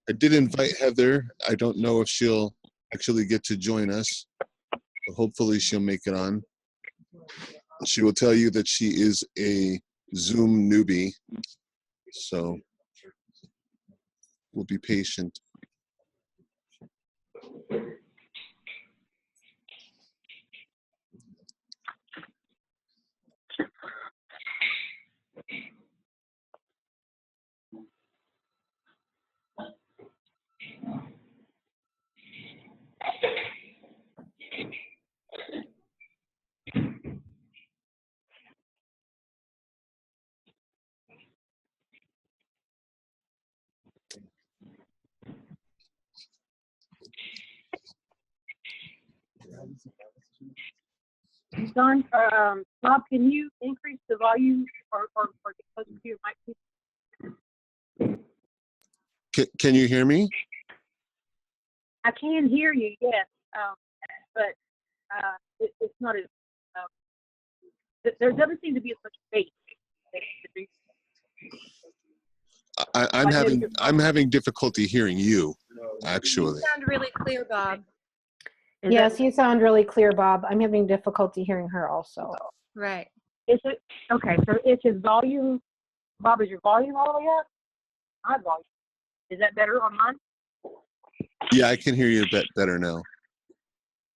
I did invite Heather. I don't know if she'll actually get to join us, but hopefully she'll make it on. She will tell you that she is a Zoom newbie, so we'll be patient. Don, Bob, can you increase the volume or get closer to your mic? Can you hear me? I can hear you, yes, but it's not as, there doesn't seem to be as much space. I'm having difficulty hearing you, actually. You sound really clear, Bob. Yes, you sound really clear, Bob. I'm having difficulty hearing her also. Right. Is it okay? So is his volume, Bob? Is your volume all the way up? My volume. Is that better on mine? Yeah, I can hear you better now.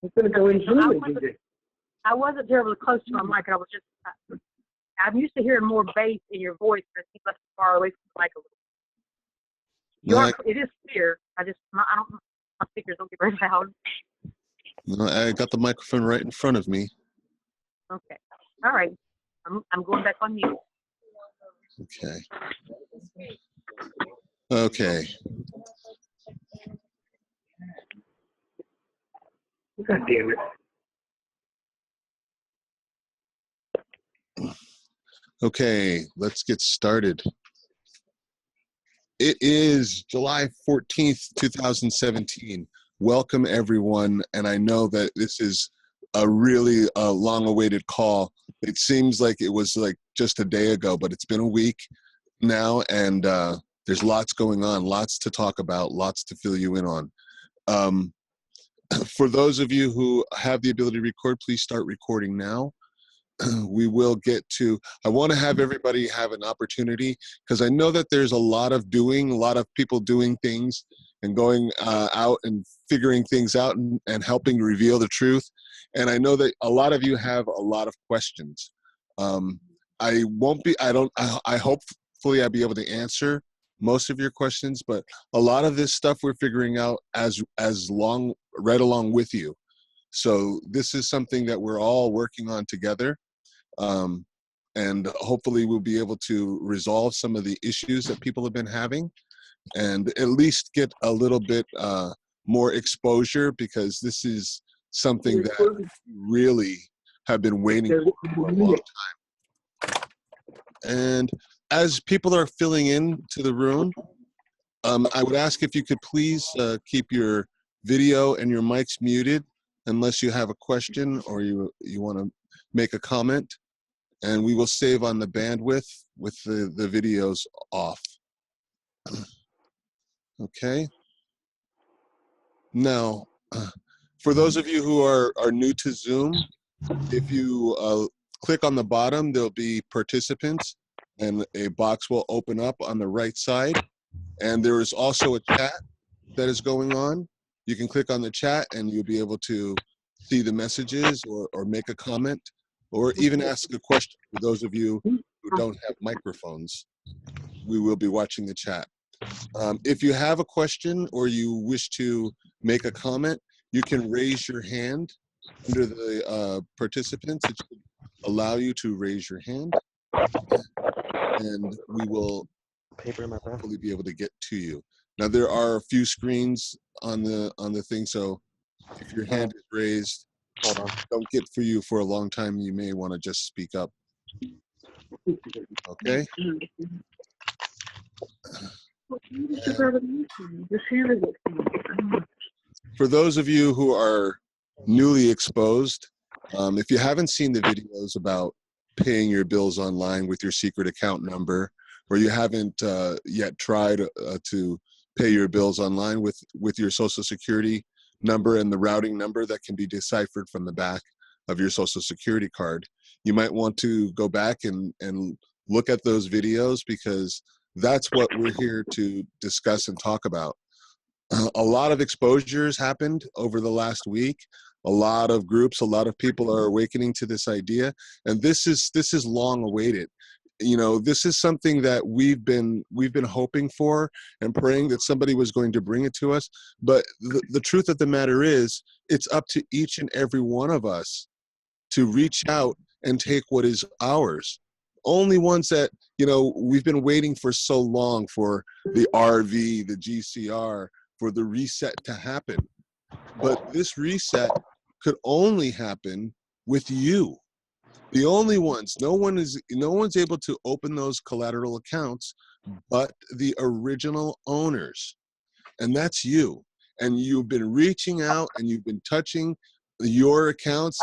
It's going to go in. I wasn't terribly close to my mic. I was just. I'm used to hearing more bass in your voice, but it seems like it's far away from the mic a little. It is clear. I don't. My speakers don't get very loud. No, I got the microphone right in front of me. Okay. All right. I'm going back on mute. Okay. Okay. God damn it. Okay, let's get started. It is July 14th, 2017. Welcome, everyone. And I know that this is a really long-awaited call. It seems like it was like just a day ago, but it's been a week now, and there's lots going on, lots to talk about, lots to fill you in on. For those of you who have the ability to record, please start recording now. We will get to, I want to have everybody have an opportunity, because I know that there's a lot of people doing things and going out and figuring things out and helping reveal the truth. And I know that a lot of you have a lot of questions. Hopefully I'll be able to answer most of your questions, but a lot of this stuff we're figuring out right along with you. So this is something that we're all working on together. And hopefully we'll be able to resolve some of the issues that people have been having, and at least get a little bit more exposure, because this is something that really have been waiting for a long time. And as people are filling in to the room, I would ask if you could please keep your video and your mics muted unless you have a question or you want to make a comment, and we will save on the bandwidth with the videos off. Okay. Now, for those of you who are new to Zoom, if you click on the bottom, there'll be participants, and a box will open up on the right side. And there is also a chat that is going on. You can click on the chat and you'll be able to see the messages or make a comment, or even ask a question for those of you who don't have microphones. We will be watching the chat. If you have a question or you wish to make a comment, you can raise your hand under the participants. It should allow you to raise your hand, and we will hopefully be able to get to you. Now, there are a few screens on the thing, so if your hand is raised, don't get for you for a long time. You may want to just speak up. Okay? For those of you who are newly exposed, if you haven't seen the videos about paying your bills online with your secret account number, or you haven't yet tried to pay your bills online with your Social Security number and the routing number that can be deciphered from the back of your Social Security card. You might want to go back and look at those videos, because that's what we're here to discuss and talk about. A lot of exposures happened over the last week. A lot of groups, a lot of people are awakening to this idea, and this is long awaited. You know, this is something that we've been hoping for and praying that somebody was going to bring it to us. But the truth of the matter is, it's up to each and every one of us to reach out and take what is ours. Only ones that, you know, we've been waiting for so long for the RV, the GCR, for the reset to happen. But this reset could only happen with you. The only ones, no one's able to open those collateral accounts but the original owners. And that's you. And you've been reaching out and you've been touching your accounts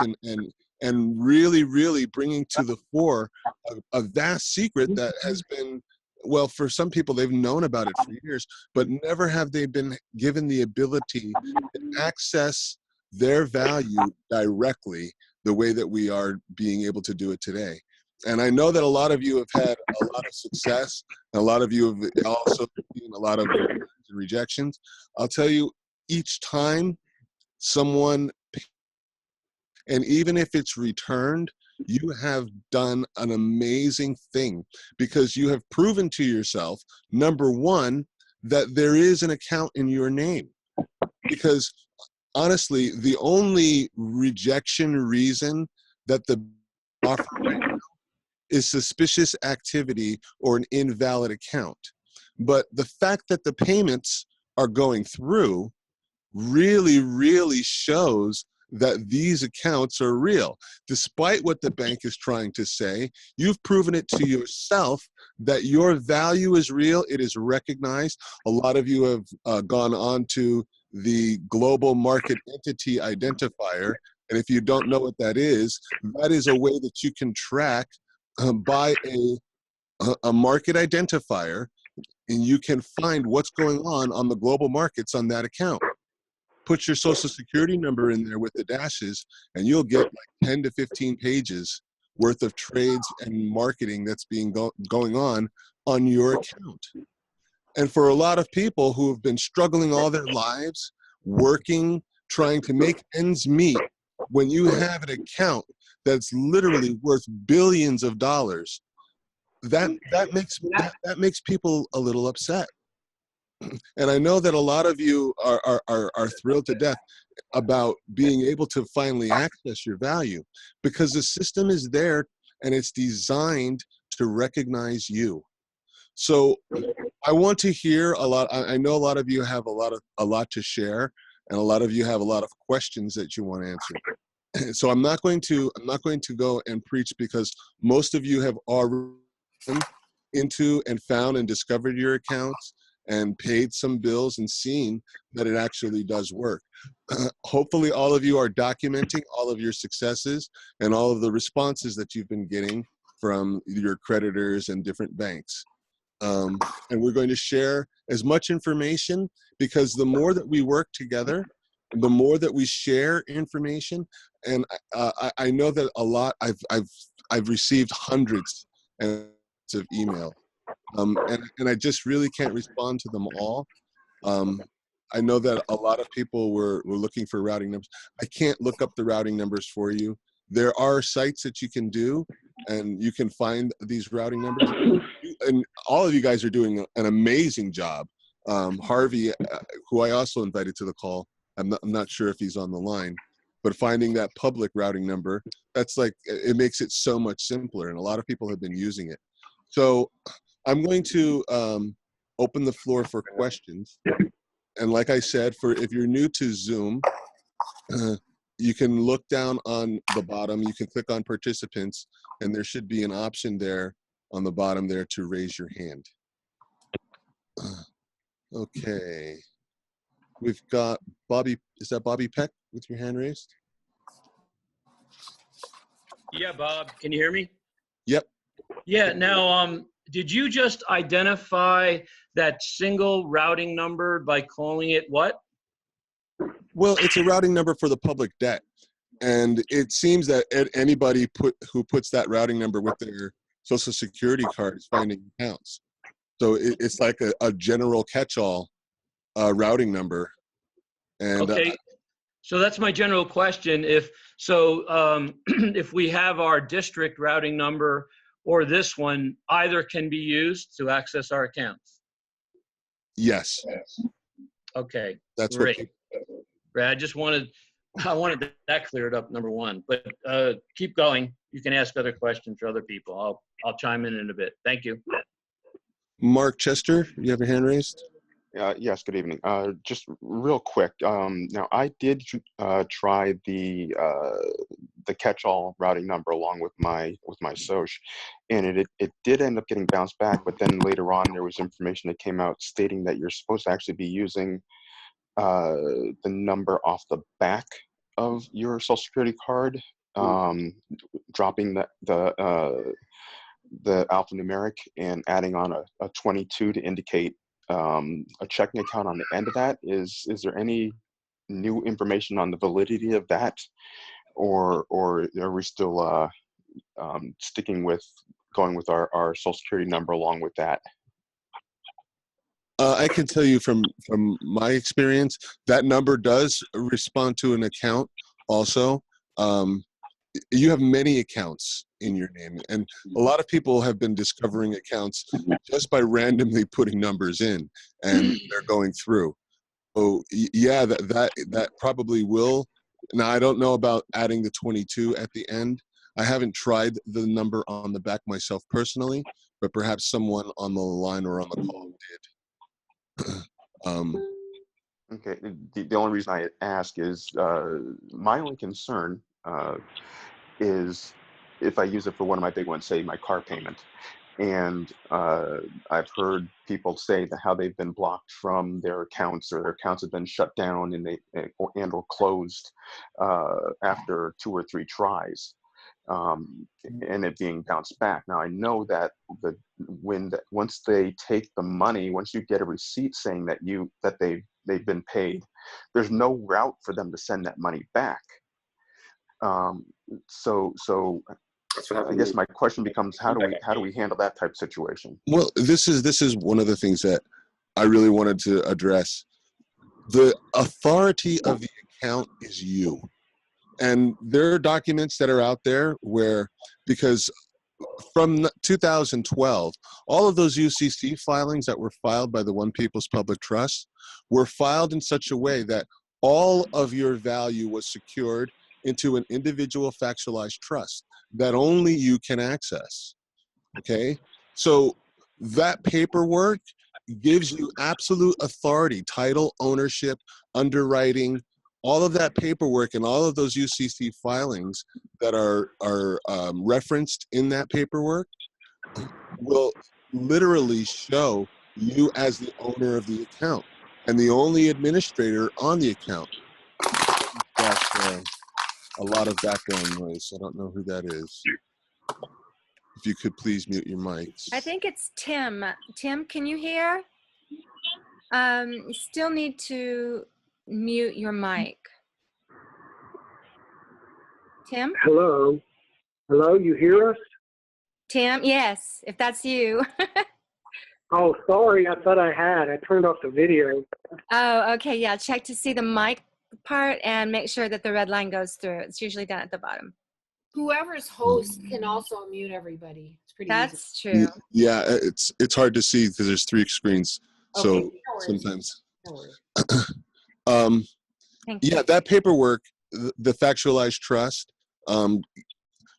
and really, really bringing to the fore a vast secret that has been, well, for some people, they've known about it for years, but never have they been given the ability to access their value directly the way that we are being able to do it today. And I know that a lot of you have had a lot of success. A lot of you have also seen a lot of rejections. I'll tell you, each time someone, and even if it's returned, you have done an amazing thing, because you have proven to yourself, number one, that there is an account in your name. Because honestly, the only rejection reason that the offer right now is suspicious activity or an invalid account. But the fact that the payments are going through really, really shows that these accounts are real. Despite what the bank is trying to say, you've proven it to yourself that your value is real. It is recognized. A lot of you have gone on to the global market entity identifier. And if you don't know what that is a way that you can track by a market identifier, and you can find what's going on the global markets on that account. Put your Social Security number in there with the dashes, and you'll get like 10 to 15 pages worth of trades and marketing that's being going on your account. And for a lot of people who have been struggling all their lives, working, trying to make ends meet, when you have an account that's literally worth billions of dollars, that makes people a little upset. And I know that a lot of you are thrilled to death about being able to finally access your value, because the system is there and it's designed to recognize you. So I want to hear a lot. I know a lot of you have a lot to share, and a lot of you have a lot of questions that you want to answer. So I'm not going to go and preach, because most of you have already into and found and discovered your accounts and paid some bills and seen that it actually does work. Hopefully all of you are documenting all of your successes and all of the responses that you've been getting from your creditors and different banks. And we're going to share as much information, because the more that we work together, the more that we share information. And I know that a lot, I've received hundreds of emails. And I just really can't respond to them all. I know that a lot of people were looking for routing numbers. I can't look up the routing numbers for you. There are sites that you can do, and you can find these routing numbers. And all of you guys are doing an amazing job. Harvey, who I also invited to the call, I'm not sure if he's on the line, but finding that public routing number, that's like, it makes it so much simpler, and a lot of people have been using it. So I'm going to open the floor for questions. And like I said, if you're new to Zoom, you can look down on the bottom. You can click on participants, and there should be an option there on the bottom there to raise your hand. Okay. We've got Bobby. Is that Bobby Peck with your hand raised? Yeah, Bob, can you hear me? Yep. Yeah, now, did you just identify that single routing number by calling it what? Well, it's a routing number for the public debt. And it seems that anybody who puts that routing number with their social security card is finding accounts. So it's like a general catch-all routing number. And Okay, so that's my general question. If if we have our district routing number or this one, either can be used to access our accounts. yes, Okay, that's great. what. Great. I wanted that cleared up, number one. But keep going. You can ask other questions for other people. I'll chime in a bit. Thank you. Mark Chester, you have your hand raised? Yes, good evening. Just real quick, now I did try the catch-all routing number along with my SOC, and it did end up getting bounced back, but then later on there was information that came out stating that you're supposed to actually be using the number off the back of your social security card, dropping the alphanumeric and adding on a 22 to indicate a checking account on the end of that. Is there any new information on the validity of that, or are we still sticking with going with our social security number along with that? I can tell you from my experience, that number does respond to an account also. You have many accounts in your name, and a lot of people have been discovering accounts just by randomly putting numbers in, and they're going through. So yeah, that probably will. Now, I don't know about adding the 22 at the end. I haven't tried the number on the back myself personally, but perhaps someone on the line or on the call did. Okay, the only reason I ask is my only concern is if I use it for one of my big ones, say my car payment. And I've heard people say that how they've been blocked from their accounts, or their accounts have been shut down or closed after 2 or 3 tries, and it being bounced back. Now I know that once they take the money, once you get a receipt saying that they've been paid, there's no route for them to send that money back. So I guess my question becomes, how do we handle that type of situation? Well, this is one of the things that I really wanted to address. The authority of the account is you. And there are documents that are out there where, because from 2012, all of those UCC filings that were filed by the One People's Public Trust were filed in such a way that all of your value was secured into an individual factualized trust that only you can access. Okay? So that paperwork gives you absolute authority, title, ownership, underwriting, all of that paperwork and all of those UCC filings that are referenced in that paperwork will literally show you as the owner of the account and the only administrator on the account. That's a lot of background noise. I don't know who that is. If you could please mute your mics. I think it's Tim. Tim, can you hear? You still need to mute your mic. Tim? Hello? Hello, you hear us? Tim, yes, if that's you. Oh, sorry, I thought I had. I turned off the video. Oh, okay, yeah, check to see the mic part and make sure that the red line goes through. It's usually down at the bottom. Whoever's host can also mute everybody. It's pretty easy. That's true. Yeah, it's hard to see because there's 3 screens. So Okay, no worries. sometimes. No worries. Thank you. Yeah, that paperwork, the factualized trust,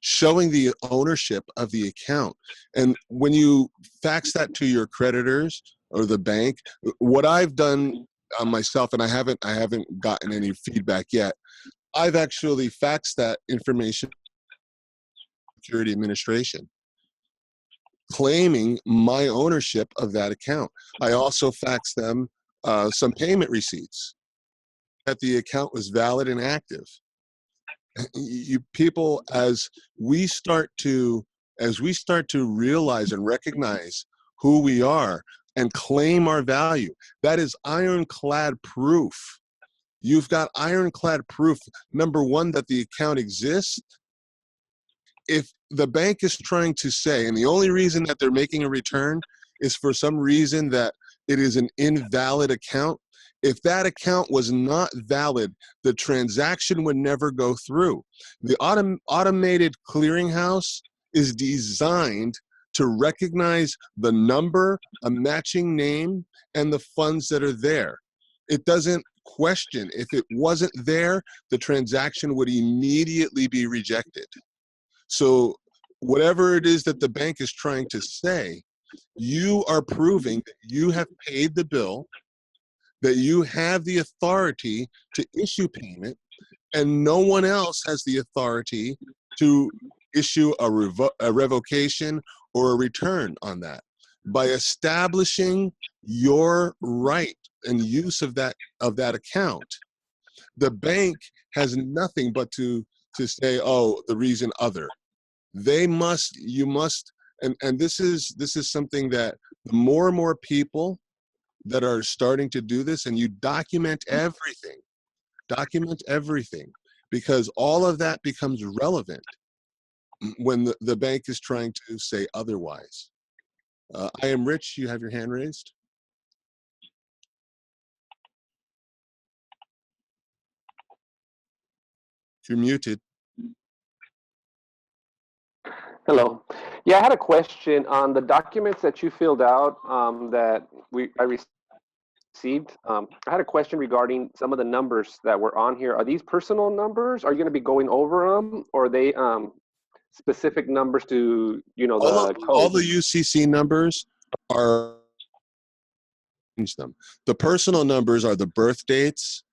showing the ownership of the account. And when you fax that to your creditors or the bank, what I've done myself, and I haven't gotten any feedback yet, I've actually faxed that information to Security Administration, claiming my ownership of that account. I also faxed them some payment receipts that the account was valid and active. You people, as we start to as we start to realize and recognize who we are and claim our value, that is ironclad proof. You've got ironclad proof, number one, that the account exists. If the bank is trying to say, and the only reason that they're making a return is for some reason that it is an invalid account, if that account was not valid, the transaction would never go through. The automated clearinghouse is designed to recognize the number, a matching name, and the funds that are there. It doesn't question. If it wasn't there, the transaction would immediately be rejected. So whatever it is that the bank is trying to say, you are proving that you have paid the bill, that you have the authority to issue payment, and no one else has the authority to issue a revocation or a return on that. By establishing your right and use of that account, the bank has nothing but to say, oh, the reason other. You must, and this is something that the more and more people that are starting to do this, and you document everything, because all of that becomes relevant when the bank is trying to say otherwise. I am Rich, you have your hand raised. You're muted. Hello. Yeah, I had a question on the documents that you filled out that I received. I had a question regarding some of the numbers that were on here. Are these personal numbers? Are you going to be going over them, or are they specific numbers to the code? All the UCC numbers are them. The personal numbers are the birth dates.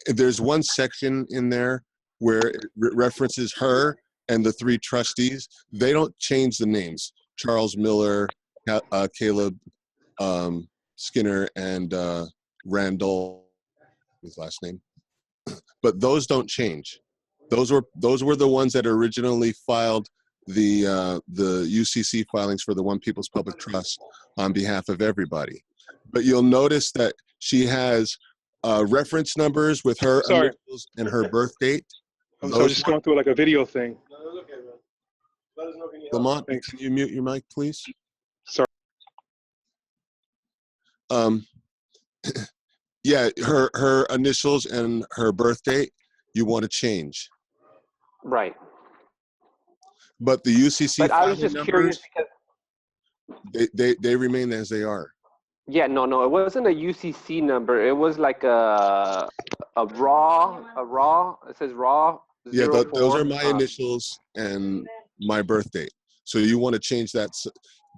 There's one section in there where it references her and the 3 trustees. They don't change the names. Charles Miller, Caleb Skinner, and Randall, his last name. But those don't change. Those were the ones that originally filed the UCC filings for the One People's Public Trust on behalf of everybody. But you'll notice that she has reference numbers with her initials and her birth date. I'm sorry, just going through like a video thing. Lamont, can you mute your mic, please? Sorry. Yeah, her initials and her birth date, you want to change. Right. But the UCC but I was filing just numbers, curious because they remain as they are. Yeah, no, it wasn't a UCC number. It was like a raw. It says raw. Yeah, those are my initials and my birth date. So you want to change that.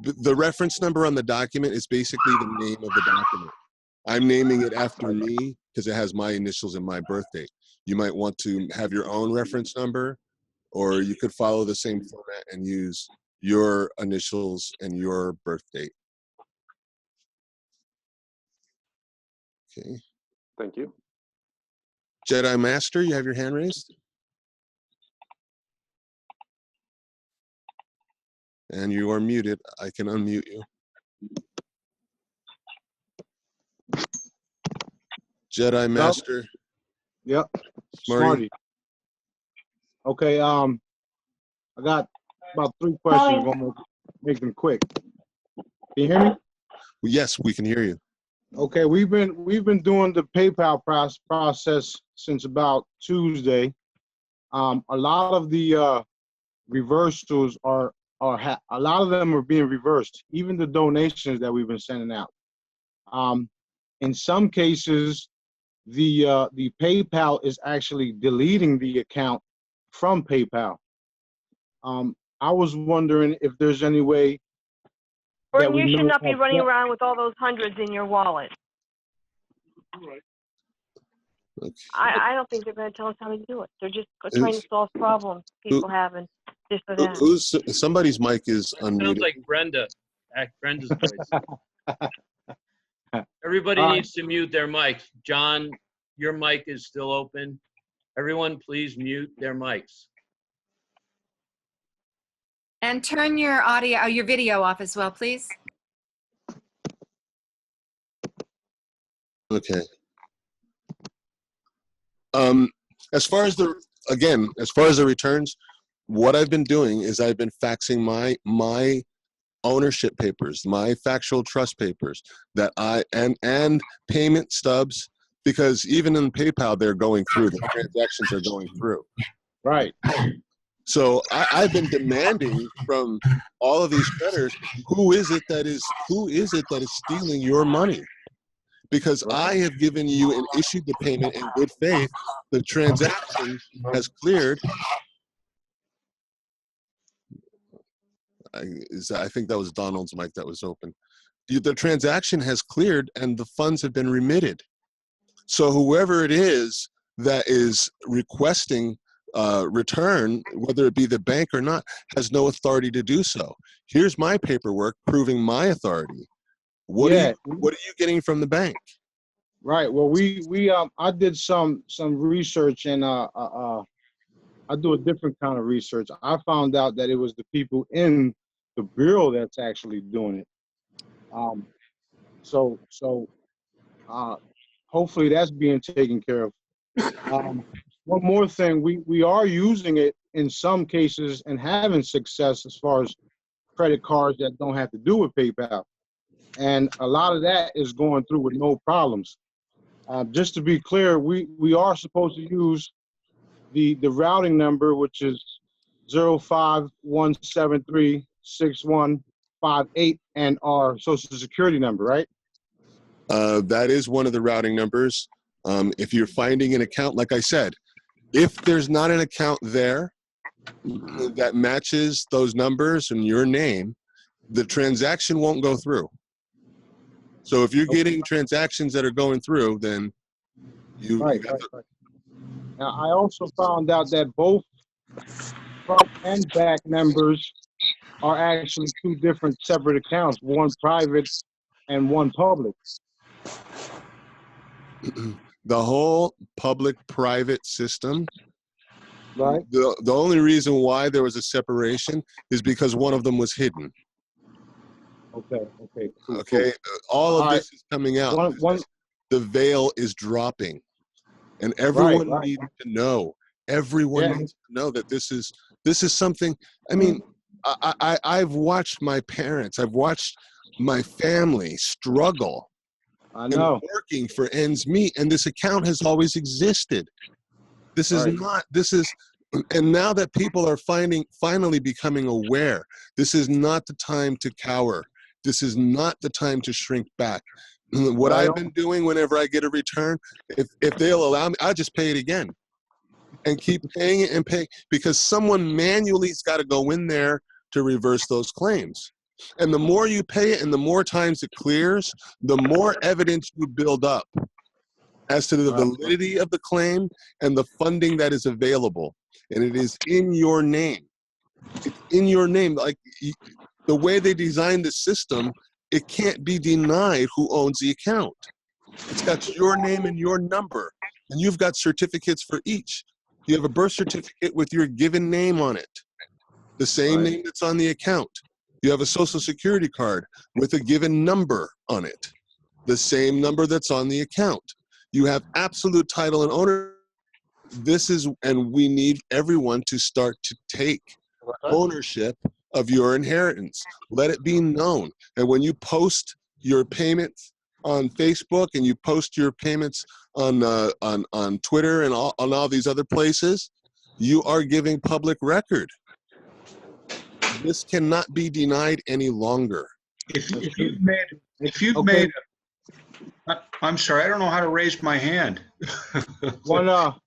The reference number on the document is basically the name of the document. I'm naming it after me because it has my initials and my birth date. You might want to have your own reference number, or you could follow the same format and use your initials and your birth date. Okay. Thank you. Jedi Master, you have your hand raised? And you are muted. I can unmute you. Jedi Master. Yep. Smarty. Okay, I got about 3 questions. I'm gonna make them quick. Can you hear me? Yes, we can hear you. Okay, we've been doing the PayPal process since about Tuesday. A lot of the reversals a lot of them are being reversed, even the donations that we've been sending out. In some cases, the PayPal is actually deleting the account from PayPal. I was wondering if there's any way Or that you should not be running around with all those hundreds in your wallet. Okay. I don't think they're going to tell us how to do it. They're just trying to solve problems people have and this or that. Somebody's mic is unmuted. Sounds like Brenda. Brenda's voice. Everybody needs to mute their mics. John, your mic is still open. Everyone, please mute their mics. And turn your audio, your video off as well, please. Okay. As far as the returns, what I've been doing is I've been faxing my ownership papers, my factual trust papers that and payment stubs, because even in PayPal they're going through, the transactions are going through. Right. So I've been demanding from all of these creditors, who is it that is stealing your money? Because I have given you and issued the payment in good faith. The transaction has cleared. I think that was Donald's mic that was open. The transaction has cleared and the funds have been remitted. So whoever it is that is requesting return, whether it be the bank or not, has no authority to do so. Here's my paperwork proving my authority. What are you getting from the bank? Right. Well, I did some research, and I do a different kind of research. I found out that it was the people in the bureau that's actually doing it. So hopefully that's being taken care of. One more thing, we are using it in some cases and having success as far as credit cards that don't have to do with PayPal. And a lot of that is going through with no problems. Just to be clear, we are supposed to use the routing number, which is 051736158, and our social security number, right? That is one of the routing numbers. If you're finding an account, like I said, if there's not an account there that matches those numbers and your name, the transaction won't go through. So if you're getting transactions that are going through, then you right. Now, I also found out that both front and back numbers are actually two different separate accounts, one private and one public. The whole public-private system, right? The only reason why there was a separation is because one of them was hidden. Okay. Okay. All of this is coming out. The veil is dropping, and everyone needs to know. Everyone needs to know that this is something. I mean, I've watched my parents, I've watched my family struggle. I know. And working for ends meet, and this account has always existed. This is not. And now that people are finally becoming aware, this is not the time to cower. This is not the time to shrink back. What I've been doing whenever I get a return, if they'll allow me, I'll just pay it again and keep paying it and pay, because someone manually has got to go in there to reverse those claims. And the more you pay it and the more times it clears, the more evidence you build up as to the validity of the claim and the funding that is available. And it is in your name. It's in your name. Like the way they designed the system, it can't be denied who owns the account. It's got your name and your number, and you've got certificates for each. You have a birth certificate with your given name on it, the same name that's on the account. You have a social security card with a given number on it, the same number that's on the account. You have absolute title and ownership. And we need everyone to start to take ownership of your inheritance. Let it be known. And when you post your payments on Facebook and you post your payments on Twitter and on all these other places, you are giving public record. This cannot be denied any longer. I'm sorry, I don't know how to raise my hand. One last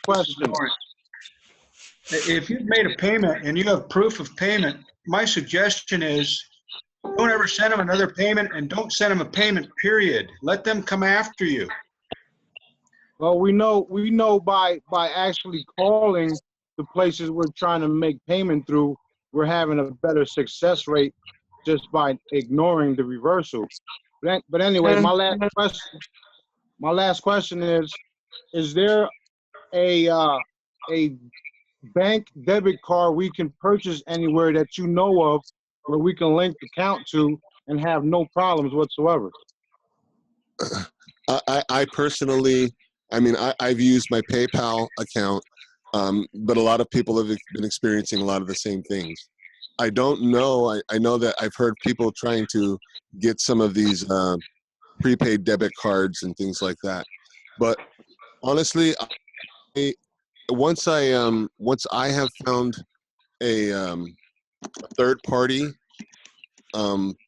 question. If you've made a payment and you have proof of payment, my suggestion is don't ever send them another payment, and don't send them a payment, period. Let them come after you. Well, we know by actually calling the places we're trying to make payment through, we're having a better success rate just by ignoring the reversal. But anyway, my last question is there a bank debit card we can purchase anywhere that you know of where we can link the account to and have no problems whatsoever? I personally, I mean, I've used my PayPal account, but a lot of people have been experiencing a lot of the same things. I don't know. I know that I've heard people trying to get some of these prepaid debit cards and things like that. But honestly, once I have found a third party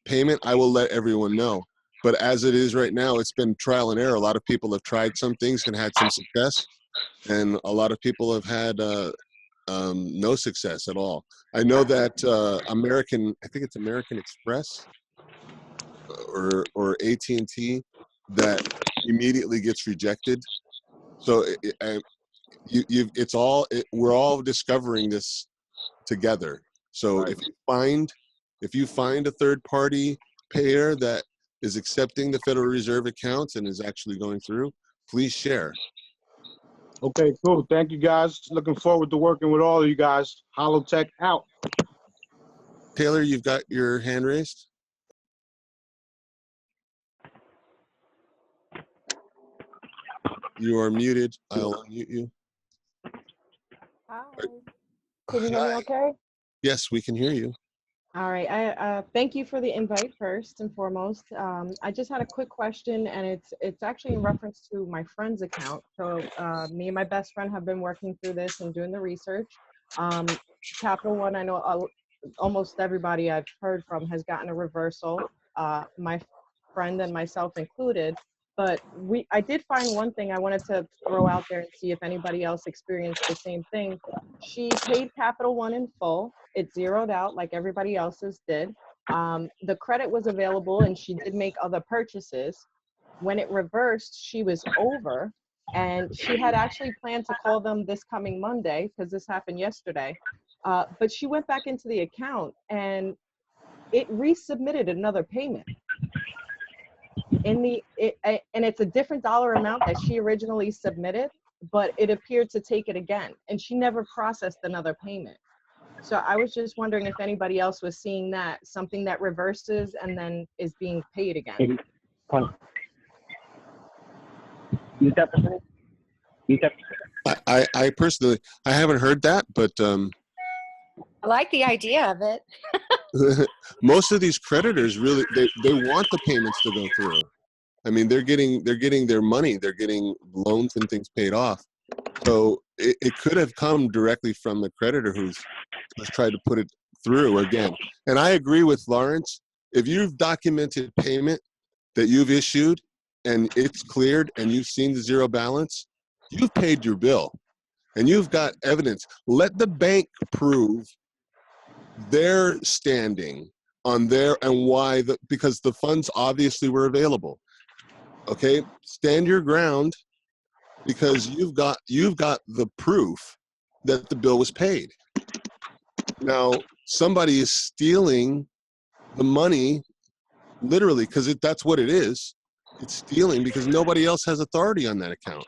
payment, I will let everyone know. But as it is right now, it's been trial and error. A lot of people have tried some things and had some success, and a lot of people have had no success at all. I know that I think it's American Express or AT&T, that immediately gets rejected. So we're all discovering this together. So Right. if you find a third party payer that is accepting the Federal Reserve accounts and is actually going through, please share. Okay, cool. Thank you, guys. Looking forward to working with all of you guys. Holotech out. Taylor, you've got your hand raised. You are muted. I'll unmute you. Hi. Can you hear me okay? Yes, we can hear you. All right. I thank you for the invite first and foremost. I just had a quick question, and it's actually in reference to my friend's account. So me and my best friend have been working through this and doing the research. Capital One, I know almost everybody I've heard from has gotten a reversal. My friend and myself included. But I did find one thing I wanted to throw out there and see if anybody else experienced the same thing. She paid Capital One in full. It zeroed out like everybody else's did. The credit was available and she did make other purchases. When it reversed, she was over, and she had actually planned to call them this coming Monday because this happened yesterday. But she went back into the account and it resubmitted another payment. And it's a different dollar amount that she originally submitted, but it appeared to take it again, and she never processed another payment. So I was just wondering if anybody else was seeing that, something that reverses and then is being paid again. I personally, I haven't heard that, but I like the idea of it. most of these creditors really, they want the payments to go through. I mean, they're getting their money, they're getting loans and things paid off. So it could have come directly from the creditor who's tried to put it through again. And I agree with Lawrence. If you've documented payment that you've issued and it's cleared and you've seen the zero balance, you've paid your bill and you've got evidence. Let the bank prove their standing on their and why, because the funds obviously were available. Okay, stand your ground, because you've got the proof that the bill was paid. Now somebody is stealing the money, literally, because that's what it is. It's stealing because nobody else has authority on that account.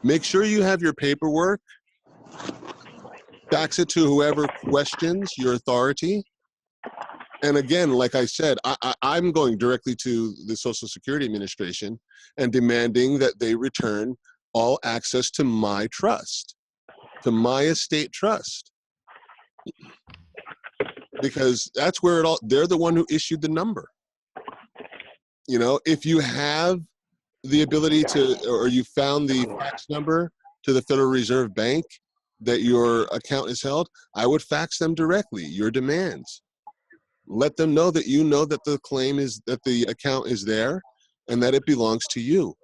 Make sure you have your paperwork. Fax it to whoever questions your authority. And again, like I said, I'm going directly to the Social Security Administration and demanding that they return all access to my trust, to my estate trust. Because that's where they're the one who issued the number. You know, if you have the ability to, or you found the fax number to the Federal Reserve Bank that your account is held, I would fax them directly your demands. Let them know that you know that the claim is, that the account is there and that it belongs to you.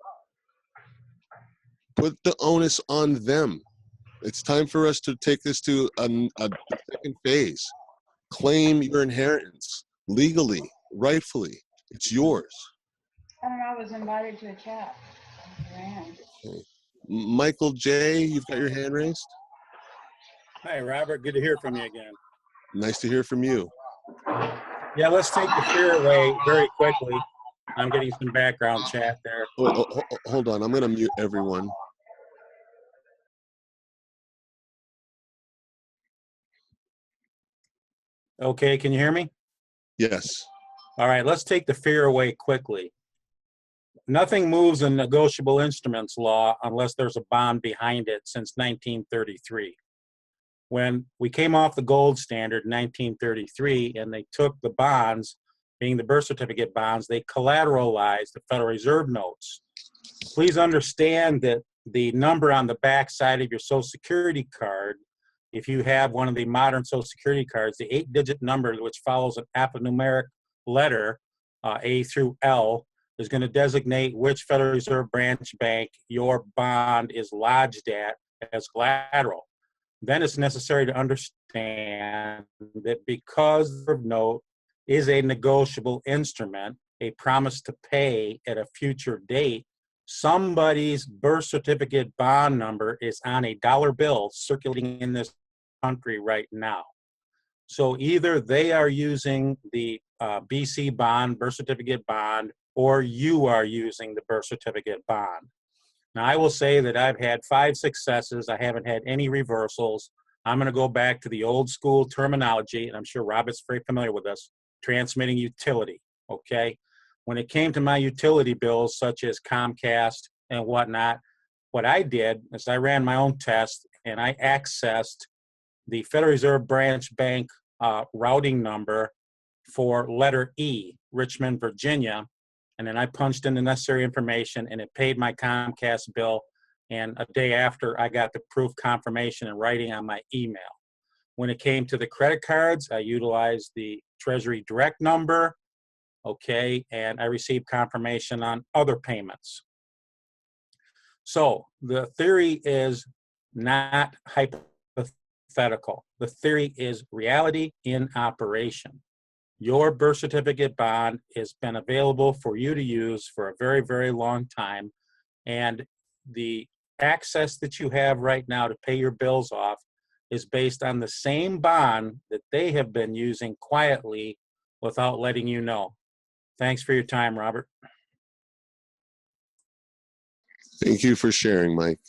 Put the onus on them. It's time for us to take this to a second phase. Claim your inheritance legally, rightfully. It's yours. I don't know, I was invited to a chat. Okay. Michael J., you've got your hand raised. Hi, Robert. Good to hear from you again. Nice to hear from you. Yeah, let's take the fear away very quickly. I'm getting some background chat there. Hold on. I'm going to mute everyone. Okay, can you hear me? Yes. All right, let's take the fear away quickly. Nothing moves in negotiable instruments law unless there's a bond behind it since 1933. When we came off the gold standard in 1933 and they took the bonds, being the birth certificate bonds, they collateralized the Federal Reserve notes. Please understand that the number on the back side of your Social Security card, if you have one of the modern Social Security cards, the 8-digit number which follows an alphanumeric letter, A through L, is going to designate which Federal Reserve branch bank your bond is lodged at as collateral. Then it's necessary to understand that because the note is a negotiable instrument, a promise to pay at a future date, somebody's birth certificate bond number is on a dollar bill circulating in this country right now. So either they are using the BC bond, birth certificate bond, or you are using the birth certificate bond. Now, I will say that I've had 5 successes. I haven't had any reversals. I'm going to go back to the old school terminology, and I'm sure Robert's very familiar with this, transmitting utility, okay? When it came to my utility bills, such as Comcast and whatnot, what I did is I ran my own test, and I accessed the Federal Reserve Branch Bank routing number for letter E, Richmond, Virginia, and then I punched in the necessary information and it paid my Comcast bill. And a day after, I got the proof confirmation in writing on my email. When it came to the credit cards, I utilized the Treasury Direct number, okay, and I received confirmation on other payments. So the theory is not hypothetical. The theory is reality in operation. Your birth certificate bond has been available for you to use for a very, very long time. And the access that you have right now to pay your bills off is based on the same bond that they have been using quietly without letting you know. Thanks for your time, Robert. Thank you for sharing, Mike.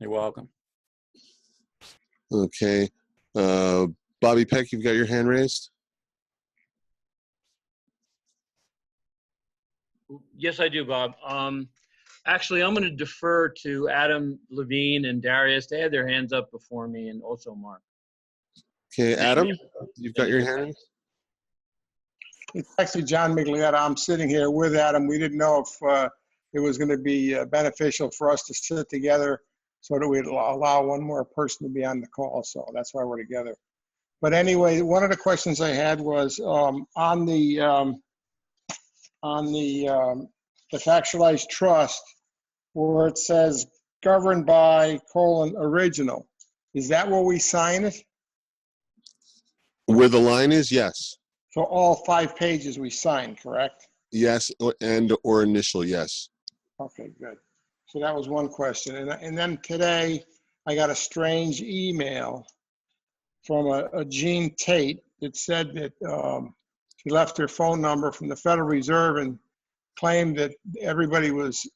You're welcome. Okay. Bobby Peck, you've got your hand raised? Yes, I do, Bob. Actually, I'm going to defer to Adam Levine and Darius. They had their hands up before me, and also Mark. Okay, Adam, you've got your hand raised? It's actually John Miglietta. I'm sitting here with Adam. We didn't know if it was going to be beneficial for us to sit together so that we'd allow one more person to be on the call. So that's why we're together. But anyway, one of the questions I had was on the factualized trust, where it says governed by : original. Is that where we sign it? Where the line is, yes. So all 5 pages we sign, correct? Yes, or initial, yes. Okay, good. So that was one question. And then today I got a strange email from a Jean Tate that said that she left her phone number from the Federal Reserve and claimed that everybody was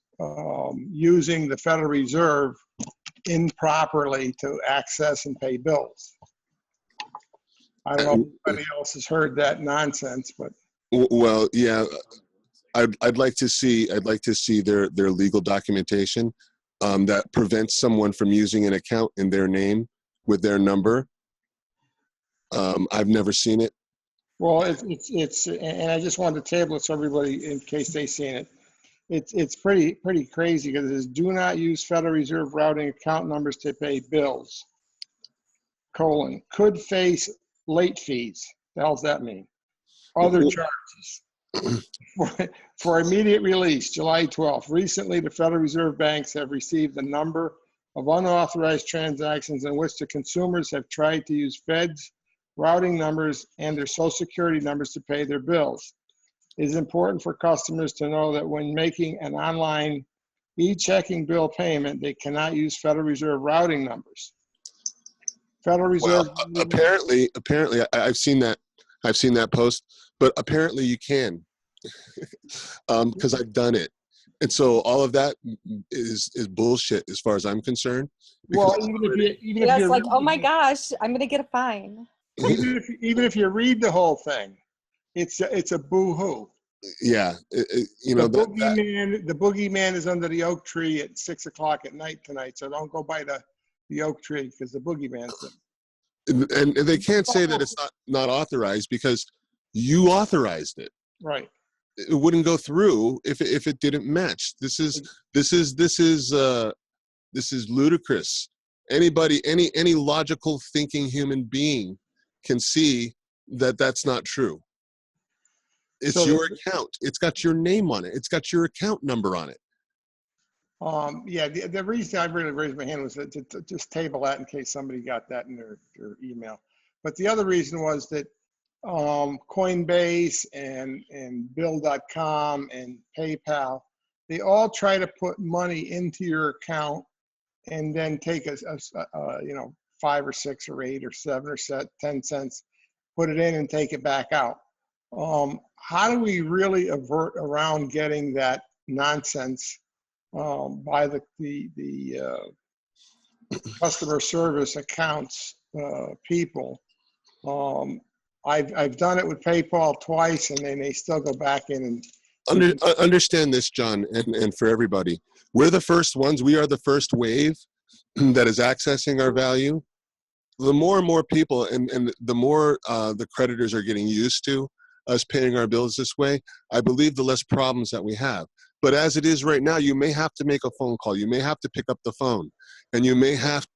using the Federal Reserve improperly to access and pay bills. I don't know if anybody else has heard that nonsense, but well, yeah, I'd like to see their legal documentation that prevents someone from using an account in their name with their number. I've never seen it. Well, it's and I just wanted to table it so everybody, in case they've seen it. It's pretty crazy because it says do not use Federal Reserve routing account numbers to pay bills. : could face late fees. The hell's that mean? Other charges. For immediate release, July 12th. Recently, the Federal Reserve banks have received a number of unauthorized transactions in which the consumers have tried to use Fed's routing numbers and their Social Security numbers to pay their bills. It is important for customers to know that when making an online e-checking bill payment, they cannot use Federal Reserve routing numbers. Federal Reserve. Well, apparently, I've seen that post, but apparently you can, because I've done it, and so all of that is bullshit as far as I'm concerned. Well, even if That's like, oh my gosh, I'm gonna get a fine. even if you read the whole thing, it's a boo-hoo. Yeah, you The know boogeyman is under the oak tree at 6 o'clock at night tonight. So don't go by the oak tree because the boogeyman's there. and they can't say that it's not authorized because you authorized it. Right. It wouldn't go through if it didn't match. This is ludicrous. Anybody, any logical thinking human being can see that that's not true. It's So your account. It's got your name on it. It's got your account number on it. Yeah, the reason I really raised my hand was to just table that in case somebody got that in their email. But the other reason was that Coinbase and Bill.com and PayPal, they all try to put money into your account and then take a 5 or 6 or 8 or 7 or 10 cents, put it in and take it back out. How do we really avert around getting that nonsense by the customer service accounts people? I've done it with PayPal twice, and then they still go back in and Understand this, John, and for everybody. We're the first ones. We are the first wave that is accessing our value. The more and more people, and the more the creditors are getting used to us paying our bills this way, I believe the less problems that we have. But as it is right now, you may have to make a phone call. You may have to pick up the phone, and you may have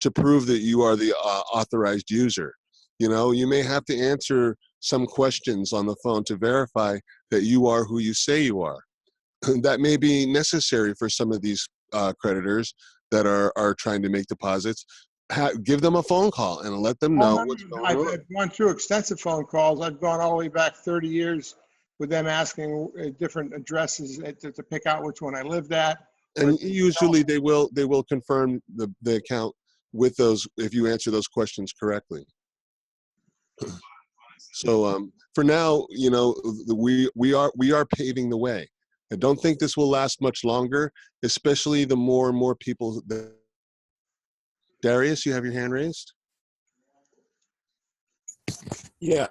to prove that you are the authorized user. You know, you may have to answer some questions on the phone to verify that you are who you say you are. That may be necessary for some of these creditors that are trying to make deposits. Give them a phone call and let them know what's going on. I've gone through extensive phone calls. I've gone all the way back 30 years with them asking different addresses to pick out which one I lived at. And usually they will confirm the account with those if you answer those questions correctly. So for now, you know, we are paving the way. I don't think this will last much longer, especially the more and more people. Darius, you have your hand raised? Yeah,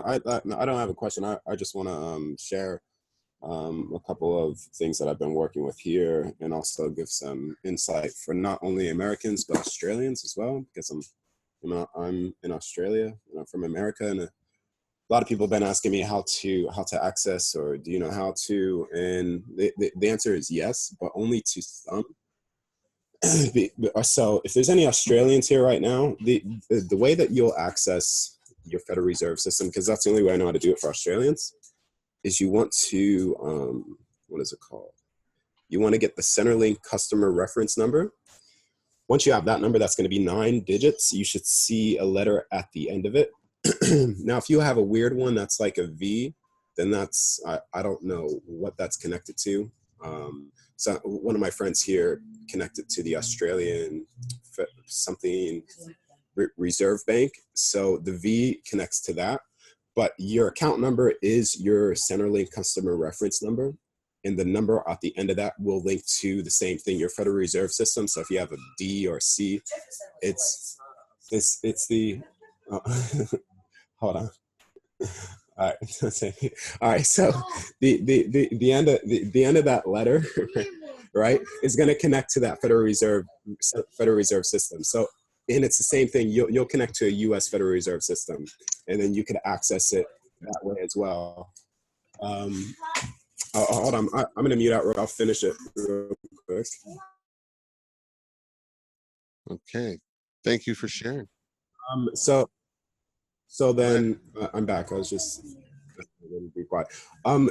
I don't have a question. I just want to share a couple of things that I've been working with here, and also give some insight for not only Americans but Australians as well, because I'm in Australia, from America, and a lot of people have been asking me how to access, or do you know how to, and the answer is yes, but only to some. So if there's any Australians here right now, the way that you'll access your Federal Reserve System, because that's the only way I know how to do it for Australians, is you want to, what is it called? You want to get the Centrelink customer reference number. Once you have that number, that's going to be 9 digits. You should see a letter at the end of it. Now, if you have a weird one that's like a V, then that's, I don't know what that's connected to. So one of my friends here connected to the Australian something Reserve Bank. So the V connects to that, but your account number is your Centrelink customer reference number. And the number at the end of that will link to the same thing, your Federal Reserve System. So if you have a D or C, it's the, hold on. All right. All right. So the end of that letter, right, is going to connect to that Federal Reserve System. So, and it's the same thing. You'll connect to a U.S. Federal Reserve System, and then you can access it that way as well. Hold on. I'm going to mute out. I'll finish it real quick. Okay. Thank you for sharing. So then I'm back. I was just be quiet.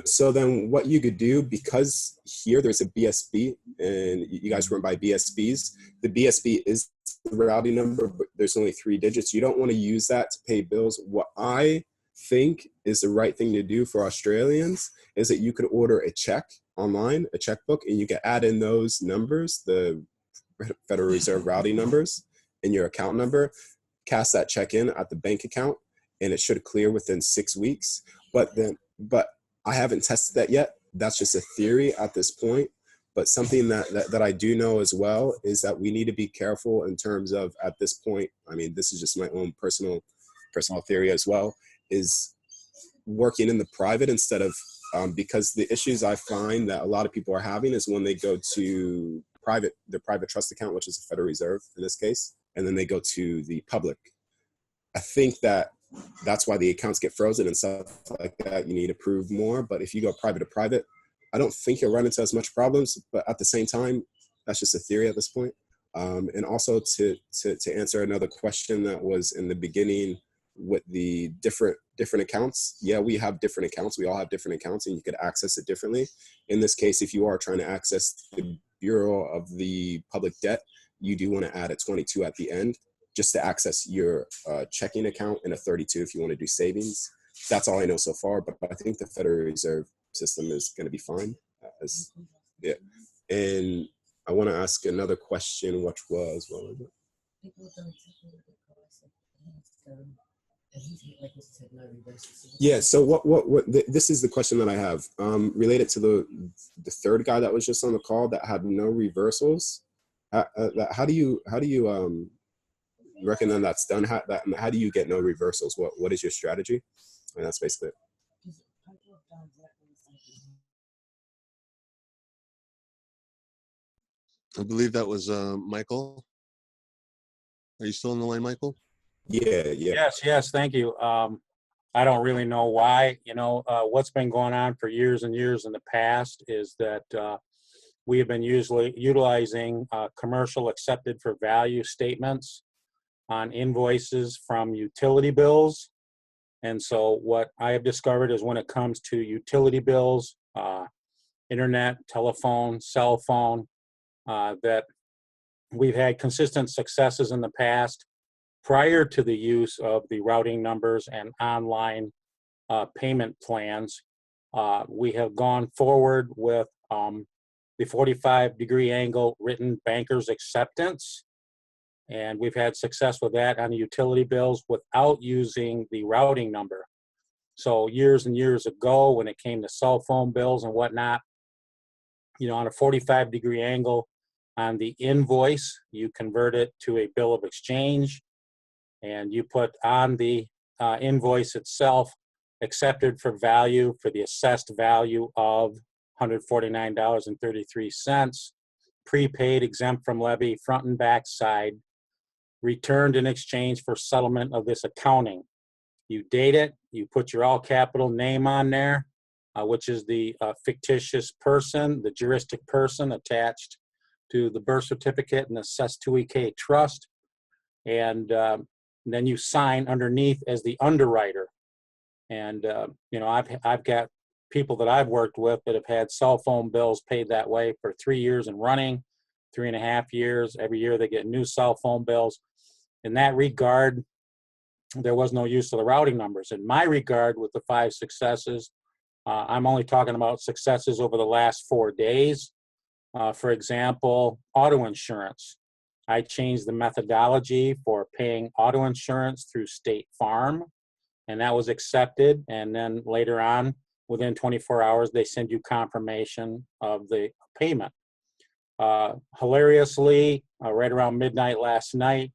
So then what you could do, because here there's a BSB and you guys run by BSBs, the BSB is the routing number, but there's only 3 digits. You don't want to use that to pay bills. What I think is the right thing to do for Australians is that you could order a check online, a checkbook, and you can add in those numbers, the Federal Reserve routing numbers, and your account number, cast that check in at the bank account, and it should clear within 6 weeks. But I haven't tested that yet. That's just a theory at this point. But something that I do know as well is that we need to be careful in terms of, at this point, I mean, this is just my own personal theory as well, is working in the private instead of, because the issues I find that a lot of people are having is when they go to their private trust account, which is the Federal Reserve in this case, and then they go to the public. I think that's why the accounts get frozen and stuff like that. You need to prove more. But if you go private to private, I don't think you'll run into as much problems. But at the same time, that's just a theory at this point. And also to answer another question that was in the beginning with the different accounts. Yeah, we have different accounts. We all have different accounts, and you could access it differently. In this case, if you are trying to access the Bureau of the Public Debt, you do want to add a 22 at the end, just to access your checking account, and a 32 if you want to do savings. That's all I know so far, but I think the Federal Reserve System is going to be fine. Yeah. And I want to ask another question, which was, what was it? Yeah, so what this is the question that I have related to the third guy that was just on the call that had no reversals. How do you recommend that's done? How do you get no reversals? What is your strategy? And that's basically it. I believe that was Michael. Are you still on the line, Michael? Yeah. Yes, thank you. I don't really know why. What's been going on for years and years in the past is that we have been usually utilizing commercial accepted for value statements on invoices from utility bills. And so what I have discovered is when it comes to utility bills, internet, telephone, cell phone, that we've had consistent successes in the past prior to the use of the routing numbers and online payment plans. We have gone forward with the 45-degree angle written banker's acceptance. And we've had success with that on the utility bills without using the routing number. So years and years ago, when it came to cell phone bills and whatnot, on a 45-degree angle on the invoice, you convert it to a bill of exchange, and you put on the invoice itself accepted for value for the assessed value of $149.33, prepaid, exempt from levy, front and back side, returned in exchange for settlement of this accounting. You date it, you put your all capital name on there, which is the fictitious person, the juristic person attached to the birth certificate and the Cess2EK trust. And then you sign underneath as the underwriter. And, I've got people that I've worked with that have had cell phone bills paid that way for 3 years and running, 3.5 years. Every year they get new cell phone bills. In that regard, there was no use of the routing numbers. In my regard, with the 5 successes, I'm only talking about successes over the last 4 days. For example, auto insurance. I changed the methodology for paying auto insurance through State Farm, and that was accepted. And then later on, within 24 hours, they send you confirmation of the payment. Hilariously, right around midnight last night,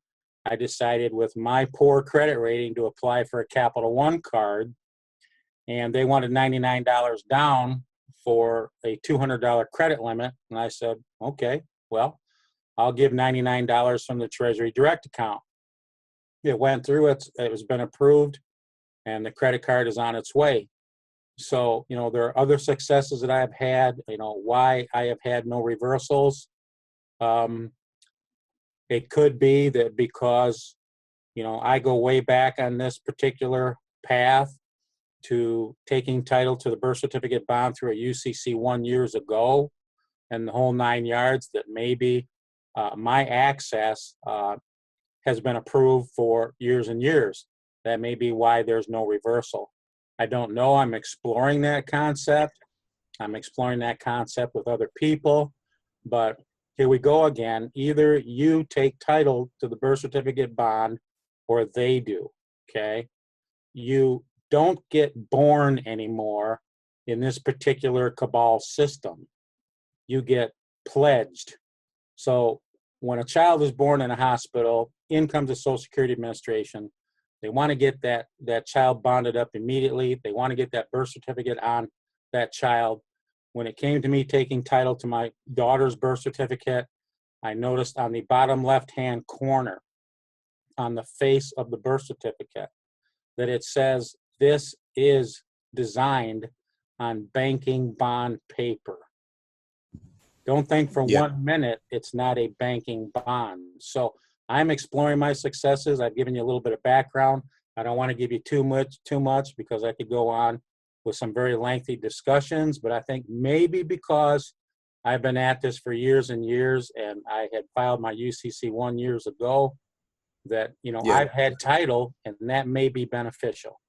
I decided with my poor credit rating to apply for a Capital One card, and they wanted $99 down for a $200 credit limit. And I said, okay, well, I'll give $99 from the Treasury Direct account. It went through, it has been approved, and the credit card is on its way. So, there are other successes that I've had, why I have had no reversals. It could be that because, I go way back on this particular path to taking title to the birth certificate bond through a UCC 1 years ago and the whole 9 yards, that maybe my access has been approved for years and years. That may be why there's no reversal. I don't know. I'm exploring that concept. I'm exploring that concept with other people. But here we go again. Either you take title to the birth certificate bond or they do, okay? You don't get born anymore in this particular cabal system. You get pledged. So when a child is born in a hospital, in comes the Social Security Administration. They want to get that child bonded up immediately. They want to get that birth certificate on that child. When it came to me taking title to my daughter's birth certificate, I noticed on the bottom left-hand corner on the face of the birth certificate that it says, "This is designed on banking bond paper." Don't think for 1 minute it's not a banking bond. So I'm exploring my successes. I've given you a little bit of background. I don't want to give you too much because I could go on with some very lengthy discussions, but I think maybe because I've been at this for years and years, and I had filed my UCC1 years ago, that, you know, I've had title, and that may be beneficial.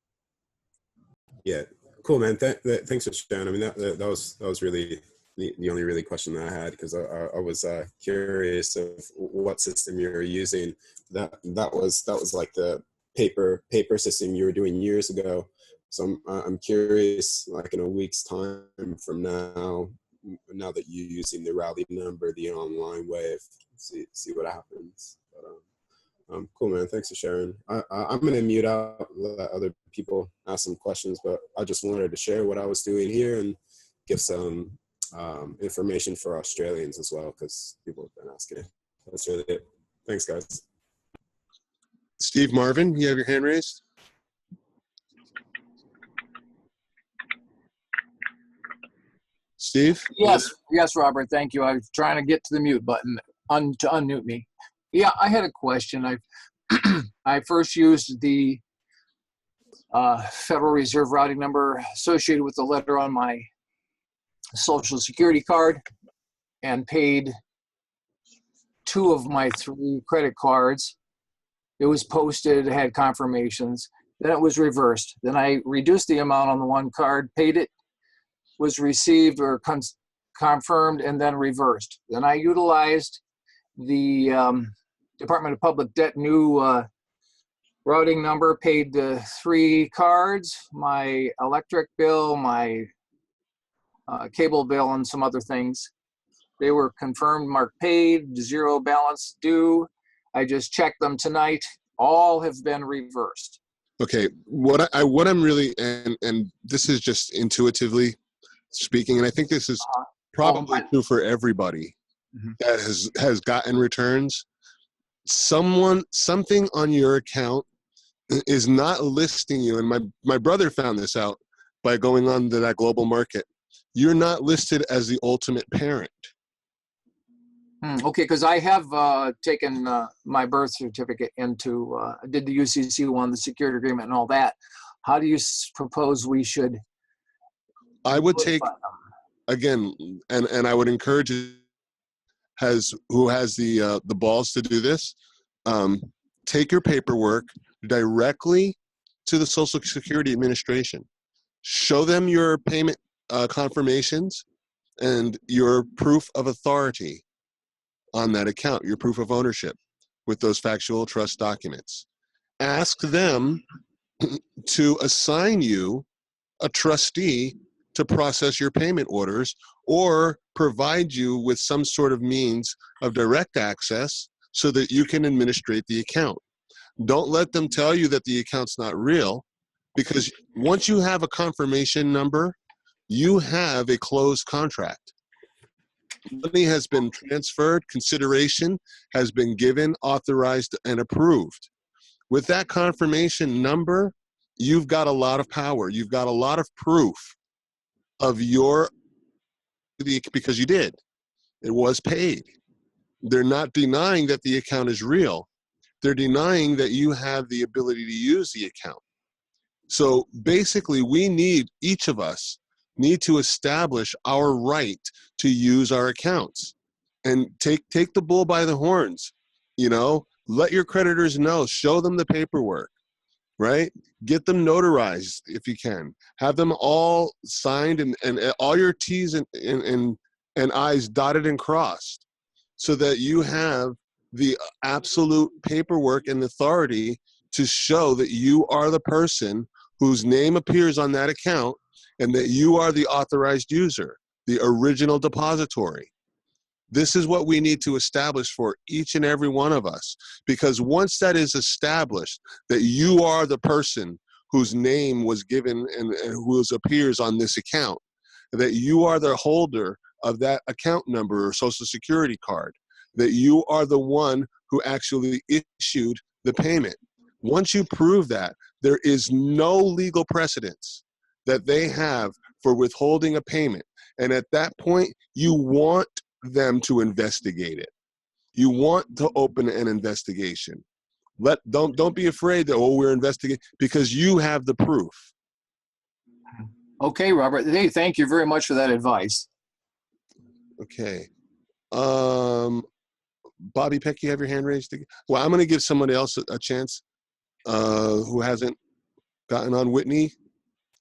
Yeah, cool, man. Thanks for sharing. I mean, that was really the only really question that I had, because I was curious of what system you're using. That was like the paper system you were doing years ago. So I'm curious, like in a week's time from now that you're using the routing number, the online way, see what happens. But, cool, man. Thanks for sharing. I'm going to mute out, let other people ask some questions, but I just wanted to share what I was doing here and give some information for Australians as well, because people have been asking. That's really it. Thanks, guys. Steve Marvin, you have your hand raised? Steve? Yes, Robert. Thank you. I was trying to get to the mute button to unmute me. Yeah, I had a question. I first used the Federal Reserve routing number associated with the letter on my Social Security card and paid 2 of my 3 credit cards. It was posted, had confirmations. Then it was reversed. Then I reduced the amount on the one card, paid it, was received or confirmed, and then reversed. Then I utilized the Department of Public Debt new routing number, paid the 3 cards, my electric bill, my cable bill, and some other things. They were confirmed, marked paid, 0 balance due. I just checked them tonight. All have been reversed. Okay, what I'm really, and this is just intuitively speaking, and I think this is probably true for everybody that has gotten returns. Something on your account is not listing you, and my brother found this out by going on to that global market. You're not listed as the ultimate parent. Okay, because I have taken my birth certificate into, did the UCC one, the security agreement and all that. How do you propose we should? I would take, again, and I would encourage who has the balls to do this, take your paperwork directly to the Social Security Administration. Show them your payment confirmations and your proof of authority on that account, your proof of ownership with those factual trust documents. Ask them to assign you a trustee to process your payment orders, or provide you with some sort of means of direct access so that you can administrate the account. Don't let them tell you that the account's not real, because once you have a confirmation number, you have a closed contract. Money has been transferred, consideration has been given, authorized, and approved. With that confirmation number, you've got a lot of power. You've got a lot of proof of because you did. It was paid. They're not denying that the account is real. They're denying that you have the ability to use the account. So basically, each of us need to establish our right to use our accounts and take the bull by the horns. Let your creditors know, show them the paperwork, right? Get them notarized if you can. Have them all signed and all your T's and I's dotted and crossed, so that you have the absolute paperwork and authority to show that you are the person whose name appears on that account and that you are the authorized user, the original depository. This is what we need to establish for each and every one of us. Because once that is established, that you are the person whose name was given and whose appears on this account, that you are the holder of that account number or social security card, that you are the one who actually issued the payment. Once you prove that, there is no legal precedence that they have for withholding a payment. And at that point, you want them to investigate it. You want to open an investigation. Don't be afraid that, oh, we're investigating, because you have the proof. Okay, Robert. Hey, thank you very much for that advice. Okay. Bobby Peck, you have your hand raised again? Well, I'm going to give somebody else a chance who hasn't gotten on. Whitney,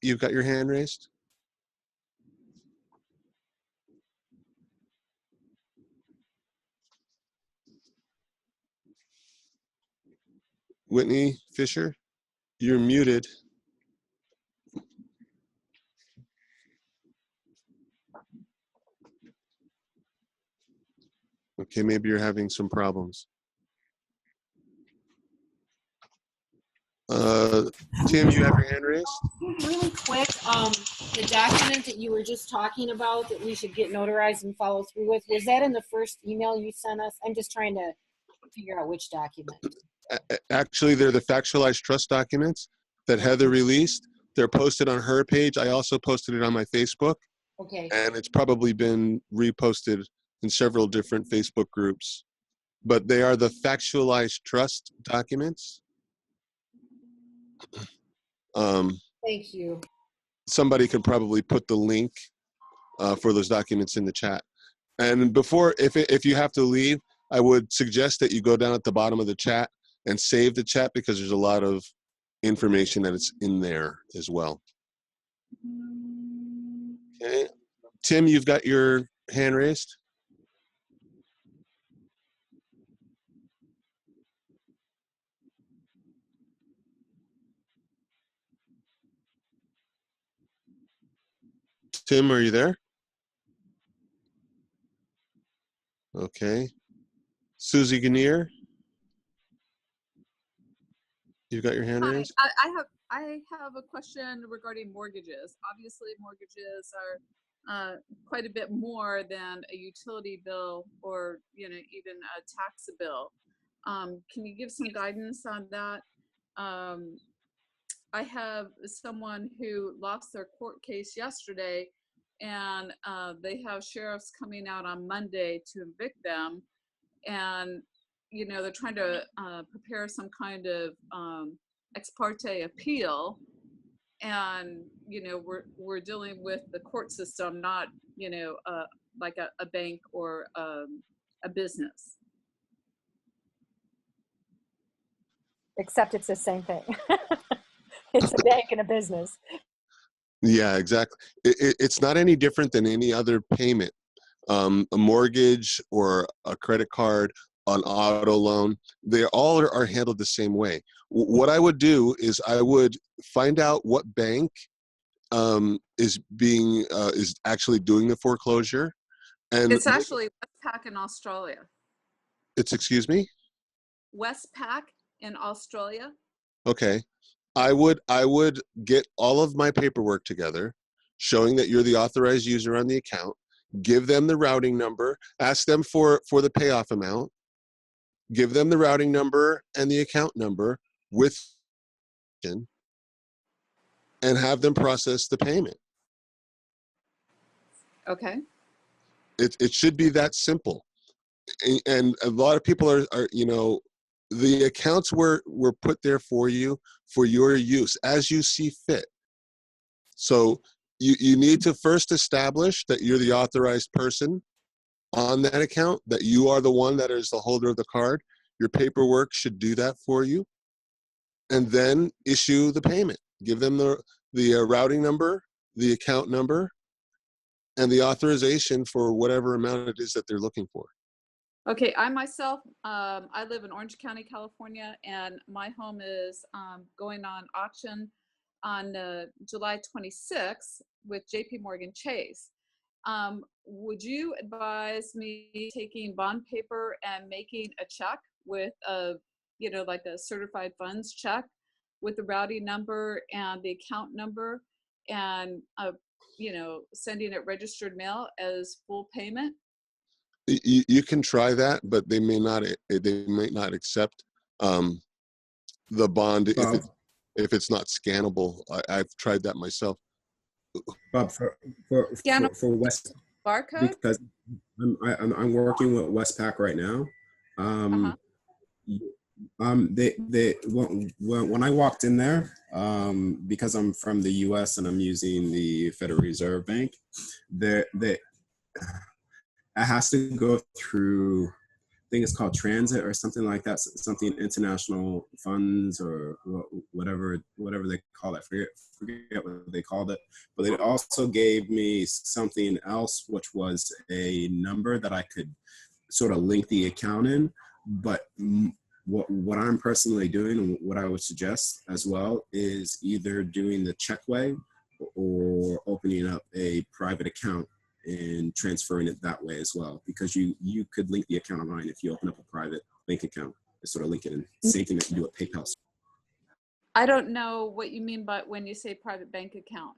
you've got your hand raised. Whitney Fisher, you're muted. Okay, maybe you're having some problems. Tim, you have your hand raised? Really quick, the document that you were just talking about that we should get notarized and follow through with, was that in the first email you sent us? I'm just trying to figure out which document. Actually, they're the factualized trust documents that Heather released. They're posted on her page. I also posted it on my Facebook. Okay. And it's probably been reposted in several different Facebook groups. But they are the factualized trust documents. Thank you. Somebody could probably put the link for those documents in the chat. And before, if you have to leave, I would suggest that you go down at the bottom of the chat and save the chat, because there's a lot of information that is in there as well. Okay. Tim, you've got your hand raised. Tim, are you there? Okay. Susie Gannier, you've got your hand Hi, raised. I have a question regarding mortgages. Obviously, mortgages are quite a bit more than a utility bill or even a tax bill. Can you give some guidance on that? I have someone who lost their court case yesterday, and they have sheriffs coming out on Monday to evict them, and they're trying to prepare some kind of ex parte appeal, and we're dealing with the court system, not like a bank or a business. Except it's the same thing. It's a bank and a business. Yeah, exactly. It's not any different than any other payment. A mortgage or a credit card, an auto loan, they all are handled the same way. What I would do is I would find out what bank is actually doing the foreclosure. And it's actually Westpac in Australia. Excuse me? Westpac in Australia. Okay. I would get all of my paperwork together, showing that you're the authorized user on the account, give them the routing number, ask them for the payoff amount, give them the routing number and the account number with, and have them process the payment. Okay. It should be that simple. And a lot of people are the accounts were put there for you, for your use as you see fit. So you need to first establish that you're the authorized person on that account, that you are the one that is the holder of the card. Your paperwork should do that for you. And then issue the payment. Give them the routing number, the account number, and the authorization for whatever amount it is that they're looking for. Okay, I myself, I live in Orange County, California, and my home is going on auction on July 26th with JP Morgan Chase. Would you advise me taking bond paper and making a check with a, you know, like a certified funds check with the routing number and the account number, and you know, sending it registered mail as full payment? You can try that, but they may not accept the bond if it's not scannable. I've tried that myself. Bob, for West, Barcode? because I'm working with Westpac right now. When I walked in there, because I'm from the U.S. and I'm using the Federal Reserve Bank, it has to go through, I think it's called transit or something like that, something international funds or whatever they call it. Forget what they called it. But they also gave me something else, which was a number that I could sort of link the account in. But what I'm personally doing, and what I would suggest as well, is either doing the check way or opening up a private account and transferring it that way as well, because you could link the account online if you open up a private bank account and sort of link it in. Same thing that you do at PayPal. I don't know what you mean by when you say private bank account.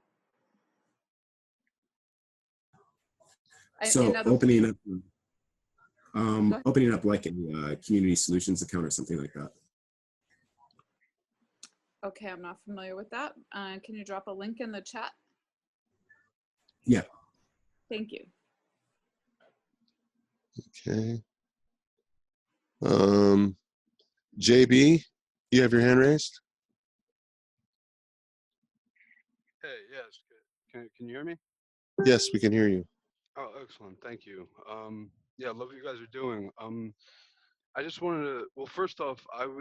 So opening up like a community solutions account or something like that. Okay, I'm not familiar with that. Can you drop a link in the chat? Yeah. Thank you. Okay. JB, you have your hand raised? Hey, yes. Can you hear me? Yes, we can hear you. Oh, excellent. Thank you. Yeah, love what you guys are doing. I just wanted to, well, first off, I've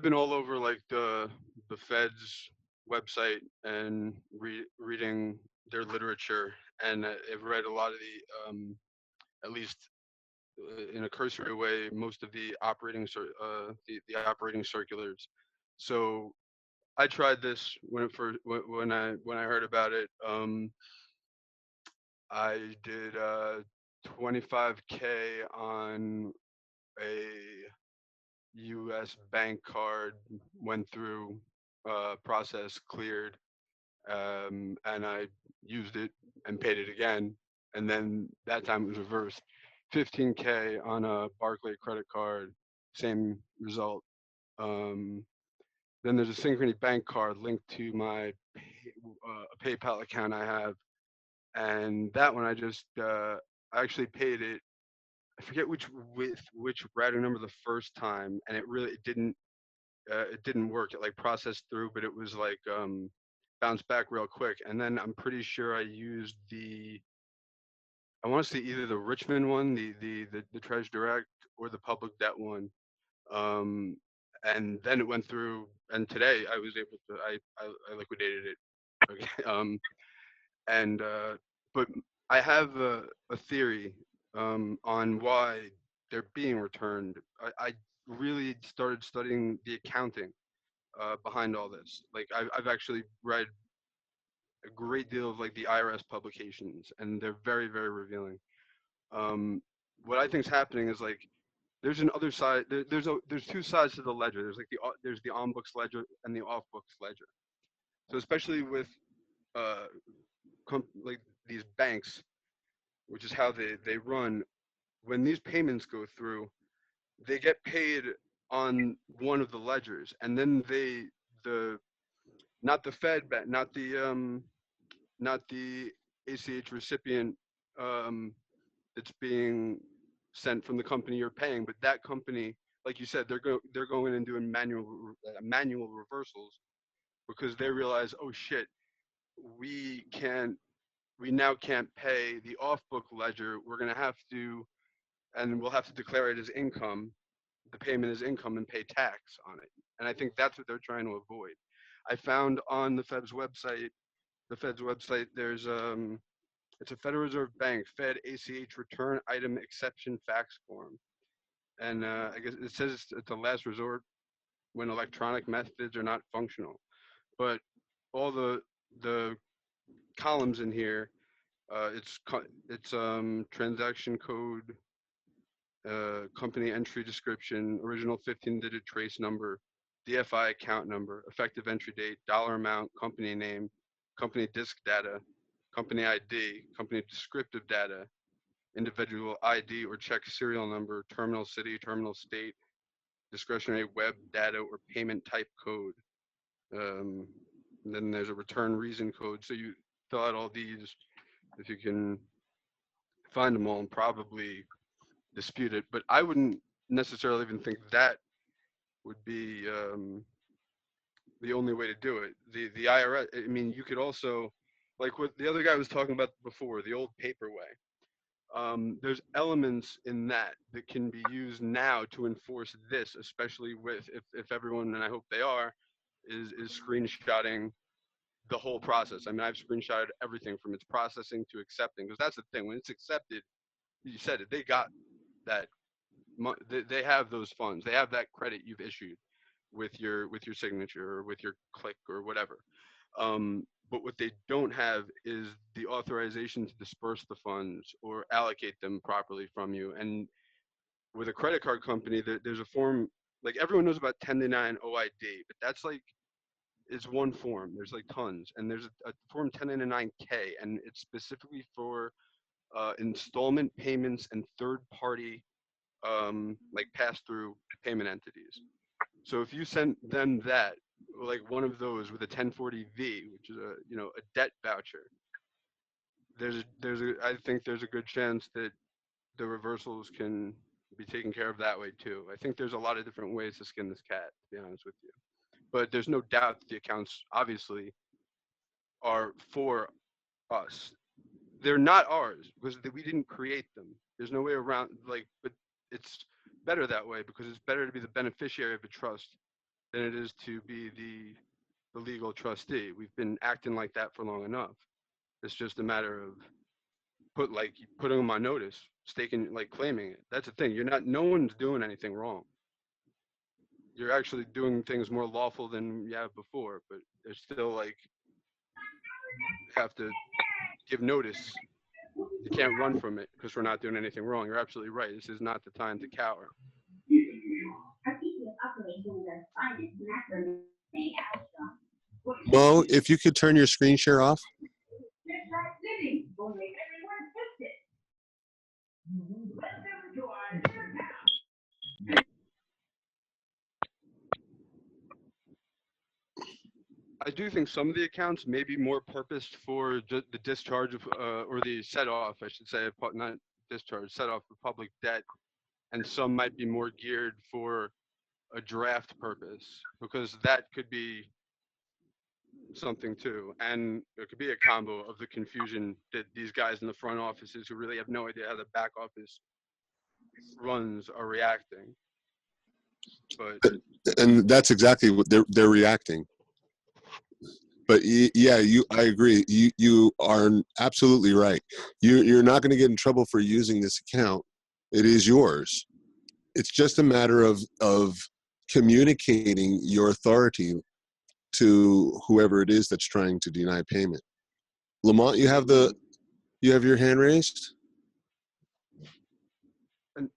been all over like the Fed's website and reading their literature, and I've read a lot of the, at least in a cursory way, most of the operating operating circulars. So I tried this when I heard about it. I did 25K on a U.S. bank card, went through, process, cleared, and I used it and paid it again. And then that time it was reversed. 15K on a Barclay credit card, same result. Then there's a Synchrony bank card linked to my PayPal account I have, and that one I just I actually paid it. I forget which routing number the first time, and it didn't work. It like processed through, but it was like bounced back real quick. And then I'm pretty sure I used I want to say either the Richmond one, the Treasury Direct, or the public debt one. And then it went through, and today I was able to I liquidated it. Okay. But I have a theory on why they're being returned. I really started studying the accounting behind all this. Like I've actually read a great deal of like the IRS publications, and they're very, very revealing. What I think is happening is like there's an other side. There's two sides to the ledger. There's the on books ledger and the off books ledger. So especially with like these banks, which is how they run. When these payments go through, they get paid on one of the ledgers, and then not the Fed, not the ACH recipient that's being sent from the company you're paying, but that company, like you said, they're going and doing manual reversals because they realize, oh shit, we now can't pay the off-book ledger. We're going to have to, and we'll have to declare it as income, the payment as income, and pay tax on it. And I think that's what they're trying to avoid. I found on the Fed's website, there's it's a Federal Reserve Bank Fed ACH return item exception fax form, and I guess it says it's a last resort when electronic methods are not functional. But all the columns in here. It's transaction code, company entry description, original 15-digit trace number, DFI account number, effective entry date, dollar amount, company name, company disk data, company ID, company descriptive data, individual ID or check serial number, terminal city, terminal state, discretionary web data or payment type code. And then there's a return reason code. So you fill out all these, if you can find them all, and probably dispute it. But I wouldn't necessarily even think that would be the only way to do it. The IRS, I mean, you could also, like what the other guy was talking about before, the old paper way. There's elements in that that can be used now to enforce this, especially with if everyone, and I hope they are, is screenshotting the whole process. I mean, I've screenshotted everything from its processing to accepting, because that's the thing. When it's accepted, you said it, they got that. They have those funds. They have that credit you've issued with your signature or with your click or whatever. But what they don't have is the authorization to disperse the funds or allocate them properly from you. And with a credit card company, there's a form, like everyone knows about 1099 OID, but that's like, it's one form. There's like tons. And there's a form 1099K, and it's specifically for installment payments and third-party like pass-through payment entities. So if you send them that, like one of those with a 1040V, which is a debt voucher, I think there's a good chance that the reversals can be taken care of that way too. I think there's a lot of different ways to skin this cat, to be honest with you. But there's no doubt that the accounts obviously are for us. They're not ours because we didn't create them. There's no way around, but it's better that way because it's better to be the beneficiary of a trust than it is to be the legal trustee. We've been acting like that for long enough. It's just a matter of putting them on notice, claiming it. That's the thing. No one's doing anything wrong. You're actually doing things more lawful than you have before, but there's still have to give notice. You can't run from it because we're not doing anything wrong. You're absolutely right. This is not the time to cower. Mo, if you could turn your screen share off. I do think some of the accounts may be more purposed for the discharge of, or the set off, I should say, not discharge, set off of public debt, and some might be more geared for a draft purpose, because that could be something too. And it could be a combo of the confusion that these guys in the front offices who really have no idea how the back office runs are reacting. And that's exactly what they're reacting. But yeah, I agree. You are absolutely right. You're not going to get in trouble for using this account. It is yours. It's just a matter of communicating your authority to whoever it is that's trying to deny payment. Lamont, you have your hand raised? And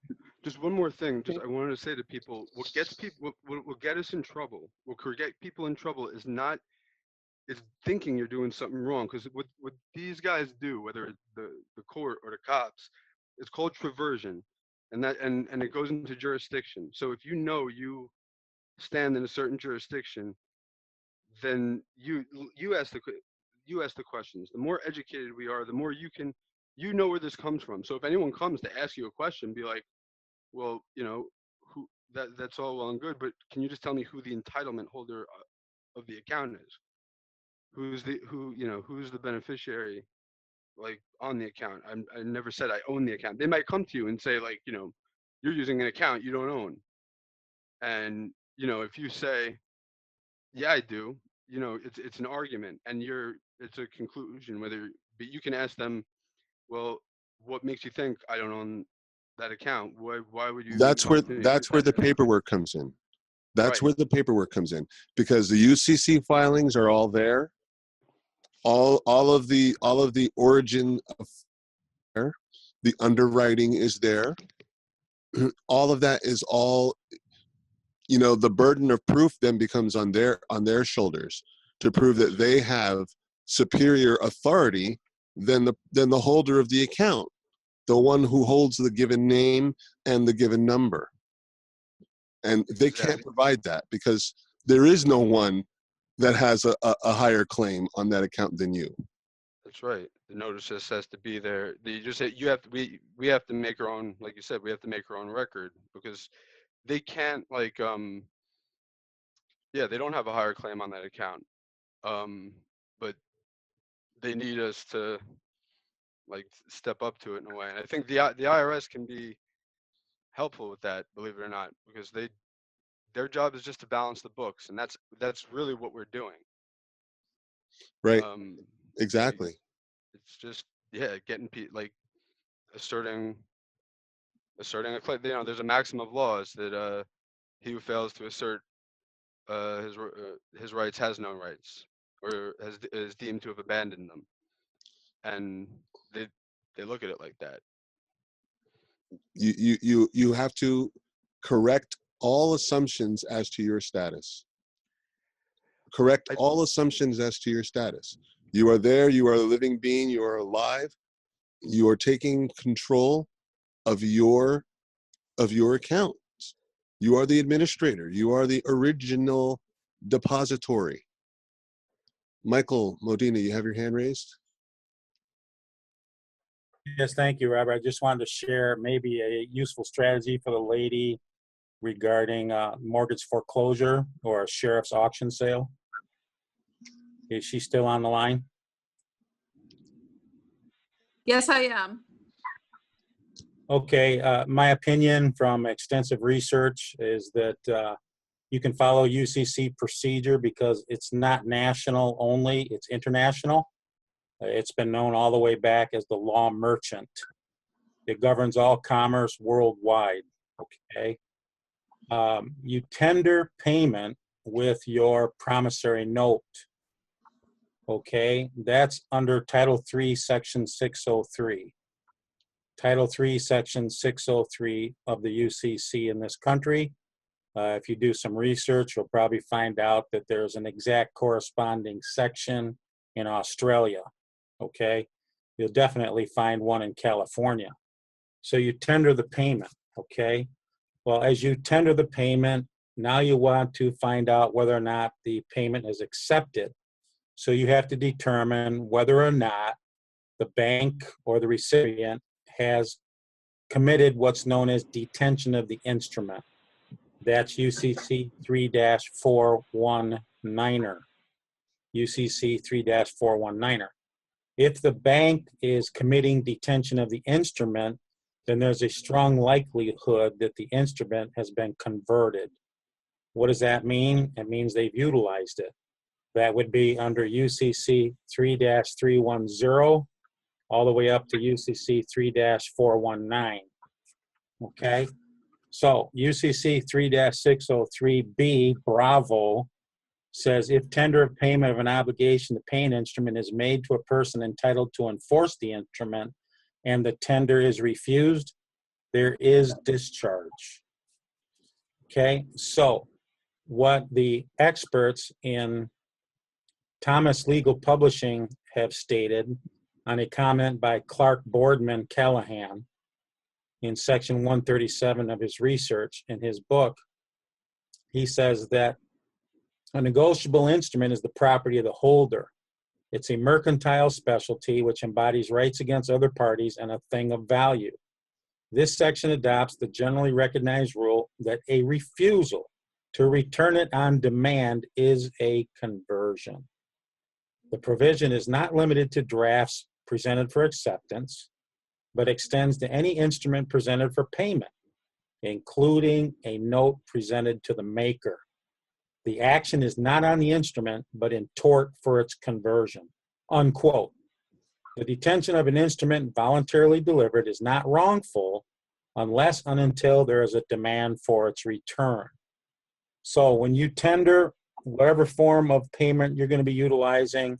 just one more thing, I wanted to say to people, what get us in trouble, what could get people in trouble is thinking you're doing something wrong. Because what these guys do, whether it's the court or the cops, it's called traversion, and it goes into jurisdiction. So if you stand in a certain jurisdiction, then you ask the questions. The more educated we are, the more you know where this comes from. So if anyone comes to ask you a question, be like, well, who that's all well and good, but can you just tell me who the entitlement holder of the account is? Who's the beneficiary on the account? I never said I own the account. They might come to you and say you're using an account you don't own. And if you say, yeah, I do, it's an argument, and it's a conclusion. But you can ask them, well, what makes you think I don't own that account? Why would you? That's where the paperwork comes in. That's where the paperwork comes in, because the UCC filings are all there. all of the origin of there, the underwriting is there. All of that is all, you know, the burden of proof then becomes on their shoulders to prove that they have superior authority than the holder of the account, the one who holds the given name and the given number. And they can't provide that because there is no one that has a higher claim on that account than you. That's right. The notice just has to be there. You just you have to we have to make our own, like you said, we have to make our own record because they can't like yeah, they don't have a higher claim on that account. But they need us to like step up to it in a way. And I think the IRS can be helpful with that, believe it or not, because their job is just to balance the books, and that's really what we're doing. Right. Exactly. It's just getting like asserting a claim. You know, there's a maxim of laws that he who fails to assert his rights has no rights, or is deemed to have abandoned them, and they look at it like that. You have to correct all assumptions as to your status. Correct all assumptions as to your status. You are there, you are a living being, you are alive, you are taking control of your account. You are the administrator, you are the original depository. Michael Modena, you have your hand raised? Yes, thank you, Robert. I just wanted to share maybe a useful strategy for the lady regarding mortgage foreclosure or a sheriff's auction sale. Is she still on the line? Yes, I am. Okay, my opinion from extensive research is that you can follow UCC procedure because it's not national only, it's international. It's been known all the way back as the law merchant. It governs all commerce worldwide, okay? You tender payment with your promissory note, okay? That's under Title III, Section 603. Title III, Section 603 of the UCC in this country. If you do some research, you'll probably find out that there's an exact corresponding section in Australia, okay? You'll definitely find one in California. So you tender the payment, okay? Well, as you tender the payment, now you want to find out whether or not the payment is accepted. So you have to determine whether or not the bank or the recipient has committed what's known as detention of the instrument. That's UCC 3-419er. UCC 3-419er. If the bank is committing detention of the instrument, then there's a strong likelihood that the instrument has been converted. What does that mean? It means they've utilized it. That would be under UCC 3-310 all the way up to UCC 3-419. Okay? So UCC 3-603B, Bravo, says if tender of payment of an obligation to pay an instrument is made to a person entitled to enforce the instrument and the tender is refused, there is discharge. Okay, so what the experts in Thomas Legal Publishing have stated on a comment by Clark Boardman Callahan in section 137 of his research in his book, he says that a negotiable instrument is the property of the holder. It's a mercantile specialty which embodies rights against other parties and a thing of value. This section adopts the generally recognized rule that a refusal to return it on demand is a conversion. The provision is not limited to drafts presented for acceptance, but extends to any instrument presented for payment, including a note presented to the maker. The action is not on the instrument, but in tort for its conversion, unquote. The detention of an instrument voluntarily delivered is not wrongful unless and until there is a demand for its return. So when you tender whatever form of payment you're going to be utilizing,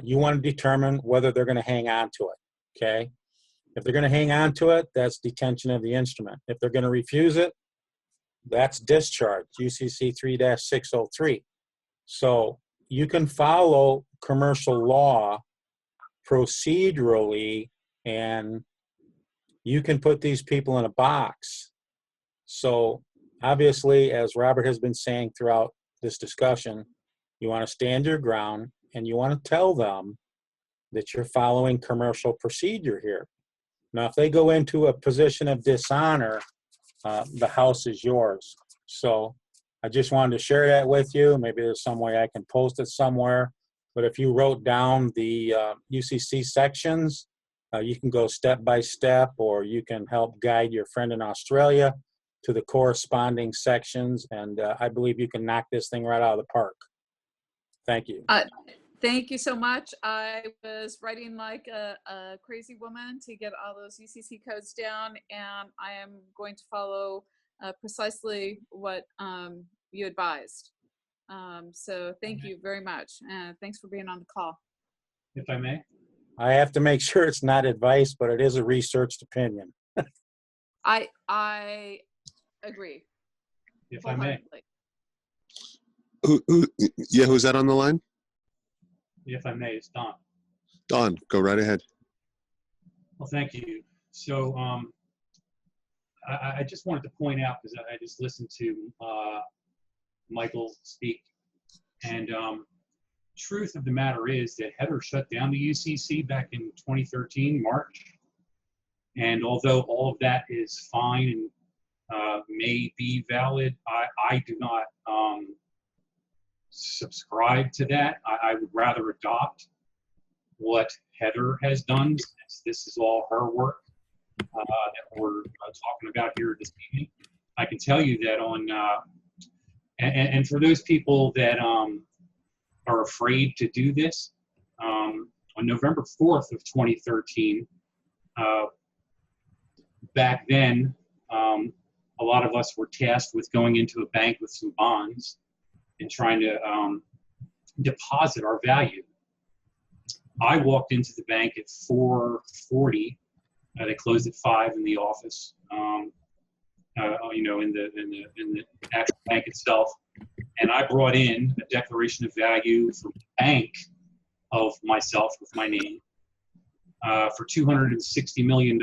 You want to determine whether they're going to hang on to it, okay? If they're going to hang on to it, that's detention of the instrument. If they're going to refuse it, that's discharge, UCC 3-603. So you can follow commercial law procedurally, and you can put these people in a box. So obviously, as Robert has been saying throughout this discussion, you want to stand your ground and you want to tell them that you're following commercial procedure here. Now, if they go into a position of dishonor, the house is yours. So I just wanted to share that with you. Maybe there's some way I can post it somewhere. But if you wrote down the UCC sections, you can go step by step, or you can help guide your friend in Australia to the corresponding sections. And I believe you can knock this thing right out of the park. Thank you. Thank you so much. I was writing like a crazy woman to get all those UCC codes down, and I am going to follow precisely what you advised. So thank you very much. Thanks for being on the call. If I may? I have to make sure it's not advice, but it is a researched opinion. I agree. If I may. Who's that on the line? If I may, it's Don. Don, go right ahead. Well, thank you. So I just wanted to point out, because I just listened to Michael speak, and truth of the matter is that Heather shut down the UCC back in 2013, March. And although all of that is fine and may be valid, I do not subscribe to that. I would rather adopt what Heather has done, since this is all her work that we're talking about here this evening. I can tell you that on, and for those people that are afraid to do this, on November 4th of 2013, back then, a lot of us were tasked with going into a bank with some bonds and trying to deposit our value. I walked into the bank at 4:40. They closed at 5 in the office, you know, in the actual bank itself. And I brought in a declaration of value from the bank of myself with my name for $260 million.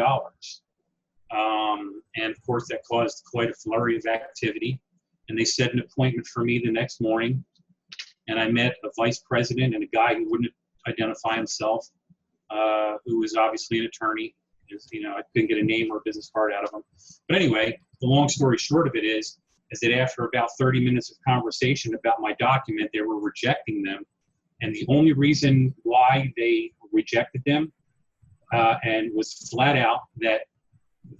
And of course, that caused quite a flurry of activity. And they set an appointment for me the next morning. And I met a vice president and a guy who wouldn't identify himself, who was obviously an attorney. You know, I couldn't get a name or a business card out of him. But anyway, the long story short of it is that after about 30 minutes of conversation about my document, they were rejecting them. And the only reason why they rejected them and was flat out that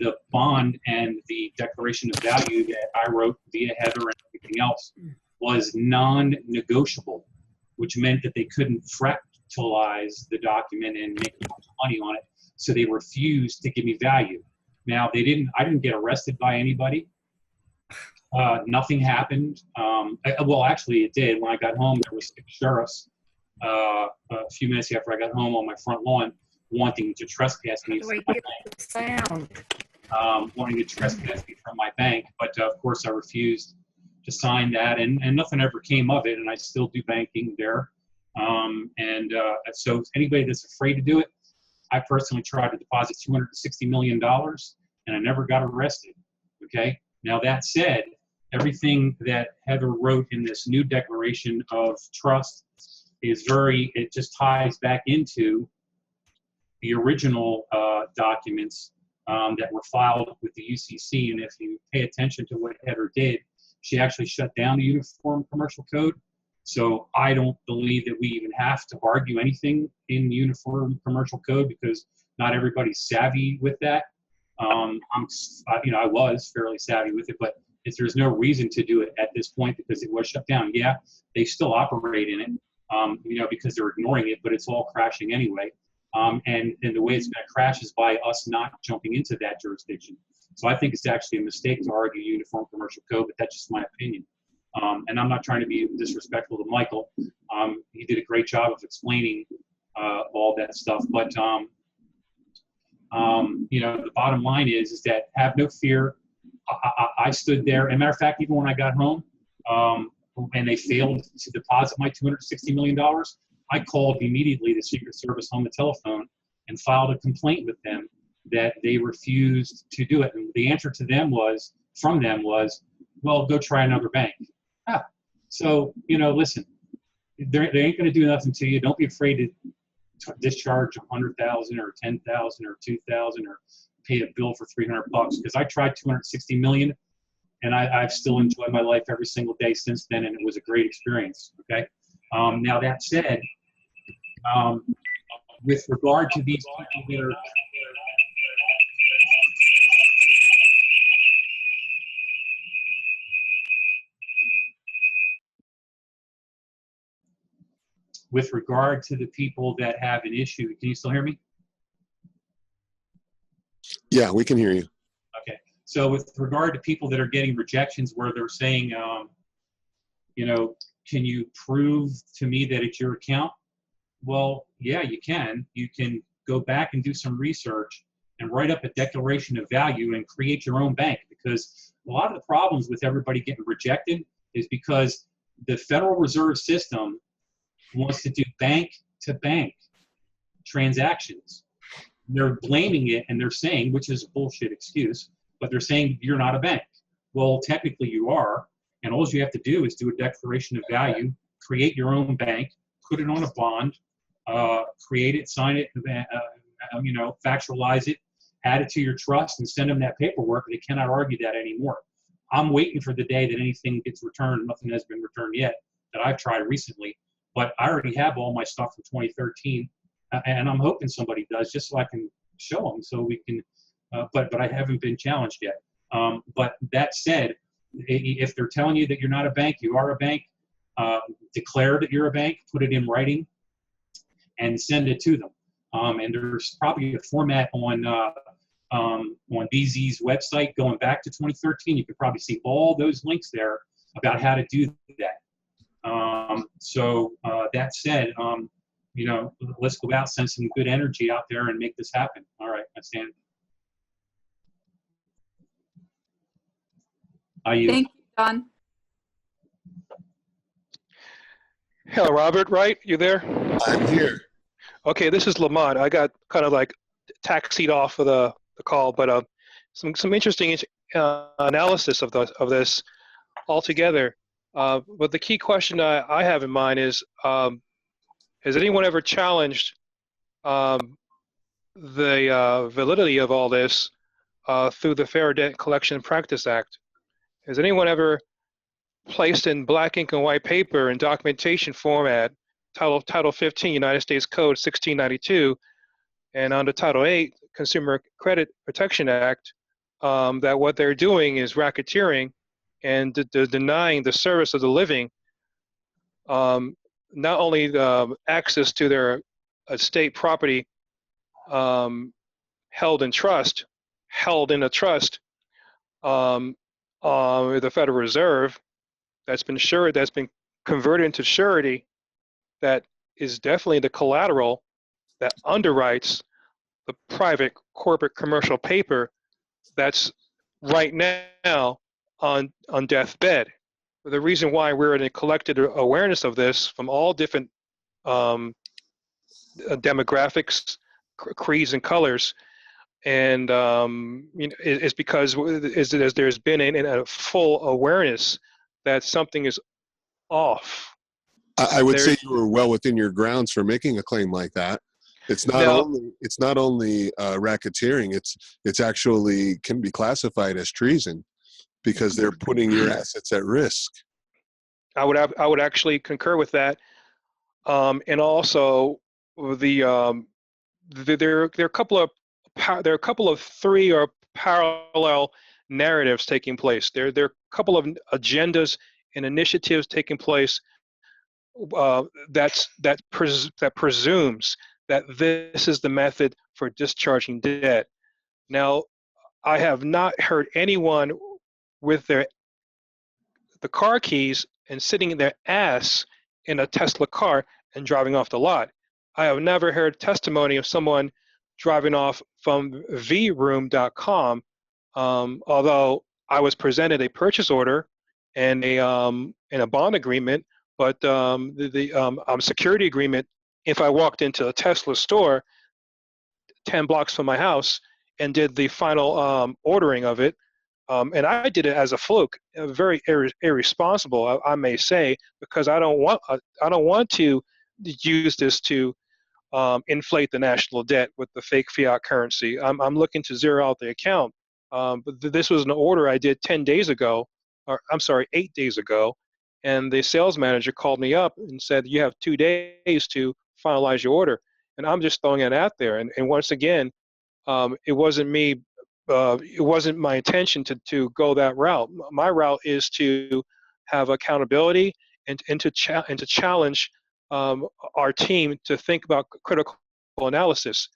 the bond and the declaration of value that I wrote via Heather and everything else was non-negotiable, which meant that they couldn't fractalize the document and make a bunch of money on it. So they refused to give me value. Now I didn't get arrested by anybody. Nothing happened. Well, actually it did. When I got home, there was 6 sheriffs a few minutes after I got home on my front lawn wanting to trespass me from my bank. Wanting to trespass me from my bank. But of course I refused to sign that, and nothing ever came of it, and I still do banking there. So anybody that's afraid to do it, I personally tried to deposit $260 million, and I never got arrested, okay? Now that said, everything that Heather wrote in this new declaration of trust is it just ties back into the original documents that were filed with the UCC. And if you pay attention to what Heather did, she actually shut down the Uniform Commercial Code. So I don't believe that we even have to argue anything in the Uniform Commercial Code, because not everybody's savvy with that. I was fairly savvy with it, but there's no reason to do it at this point because it was shut down. Yeah, they still operate in it, because they're ignoring it, but it's all crashing anyway. And the way it's going to crash is by us not jumping into that jurisdiction. So I think it's actually a mistake to argue Uniform Commercial Code, but that's just my opinion. And I'm not trying to be disrespectful to Michael. He did a great job of explaining all that stuff. But you know, the bottom line is that have no fear. I stood there. As a matter of fact, even when I got home, and they failed to deposit my $260 million, I called immediately the Secret Service on the telephone and filed a complaint with them that they refused to do it. And the answer to them was, well, go try another bank. So, you know, listen, they ain't going to do nothing to you. Don't be afraid to discharge 100,000 or 10,000 or 2,000 or pay a bill for $300 because I tried 260 million and I've still enjoyed my life every single day since then, and it was a great experience. Okay. Now that said, with regard to these people that are with regard to the people that have an issue, can you still hear me? Yeah, we can hear you. Okay. So with regard to people that are getting rejections where they're saying, you know, can you prove to me that it's your account? Well, yeah, you can. You can go back and do some research and write up a declaration of value and create your own bank, because a lot of the problems with everybody getting rejected is because the Federal Reserve System wants to do bank-to-bank transactions. They're blaming it and they're saying, which is a bullshit excuse, but they're saying you're not a bank. Well, technically you are, and all you have to do is do a declaration of value, create your own bank, put it on a bond, create it, sign it, you know, factualize it, add it to your trust, and send them that paperwork. They cannot argue that anymore. I'm waiting for the day that anything gets returned. Nothing has been returned yet that I've tried recently, but I already have all my stuff from 2013, and I'm hoping somebody does just so I can show them so we can, but I haven't been challenged yet. But that said, if they're telling you that you're not a bank, you are a bank, declare that you're a bank, put it in writing, and send it to them. And there's probably a format on BZ's website going back to 2013. You could probably see all those links there about how to do that. So that said, you know, let's go out, send some good energy out there and make this happen. All right, I stand. Thank you, Don. Hello, Robert, Wright, you there? I'm here. Okay, this is Lamont. I got kind of like taxied off of the call, but some interesting analysis of this altogether. But the key question I have in mind is, has anyone ever challenged the validity of all this through the Fair Debt Collection Practice Act? Has anyone ever placed in black ink and white paper in documentation format, Title 15, United States Code 1692, and under Title 8, Consumer Credit Protection Act, that what they're doing is racketeering and denying the service of the living, not only access to their estate property held in a trust, with the Federal Reserve, that's been converted into surety, that is definitely the collateral that underwrites the private corporate commercial paper that's right now on deathbed. The reason why we're in a collected awareness of this from all different demographics, creeds, and colors, and you know, is because there's been a full awareness that something is off. I would say you were well within your grounds for making a claim like that. It's not only racketeering. It's actually can be classified as treason because they're putting your assets at risk. I would actually concur with that, and also there are a couple of three or parallel narratives taking place. There are a couple of agendas and initiatives taking place that presumes that this is the method for discharging debt. Now, I have not heard anyone with their the car keys and sitting in their ass in a Tesla car and driving off the lot. I have never heard testimony of someone driving off from vroom.com, although I was presented a purchase order and a bond agreement, but the security agreement, if I walked into a Tesla store 10 blocks from my house and did the final ordering of it, and I did it as a fluke, very irresponsible, I may say, because I don't want to use this to inflate the national debt with the fake fiat currency. I'm looking to zero out the account. But this was an order I did 10 days ago, or I'm sorry, 8 days ago, and the sales manager called me up and said, you have 2 days to finalize your order. And I'm just throwing it out there. And once again, it wasn't me. It wasn't my intention to go that route. My route is to have accountability and to challenge our team to think about critical analysis.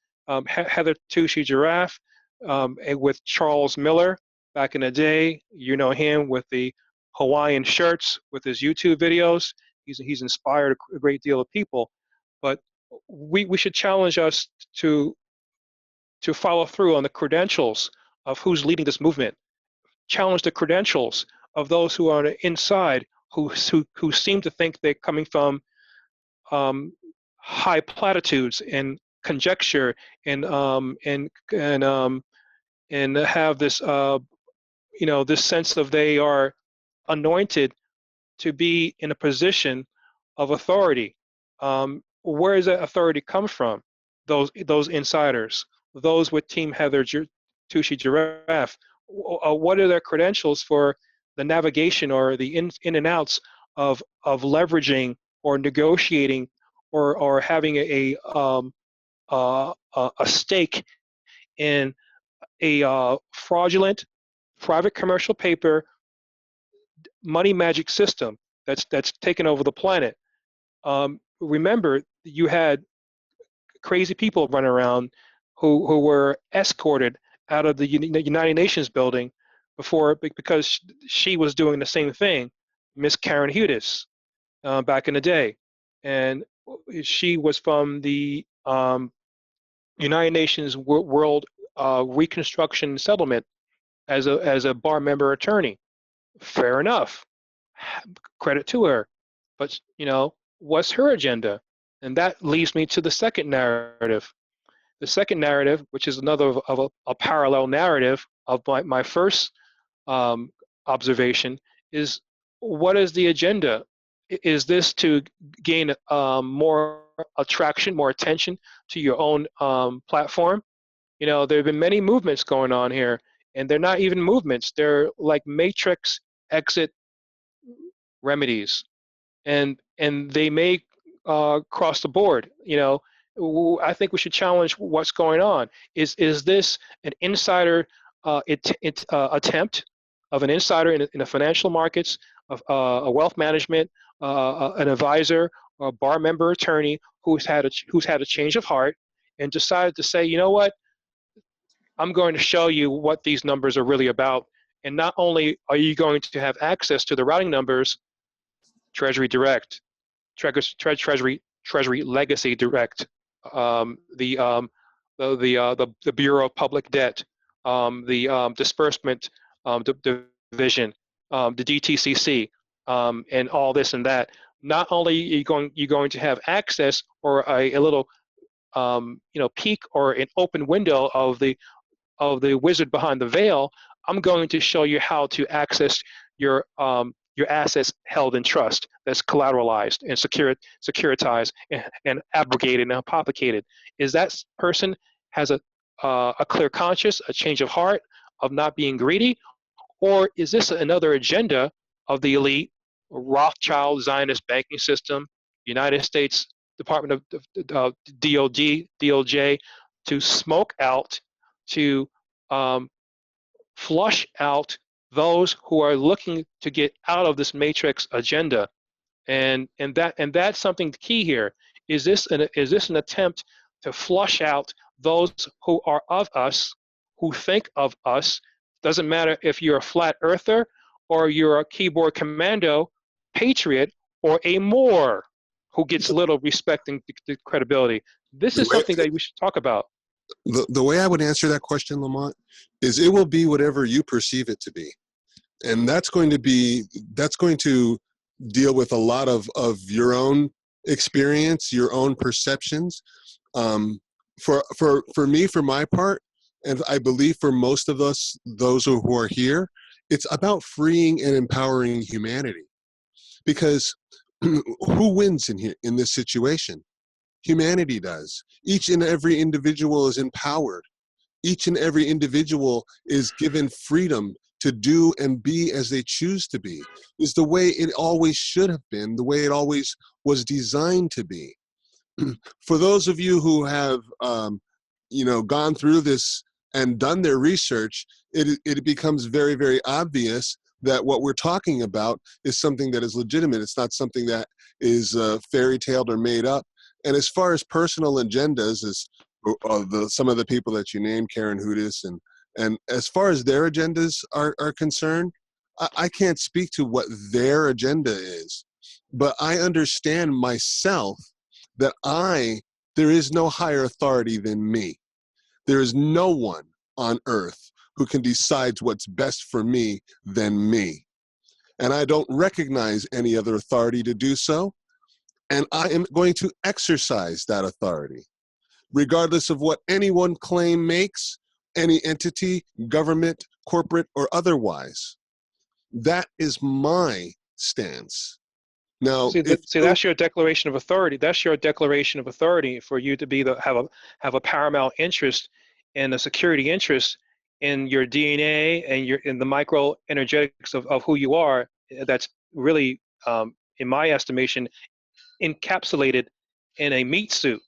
Heather Tushy Giraffe and with Charles Miller back in the day, you know him with the Hawaiian shirts, with his YouTube videos. He's inspired a great deal of people, but we should challenge us to follow through on the credentials of who's leading this movement. Challenge the credentials of those who are on the inside, who seem to think they're coming from high platitudes and conjecture and have this this sense of they are anointed to be in a position of authority. Where does that authority come from? Those insiders, those with Team Heather Tushy Giraffe. What are their credentials for the navigation or the in and outs of leveraging or negotiating or having a stake in a fraudulent private commercial paper money magic system that's taken over the planet? Remember, you had crazy people running around who were escorted out of the United Nations building because she was doing the same thing, Miss Karen Hudis, back in the day, and she was from the United Nations World Reconstruction Settlement as a bar member attorney. Fair enough, credit to her, but what's her agenda? And that leads me to the second narrative. The second narrative, which is another of a parallel narrative of my first observation, is what is the agenda? Is this to gain more attraction, more attention to your own platform? There have been many movements going on here, and they're not even movements. They're like matrix exit remedies, and they may cross the board. I think we should challenge what's going on. Is this an insider attempt of an insider in the financial markets, of a wealth management, an advisor, or a bar member attorney who's had a change of heart and decided to say, you know what, I'm going to show you what these numbers are really about. And not only are you going to have access to the routing numbers, Treasury Direct, Treasury Legacy Direct, the Bureau of Public Debt, the Disbursement Division, the DTCC, and all this and that. Not only are you going to have access or a little peek or an open window of the wizard behind the veil, I'm going to show you how to access your assets held in trust that's collateralized and securitized and abrogated and hypothecated. Is that person has a clear conscience, a change of heart, of not being greedy? Or is this another agenda of the elite, Rothschild Zionist banking system, United States Department of DOJ, to smoke out, to flush out those who are looking to get out of this matrix agenda? And that's something key here. Is this an attempt to flush out those who are of us, who think of us? Doesn't matter if you're a flat earther or you're a keyboard commando, patriot, or a Moor who gets little respect and credibility. This is something that we should talk about. The way I would answer that question, Lamont, is it will be whatever you perceive it to be. And that's going to deal with a lot of your own experience, your own perceptions. For me, for my part, and I believe for most of us, those who are here, it's about freeing and empowering humanity. Because who wins in this situation? Humanity does. Each and every individual is empowered. Each and every individual is given freedom to do and be as they choose to be. Is the way it always should have been, the way it always was designed to be. For those of you who have, gone through this and done their research, it becomes very, very obvious that what we're talking about is something that is legitimate. It's not something that is fairy-taled or made up. And as far as personal agendas, as some of the people that you named, Karen Hudis, and as far as their agendas are concerned, I can't speak to what their agenda is, but I understand myself that there is no higher authority than me. There is no one on earth who can decide what's best for me than me. And I don't recognize any other authority to do so. And I am going to exercise that authority, regardless of what any one claim makes, any entity, government, corporate, or otherwise. That is my stance. Now, that's your declaration of authority. That's your declaration of authority for you to have a paramount interest and a security interest in your DNA and in the micro energetics of who you are. That's really, in my estimation, encapsulated in a meat suit.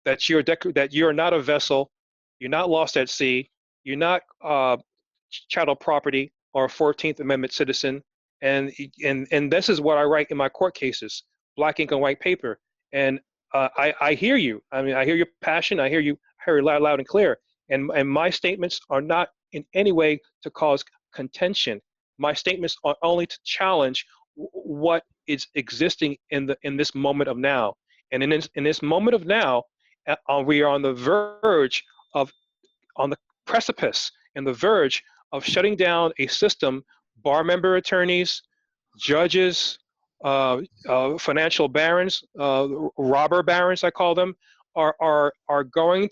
That you're not a vessel, you're not lost at sea, you're not chattel property or a 14th Amendment citizen. And this is what I write in my court cases, black ink and white paper. And I hear you. I mean, I hear your passion. I hear you loud and clear. And my statements are not in any way to cause contention. My statements are only to challenge what is existing in this moment of now. And in this moment of now, we are on the precipice and the verge of shutting down a system. Bar member attorneys, judges, financial barons, robber barons, I call them, are going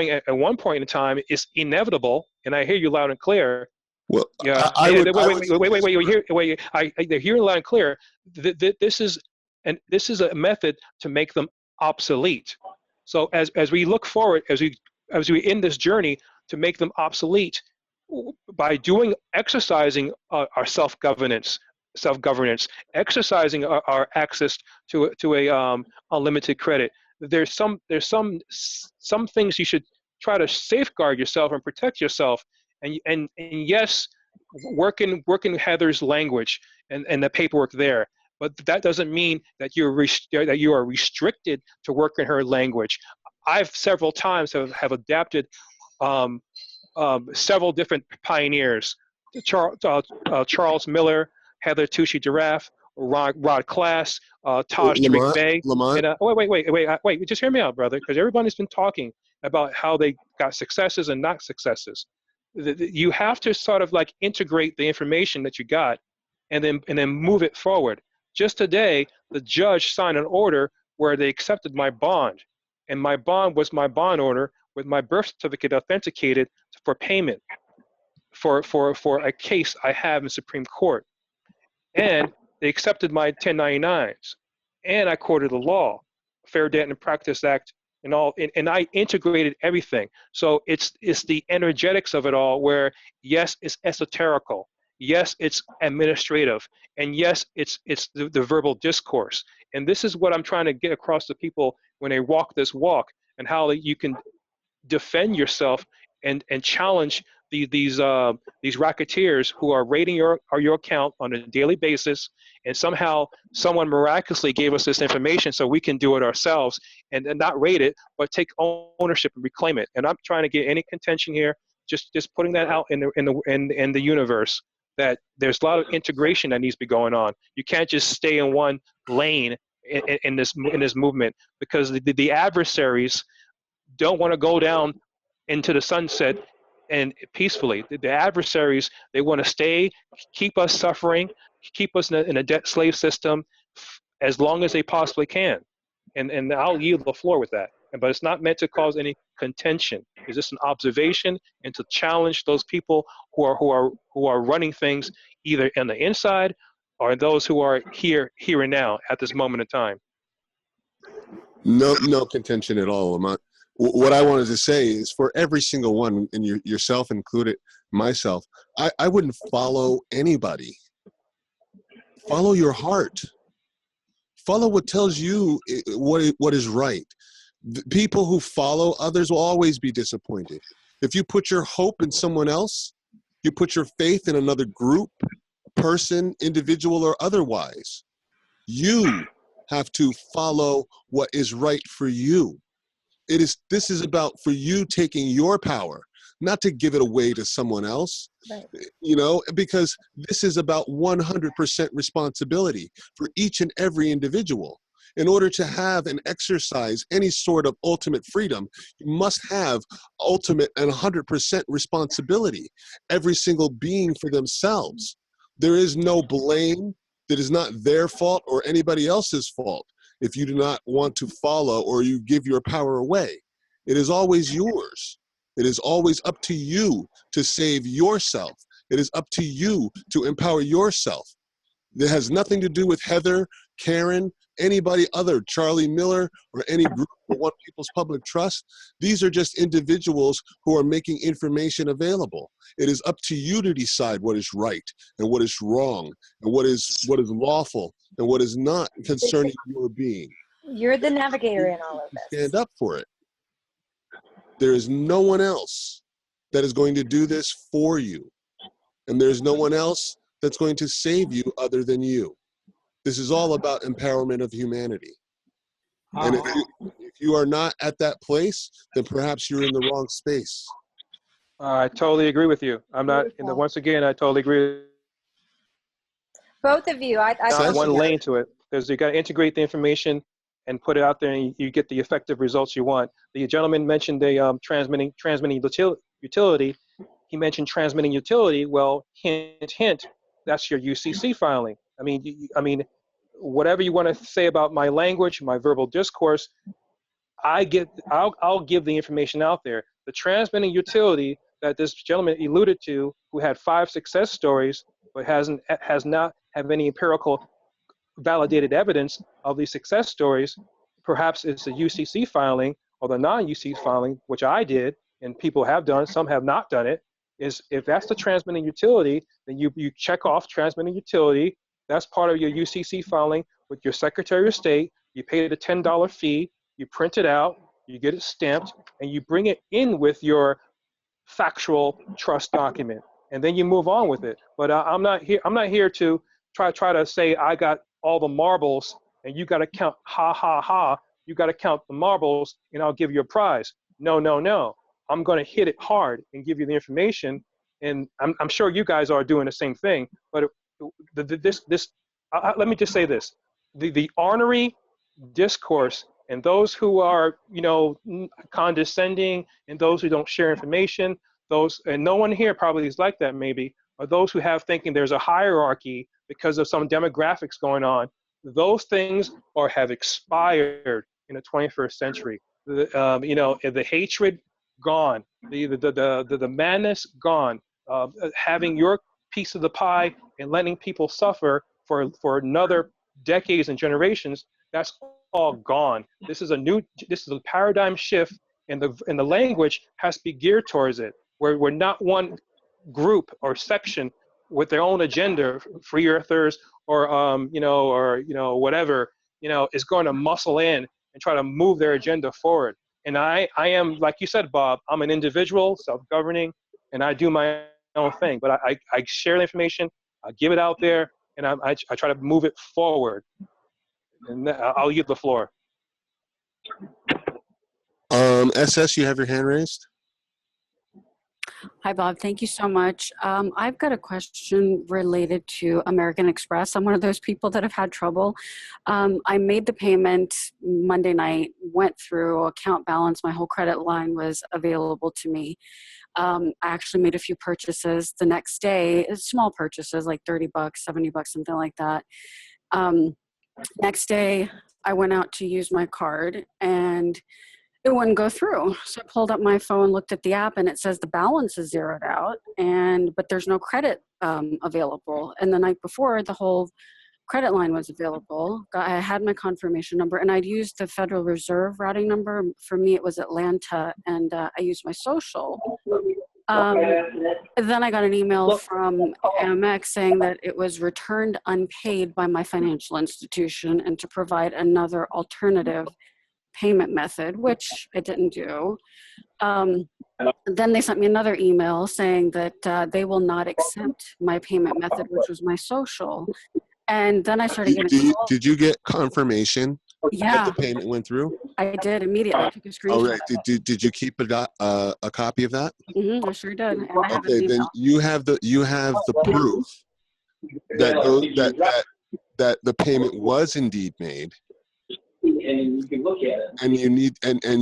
at one point in time. It's inevitable, and I hear you loud and clear. Well, yeah. Wait. I hear loud and clear. This is a method to make them obsolete. So as we look forward, as we end this journey to make them obsolete, by exercising our self-governance, exercising our access to a unlimited credit. There's some things you should try to safeguard yourself and protect yourself. And yes, work in Heather's language and the paperwork there. But that doesn't mean that you are restricted to work in her language. I've several times have adapted several different pioneers: Charles Miller, Heather Tucci Giraffe, Rod Class, Taj Tariq Bey. And, wait, just hear me out, brother, because everybody's been talking about how they got successes and not successes. You have to sort of like integrate the information that you got and then move it forward. Just today, the judge signed an order where they accepted my bond, and my bond was my bond order with my birth certificate authenticated for payment for a case I have in Supreme Court. And they accepted my 1099s, and I quoted the law, Fair Debt and Practice Act, and all, and I integrated everything. So it's the energetics of it all, where yes, it's esoterical, yes, it's administrative, and yes, it's the verbal discourse. And this is what I'm trying to get across to people when they walk this walk, and how you can defend yourself and challenge these racketeers who are raiding your account on a daily basis, and somehow someone miraculously gave us this information so we can do it ourselves and not raid it, but take ownership and reclaim it. And I'm trying to get any contention here, just putting that out in the universe. that there's a lot of integration that needs to be going on. You can't just stay in one lane in this movement, because the adversaries don't want to go down into the sunset and peacefully. The adversaries, they want to stay, keep us suffering, keep us in a debt slave system as long as they possibly can. And I'll yield the floor with that. But it's not meant to cause any contention. It's just an observation and to challenge those people who are running things either on the inside or those who are here and now at this moment in time. No contention at all, Lamont. What I wanted to say is, for every single one, and yourself included, myself, I wouldn't follow anybody. Follow your heart. Follow what tells you what is right. The people who follow others will always be disappointed. If you put your hope in someone else, you put your faith in another group, person, individual, or otherwise, you have to follow what is right for you. This is about for you taking your power, not to give it away to someone else. Right. You know, because this is about 100% responsibility for each and every individual. In order to have and exercise any sort of ultimate freedom, you must have ultimate and 100% responsibility, every single being for themselves. There is no blame that is not their fault or anybody else's fault if you do not want to follow or you give your power away. It is always yours. It is always up to you to save yourself. It is up to you to empower yourself. It has nothing to do with Heather, Karen, anybody other, Charlie Miller, or any group or One People's Public Trust. These are just individuals who are making information available. It is up to you to decide what is right and what is wrong and what is lawful and what is not concerning your being. You're the navigator in all of this. Stand up for it. There is no one else that is going to do this for you. And there's no one else that's going to save you other than you. This is all about empowerment of humanity. And if you are not at that place, then perhaps you're in the wrong space. I totally agree with you. I'm not, and once again, I totally agree. Both of you, I Not one lane to it. Because you got to integrate the information and put it out there, and you get the effective results you want. The gentleman mentioned the transmitting utility. He mentioned transmitting utility. Well, hint, hint. That's your UCC filing. I mean, whatever you want to say about my language, my verbal discourse, I'll give the information out there. The transmitting utility that this gentleman alluded to, who had 5 success stories, but has not have any empirical validated evidence of these success stories, perhaps it's a UCC filing or the non-UCC filing, which I did, and people have done, some have not done it, is if that's the transmitting utility, then you check off transmitting utility. That's part of your UCC filing with your Secretary of State. You pay the $10 fee, you print it out, you get it stamped, and you bring it in with your factual trust document, and then you move on with it. But I'm not here to try to say I got all the marbles and you got to count, ha ha ha, you got to count the marbles and I'll give you a prize. No. I'm going to hit it hard and give you the information, and I'm sure you guys are doing the same thing. But let me just say this: the ornery discourse and those who are condescending and those who don't share information, and no one here probably is like that maybe, or those who have thinking there's a hierarchy because of some demographics going on. Those things have expired in the 21st century. The hatred gone, the madness gone, having your piece of the pie and letting people suffer for another decades and generations, that's all gone. This is a paradigm shift, and the language has to be geared towards it. We're not one group or section with their own agenda, free earthers or whatever, is going to muscle in and try to move their agenda forward. And I am, like you said, Bob, I'm an individual, self-governing, and I do my own thing. But I share the information, I give it out there, and I try to move it forward. And I'll yield the floor. SS, you have your hand raised? Hi, Bob. Thank you so much. I've got a question related to American Express. I'm one of those people that have had trouble. I made the payment Monday night, went through account balance. My whole credit line was available to me. I actually made a few purchases the next day, small purchases like 30 bucks, 70 bucks, something like that. Next day, I went out to use my card and it wouldn't go through. So I pulled up my phone, looked at the app, and it says the balance is zeroed out, but there's no credit available. And the night before, the whole credit line was available. I had my confirmation number, and I'd used the Federal Reserve routing number. For me, it was Atlanta, and I used my social. Then I got an email from Amex saying that it was returned unpaid by my financial institution and to provide another alternative payment method, which I didn't do. Then they sent me another email saying that they will not accept my payment method, which was my social. And then I started getting calls. Did you get confirmation that the payment went through? I did immediately. I took a screenshot. Oh, right. Did you keep a copy of that? I sure did. And I have an Okay, then email. you have the proof that the payment was indeed made. And you can look at it. And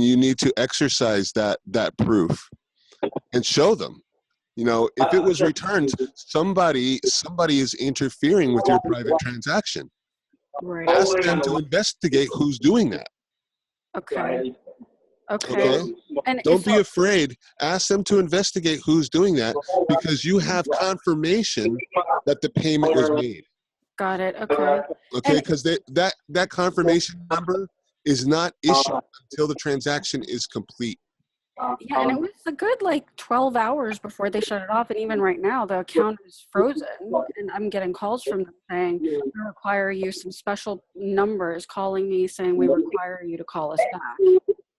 you need to exercise that proof and show them. You know, if it was returned, somebody is interfering with your private transaction. Right. Ask them to investigate who's doing that. Okay. Okay. And don't be afraid. Ask them to investigate who's doing that because you have confirmation that the payment was made. Got it. Okay. Okay, because that confirmation number is not issued until the transaction is complete. Yeah, and it was a good like 12 hours before they shut it off. And even right now, the account is frozen. And I'm getting calls from them saying, we require you some special numbers calling me saying we require you to call us back.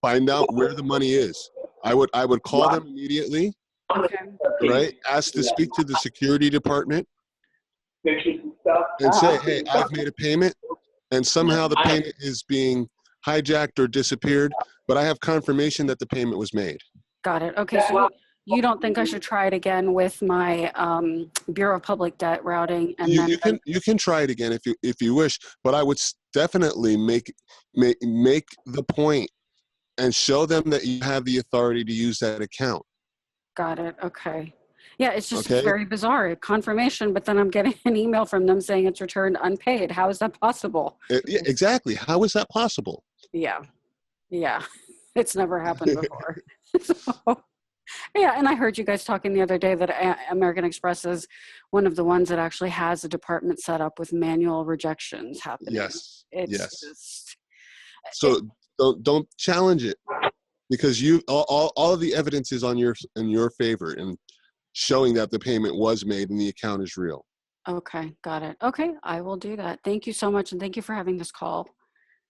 Find out where the money is. I would call them immediately. Okay. Right? Ask to speak to the security department and say, hey, I've made a payment and somehow the payment is being hijacked or disappeared, but I have confirmation that the payment was made. Got it. Okay, so you don't think I should try it again with my Bureau of Public Debt routing? And You can try it again if you wish, but I would definitely make the point and show them that you have the authority to use that account. Got it. Okay. Yeah, it's just very bizarre. Confirmation, but then I'm getting an email from them saying it's returned unpaid. How is that possible? Yeah, exactly. How is that possible? Yeah. It's never happened before. So, yeah, and I heard you guys talking the other day that American Express is one of the ones that actually has a department set up with manual rejections happening. Yes. It's just, so don't challenge it because all of the evidence is in your favor and showing that the payment was made and the account is real. Okay, got it. Okay, I will do that. Thank you so much, and thank you for having this call.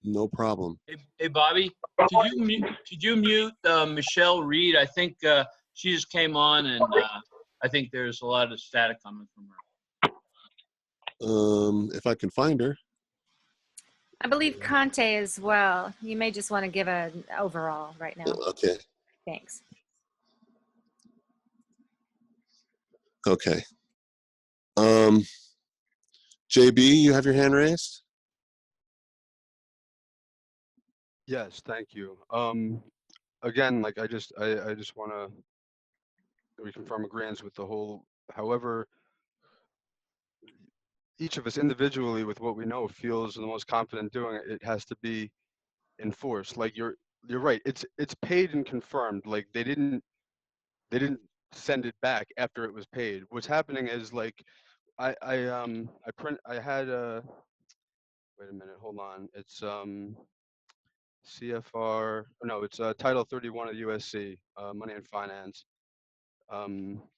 No problem. Hey Bobby, could you mute Michelle Reed? I think she just came on, and I think there's a lot of static coming from her. If I can find her. I believe Conte as well. You may just want to give an overall right now. Okay. Thanks. Okay. JB, you have your hand raised? Yes, thank you. Again, like I just want to reconfirm agreements with the whole. However, each of us individually, with what we know, feels the most confident doing it. It has to be enforced. Like you're right. It's paid and confirmed. Like they didn't send it back after it was paid. What's happening is like I had a wait a minute, hold on. It's CFR, no, it's Title 31 of USC, Money and Finance,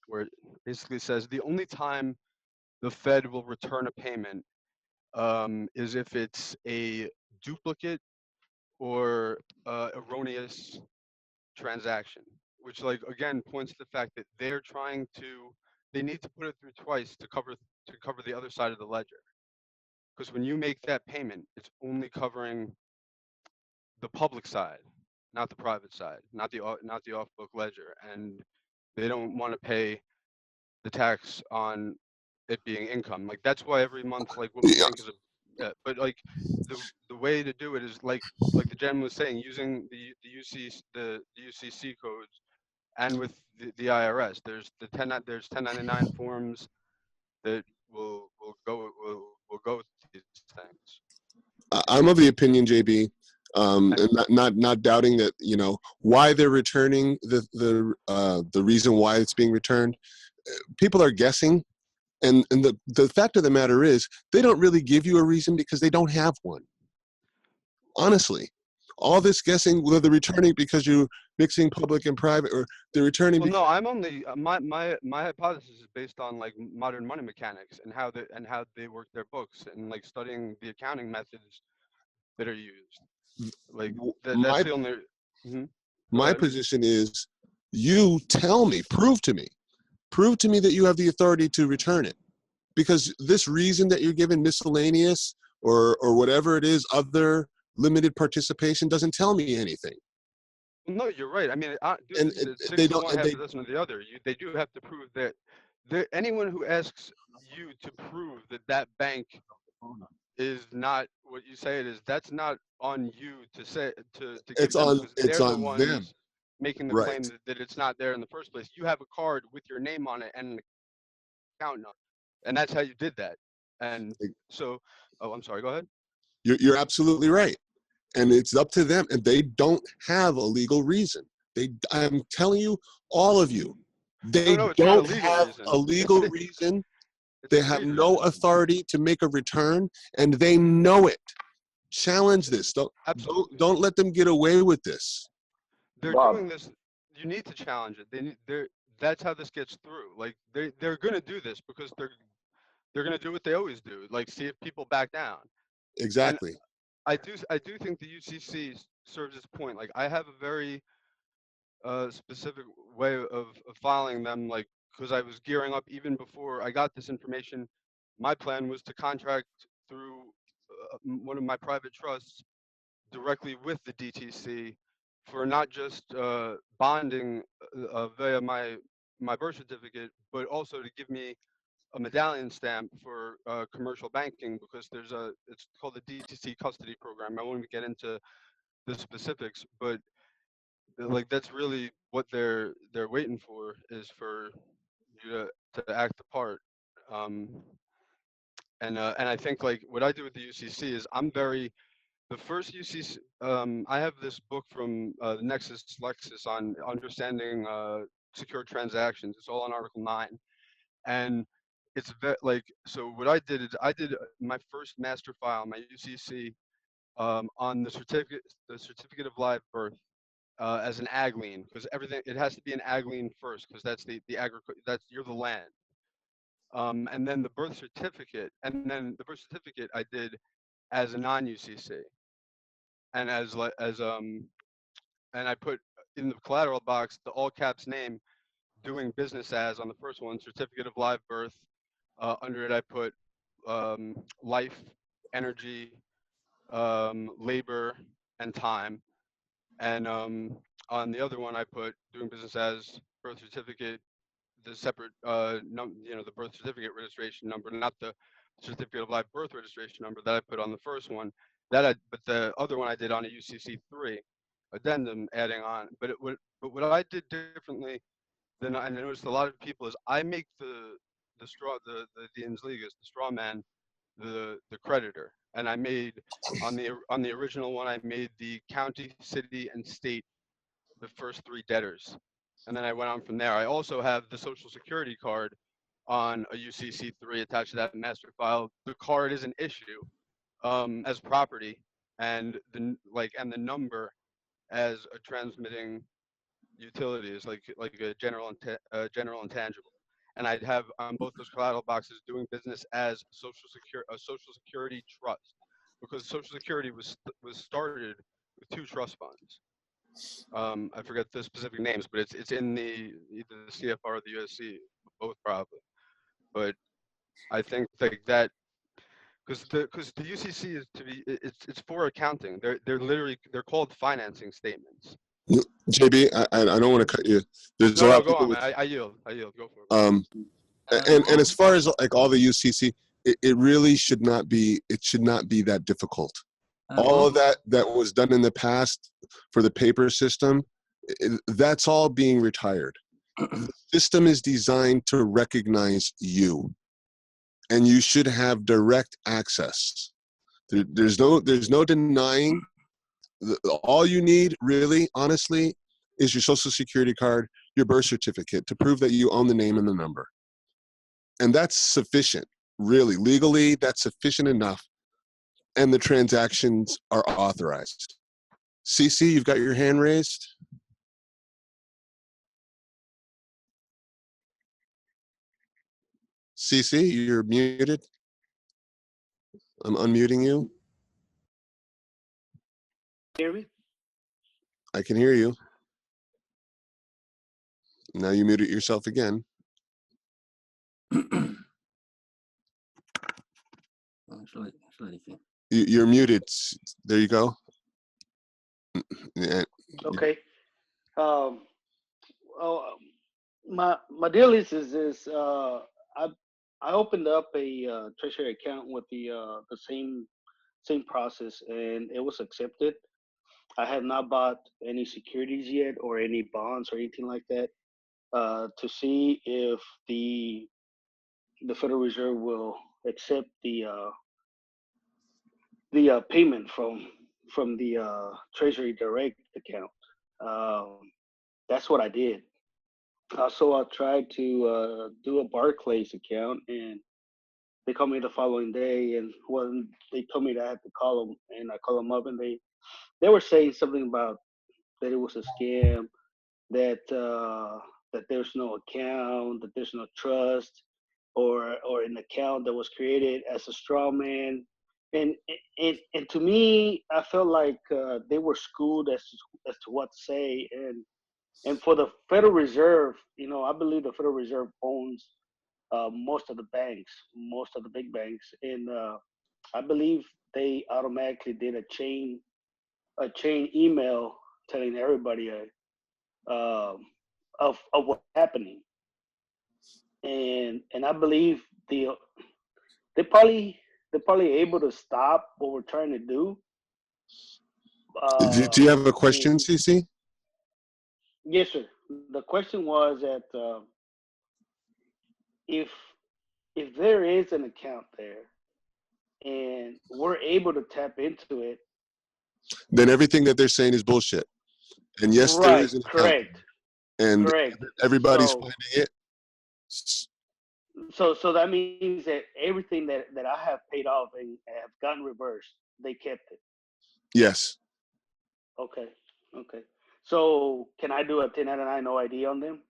where it basically says the only time the Fed will return a payment is if it's a duplicate or erroneous transaction, which like again points to the fact that they need to put it through twice to cover the other side of the ledger. Because when you make that payment, it's only covering the public side, not the private side, not the off-book ledger. And they don't want to pay the tax on it being income. Like that's why every month, like what we Yeah. think is but like the way to do it is like the gentleman was saying, using the UCC codes, and with the IRS. There's 1099 forms that will go with these things. I'm of the opinion, JB, and not doubting that, you know, why they're returning the reason why it's being returned. People are guessing, and the fact of the matter is they don't really give you a reason because they don't have one. Honestly, all this guessing, whether they're returning because you're mixing public and private, or they're returning. Well, no, I'm only my hypothesis is based on like modern money mechanics and how they work their books, and like studying the accounting methods that are used. Like that's the only. Mhm. Go My ahead. position is, you tell me, prove to me that you have the authority to return it, because this reason that you're given, miscellaneous or whatever it is, other limited participation, doesn't tell me anything. No, you're right. I mean, dude, And it's they 6 to don't. 1, And half they, a dozen of the other. They do have to prove that. Anyone who asks you to prove that that bank is not what you say it is, that's not on you to say to give them, because it's they're the on them, ones making the right? claim that it's not there in the first place. You have a card with your name on it and an account number, and that's how you did that. And so, oh, I'm sorry. Go ahead. You're absolutely right. And it's up to them, and they don't have a legal reason. I'm telling you, all of you, they No, it's not a don't legal have reason. a legal reason. It's They a have greed no reason. authority to make a return, and they know it. Challenge this. Don't let them get away with this. They're doing this. You need to challenge it. That's how this gets through. Like they're gonna do this because they're gonna do what they always do. Like see if people back down. And Exactly. I do think the UCC serves its point. Like I have a very specific way of filing them. Like because I was gearing up even before I got this information. My plan was to contract through one of my private trusts directly with the DTC for not just bonding via my birth certificate, but also to give me a medallion stamp for commercial banking, because it's called the DTC custody program. I won't even get into the specifics, but like that's really what they're waiting for, is for you to act the part. Um, and I think like what I do with the UCC is the first UCC. I have this book from Nexus Lexis on understanding secure transactions. It's all on Article 9, and it's like so. What I did is I did my first master file, my UCC, on the certificate of live birth as an ag lien, because everything it has to be an ag lien first, because that's the that's you're the land. And then the birth certificate, I did as a non-UCC, and and I put in the collateral box the all caps name, doing business as, on the first one, certificate of live birth. Under it I put life, energy, labor, and time. And on the other one I put doing business as birth certificate, the separate the birth certificate registration number, not the certificate of live birth registration number that I put on the first one. But the other one I did on a UCC3 addendum, adding on. But what I did differently than I noticed a lot of people is I make the straw the ins ligas, the straw man, the creditor. And I made on the original one, I made the county, city, and state the first three debtors, and then I went on from there. I also have the social security card on a UCC3 attached to that master file. The card is an issue as property, and the number as a transmitting utility, is like a general intangible. And I'd have on both those collateral boxes doing business as a social security trust, because Social Security was started with two trust funds. I forget the specific names, but it's in either the CFR or the USC, both probably. But I think that because the UCC is it's for accounting. They're called financing statements. JB, I don't want to cut you. There's a No, lot no, of go people on, with, man. I yield. I yield. Go for it. And as far as like all the UCC, it really should not be. It should not be that difficult. All of that was done in the past for the paper system, that's all being retired. The system is designed to recognize you, and you should have direct access. There's no denying. All you need, really, honestly, is your social security card, your birth certificate to prove that you own the name and the number. And that's sufficient, really. Legally, that's sufficient enough. And the transactions are authorized. CC, you've got your hand raised. CC, you're muted. I'm unmuting you. Hear me? I can hear you. Now you muted yourself again. You're muted. There you go. Yeah. Okay. Um, my deal is I opened up a treasury account with the same process, and it was accepted. I have not bought any securities yet or any bonds or anything like that to see if the Federal Reserve will accept the payment from the Treasury Direct account. That's what I did. So I tried to do a Barclays account, and they called me the following day, and when they told me that I had to call them, and I called them up, and they were saying something about that it was a scam, that that there's no account, that there's no trust, or an account that was created as a straw man. And to me, I felt like they were schooled as to what to say. And for the Federal Reserve, I believe the Federal Reserve owns most of the banks, most of the big banks, and I believe they automatically did a chain email telling everybody of what's happening, and I believe they're probably able to stop what we're trying to do. Do you have a question, CC? Yes, sir. The question was that if there is an account there and we're able to tap into it, Then everything that they're saying is bullshit. And yes, right, there is an account. correct, And correct. everybody's So- finding it. So that means that everything that I have paid off and have gotten reversed, they kept it. Yes. Okay. So can I do a 1099 no ID on them?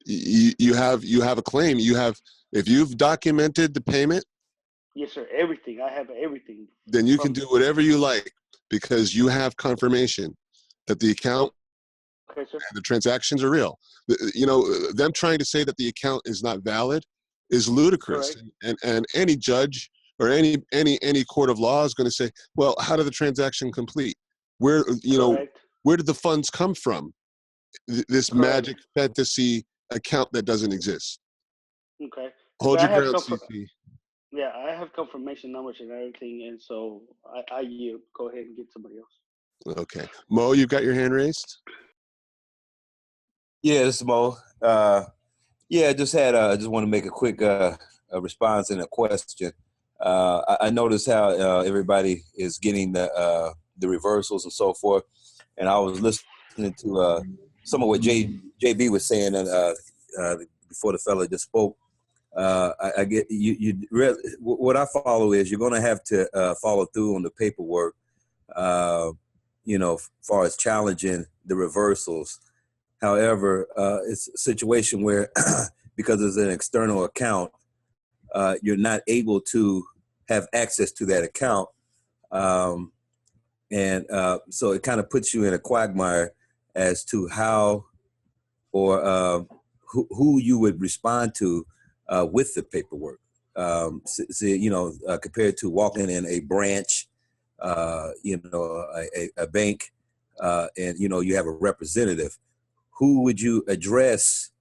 You have a claim. If you've documented the payment, Yes, sir. Everything. I have everything. then you can do whatever you like because you have confirmation that the account Okay, sir. and the transactions are real. Them trying to say that the account is not valid is ludicrous. And any judge or any court of law is going to say, well, how did the transaction complete? Where did the funds come from? This magic fantasy account that doesn't exist. Okay. Hold But your I have ground, comfort- CC. Yeah, I have confirmation numbers and everything, and so I yield. Go ahead and get somebody else. Okay. Mo, you've got your hand raised? Yeah, this is Mo. I just want to make a quick a response and a question. I noticed how everybody is getting the reversals and so forth, and I was listening to some of what JB was saying before the fella just spoke. I get what I follow is you're going to have to follow through on the paperwork. As far as challenging the reversals. However, it's a situation where because it's an external account, you're not able to have access to that account. So it kind of puts you in a quagmire as to how or who you would respond to with the paperwork. Compared to walking in a branch, a bank, and you have a representative, who would you address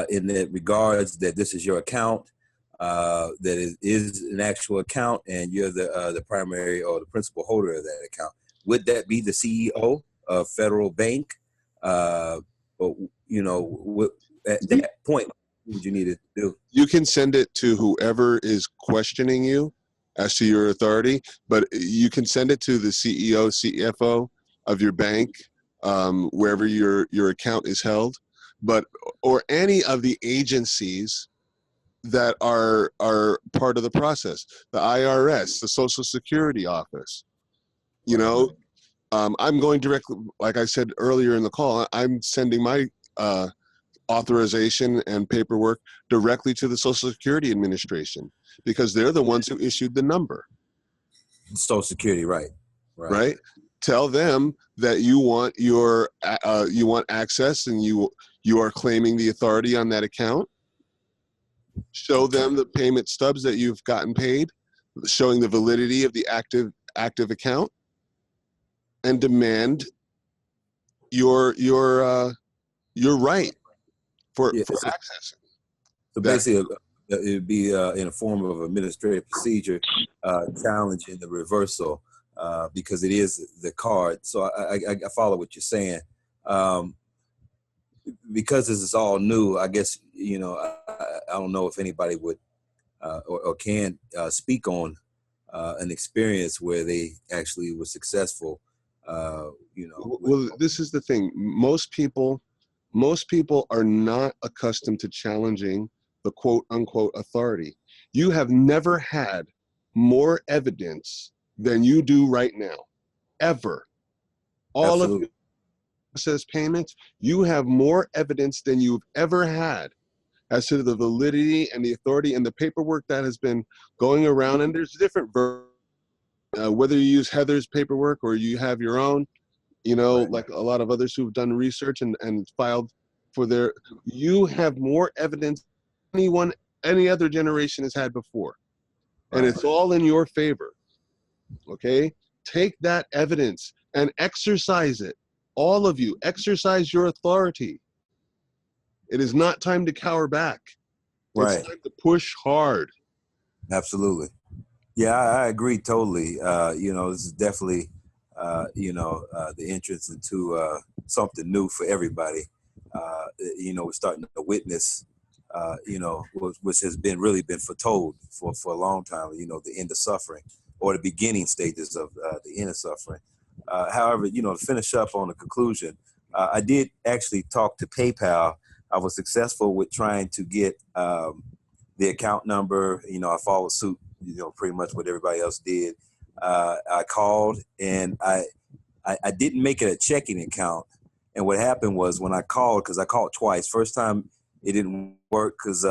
in the regards that this is your account, that is an actual account, and you're the primary or the principal holder of that account? Would that be the CEO of Federal Bank? Or at that point, what would you need to do? You can send it to whoever is questioning you as to your authority, but you can send it to the CEO, CFO of your bank, wherever your account is held, or any of the agencies that are part of the process, the IRS, the Social Security Office. I'm going directly, like I said earlier in the call, I'm sending my authorization and paperwork directly to the Social Security Administration, because they're the ones who issued the number. Social Security, right? Right. Tell them that you want you want access, and you are claiming the authority on that account. Show them the payment stubs that you've gotten paid, showing the validity of the active account, and demand your right for accessing. So basically, it would be in a form of administrative procedure, challenging the reversal because it is the card. So I follow what you're saying. Because this is all new, I guess, I don't know if anybody would or can speak on an experience where they actually were successful. Well, this is the thing. Most people are not accustomed to challenging the quote unquote authority. You have never had more evidence than you do right now, ever. All of your process payments, you have more evidence than you've ever had as to the validity and the authority and the paperwork that has been going around. And there's different whether you use Heather's paperwork or you have your own, like a lot of others who've done research and filed for you have more evidence than any other generation has had before. And it's all in your favor. Okay? Take that evidence and exercise it. All of you, exercise your authority. It is not time to cower back. Right. It's time to push hard. Absolutely. Yeah, I agree totally. This is definitely, the entrance into something new for everybody. We're starting to witness, which has really been foretold for a long time, the end of suffering, or the beginning stages of the end of suffering. However, to finish up on the conclusion, I did actually talk to PayPal. I was successful with trying to get the account number. I followed suit, pretty much what everybody else did. I called, and I didn't make it a checking account. And what happened was, when I called, because I called twice, first time it didn't work because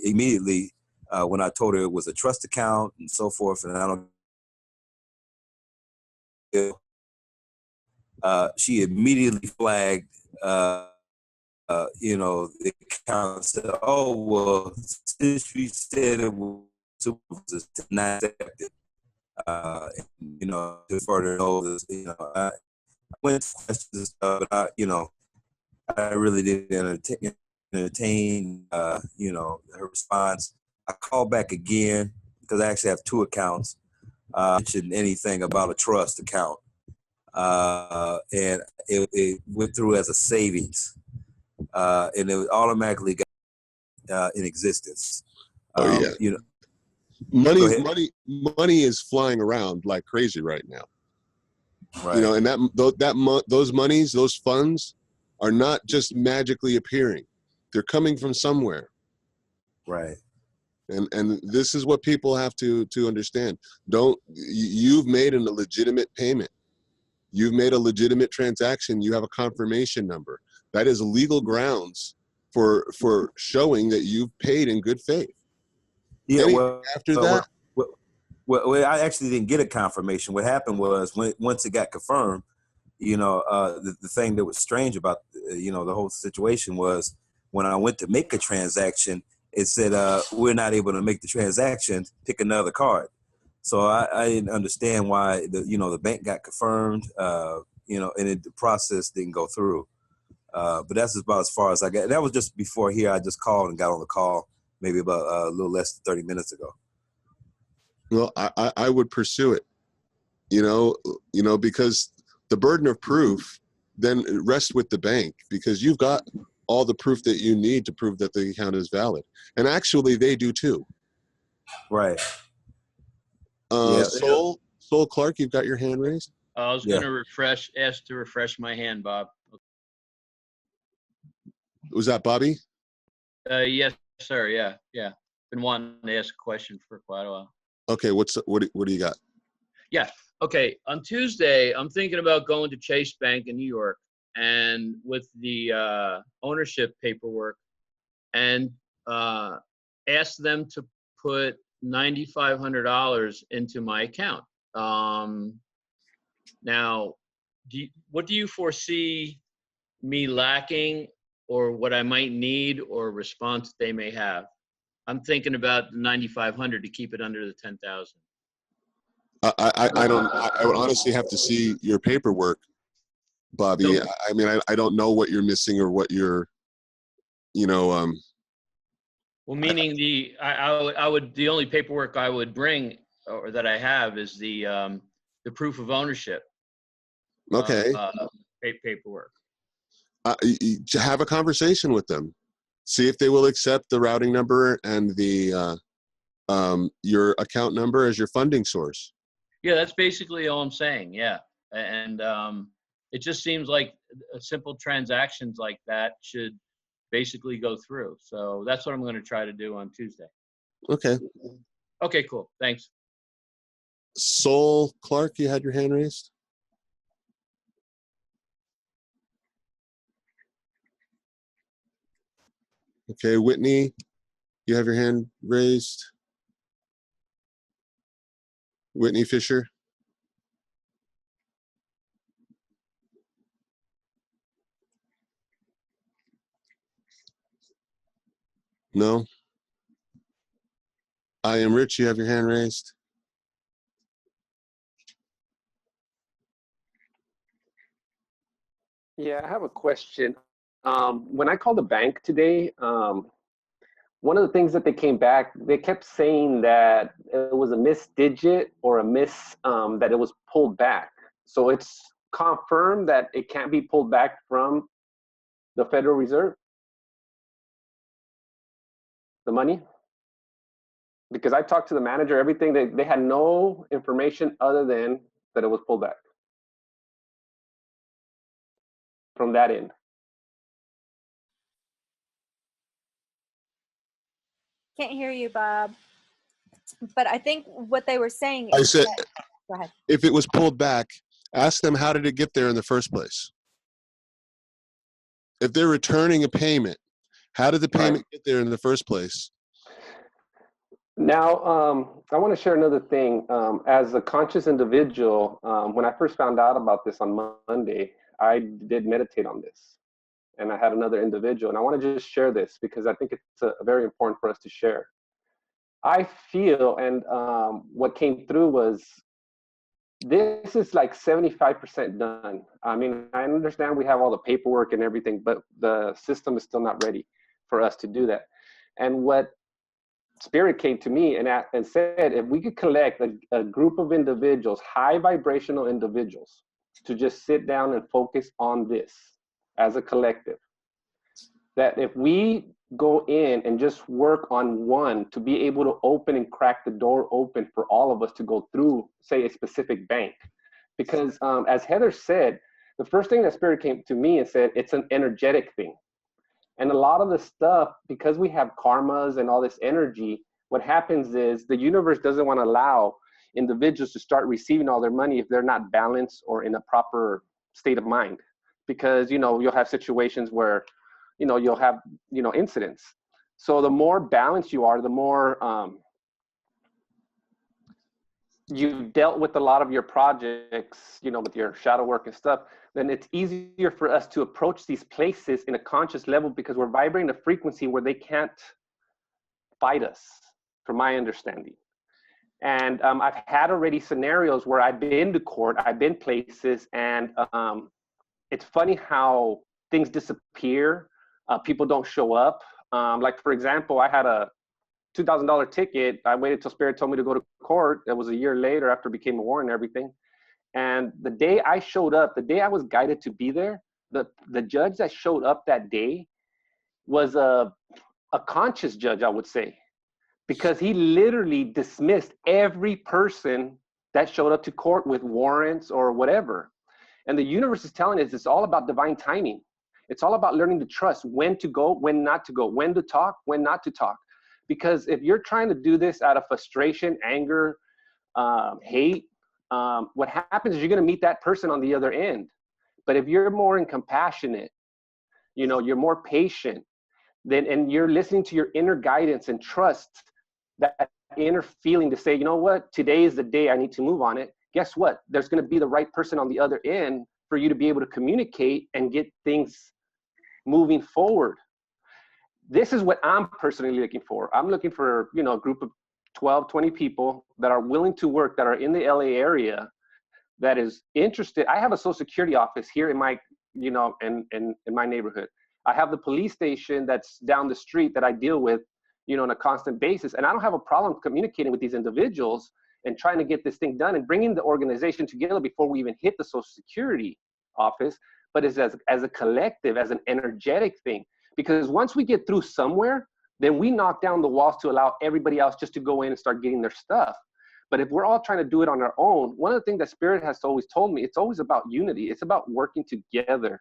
immediately when I told her it was a trust account and so forth, and I don't, she immediately flagged, the account, said, "Oh, well, since you said it was not accepted, to further notice, I went to questions and stuff, but I really didn't entertain, her response. I called back again because I actually have two accounts. Mentioned anything about a trust account, and it went through as a savings, and it automatically got in existence. Money is flying around like crazy right now. Right. And those monies, those funds, are not just magically appearing; they're coming from somewhere. Right. And this is what people have to understand. You've made a legitimate payment. You've made a legitimate transaction. You have a confirmation number. That is legal grounds for showing that you've paid in good faith. Yeah. After that. Well, I actually didn't get a confirmation. What happened was, once it got confirmed, the thing that was strange about, the whole situation was, when I went to make a transaction, it said, we're not able to make the transaction, pick another card. So I didn't understand why the bank got confirmed, and the process didn't go through. But that's about as far as I got. That was just before here. I just called and got on the call maybe about a little less than 30 minutes ago. Well, I would pursue it, because the burden of proof then rests with the bank, because you've got all the proof that you need to prove that the account is valid. And actually they do too. Right. Soul Clark, you've got your hand raised. I was going to ask to refresh my hand, Bob. Was that Bobby? Yes, sir. Yeah. Been wanting to ask a question for quite a while. Okay, what do you got? Yeah. Okay. On Tuesday, I'm thinking about going to Chase Bank in New York, and with the ownership paperwork, and ask them to put $9,500 into my account. Now, what do you foresee me lacking, or what I might need, or response they may have? I'm thinking about the 9,500 to keep it under the 10,000. I would honestly have to see your paperwork, Bobby. I mean, I don't know what you're missing or what you're, Well, meaning the only paperwork I would bring, or that I have, is the proof of ownership. Okay. Paperwork. Have a conversation with them. See if they will accept the routing number and the your account number as your funding source. Yeah, that's basically all I'm saying. Yeah, and it just seems like simple transactions like that should basically go through. So that's what I'm going to try to do on Tuesday. Okay. Okay, cool. Thanks. Soul Clark, you had your hand raised. Okay, Whitney, you have your hand raised. Whitney Fisher. No. I am Rich, you have your hand raised. Yeah, I have a question. When I called the bank today, one of the things that they came back, they kept saying that it was a missed digit or that it was pulled back. So it's confirmed that it can't be pulled back from the Federal Reserve, the money? Because I talked to the manager, everything, they had no information other than that it was pulled back from that end. Can't hear you, Bob. But I think what they were saying I is said, that, go ahead. if it was pulled back, ask them how did it get there in the first place? If they're returning a payment, how did the payment get there in the first place? Now, I want to share another thing. As a conscious individual, when I first found out about this on Monday, I did meditate on this. And I had another individual. And I want to just share this because I think it's very important for us to share. I feel, and what came through was, this is like 75% done. I mean, I understand we have all the paperwork and everything, but the system is still not ready for us to do that. And what Spirit came to me and said, if we could collect a group of individuals, high vibrational individuals, to just sit down and focus on this as a collective, that if we go in and just work on one to be able to open and crack the door open for all of us to go through, say, a specific bank. Because as Heather said, the first thing that Spirit came to me and said, it's an energetic thing. And a lot of the stuff, because we have karmas and all this energy, what happens is the universe doesn't want to allow individuals to start receiving all their money if they're not balanced or in a proper state of mind. Because, you'll have situations where, you'll have, incidents. So the more balanced you are, the more you've dealt with a lot of your projects, with your shadow work and stuff, then it's easier for us to approach these places in a conscious level because we're vibrating a frequency where they can't fight us, from my understanding. And I've had already scenarios where I've been to court, I've been places, and it's funny how things disappear. People don't show up. Like, for example, I had a $2,000 ticket. I waited till Spirit told me to go to court. It was a year later after it became a warrant and everything. And the day I showed up, the day I was guided to be there, the judge that showed up that day was a conscious judge, I would say, because he literally dismissed every person that showed up to court with warrants or whatever. And the universe is telling us it's all about divine timing. It's all about learning to trust when to go, when not to go, when to talk, when not to talk. Because if you're trying to do this out of frustration, anger, hate, what happens is you're going to meet that person on the other end. But if you're more compassionate, you know, you're more patient, then, and you're listening to your inner guidance and trust that inner feeling to say, you know what, today is the day I need to move on it. Guess what? There's going to be the right person on the other end for you to be able to communicate and get things moving forward. This is what I'm personally looking for. I'm looking for, you know, a group of 12, 20 people that are willing to work, that are in the LA area, that is interested. I have a social security office here in my, you know, in my neighborhood. I have the police station that's down the street that I deal with, you know, on a constant basis. And I don't have a problem communicating with these individuals and trying to get this thing done and bringing the organization together before we even hit the social security office, but as a collective, as an energetic thing. Because once we get through somewhere, then we knock down the walls to allow everybody else just to go in and start getting their stuff. But if we're all trying to do it on our own, one of the things that Spirit has always told me, it's always about unity. It's about working together.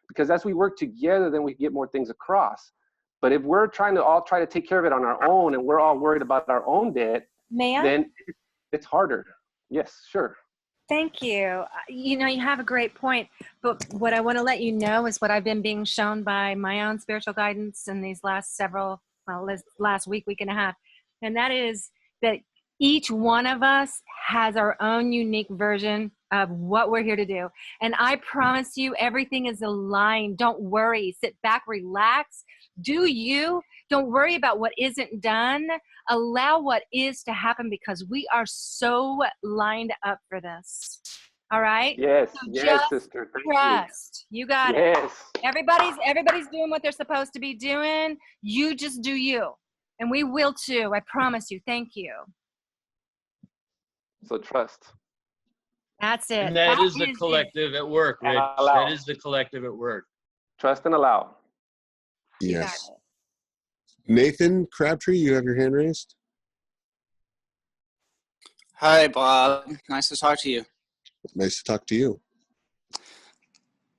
Because as we work together, then we get more things across. But if we're trying to all try to take care of it on our own and we're all worried about our own debt, then it's harder. Yes, sure. Thank you. You know, you have a great point, but what I want to let you know is what I've been being shown by my own spiritual guidance in these last last week and a half. And that is that each one of us has our own unique version of what we're here to do. And I promise you, everything is aligned. Don't worry. Sit back, relax. Do you. Don't worry about what isn't done. Allow what is to happen because we are so lined up for this. All right? Yes, so yes, sister. Thank trust. You got yes. it. Everybody's doing what they're supposed to be doing. You just do you. And we will too. I promise you. Thank you. So trust. That's it. And that is the collective at work, Rich. That is the collective at work. Trust and allow. Yes. Nathan Crabtree, you have your hand raised. Hi, Bob. Nice to talk to you. Nice to talk to you.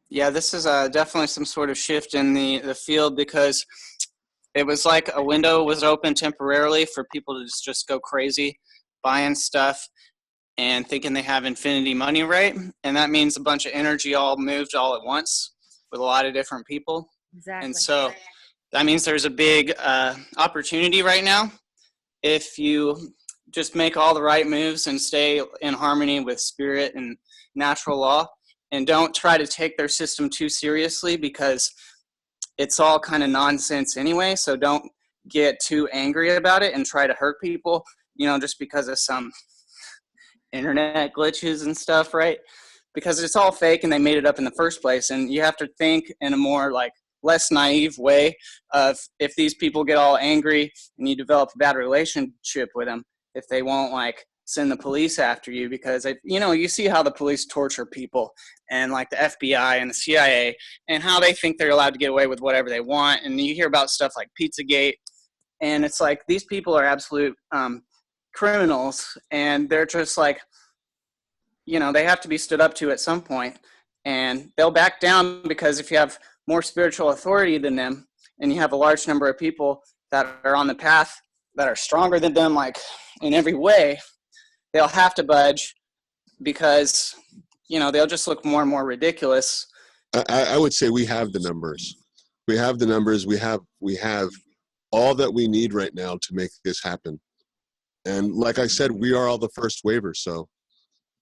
Yeah, this is definitely some sort of shift in the field because it was like a window was open temporarily for people to just go crazy buying stuff and thinking they have infinity money, right? And that means a bunch of energy all moved all at once with a lot of different people. Exactly. And so that means there's a big opportunity right now if you just make all the right moves and stay in harmony with spirit and natural law and don't try to take their system too seriously because it's all kind of nonsense anyway. So don't get too angry about it and try to hurt people, you know, just because of some internet glitches and stuff, right? Because it's all fake and they made it up in the first place. And you have to think in a more like less naive way of if these people get all angry and you develop a bad relationship with them, if they won't like send the police after you, because if, you know, you see how the police torture people and like the FBI and the CIA and how they think they're allowed to get away with whatever they want. And you hear about stuff like Pizzagate and it's like these people are absolute criminals and they're just like, you know, they have to be stood up to at some point and they'll back down because if you have more spiritual authority than them and you have a large number of people that are on the path that are stronger than them, like in every way, they'll have to budge because, you know, they'll just look more and more ridiculous. I would say we have the numbers. We have the numbers. We have all that we need right now to make this happen. And like I said, we are all the first waivers. So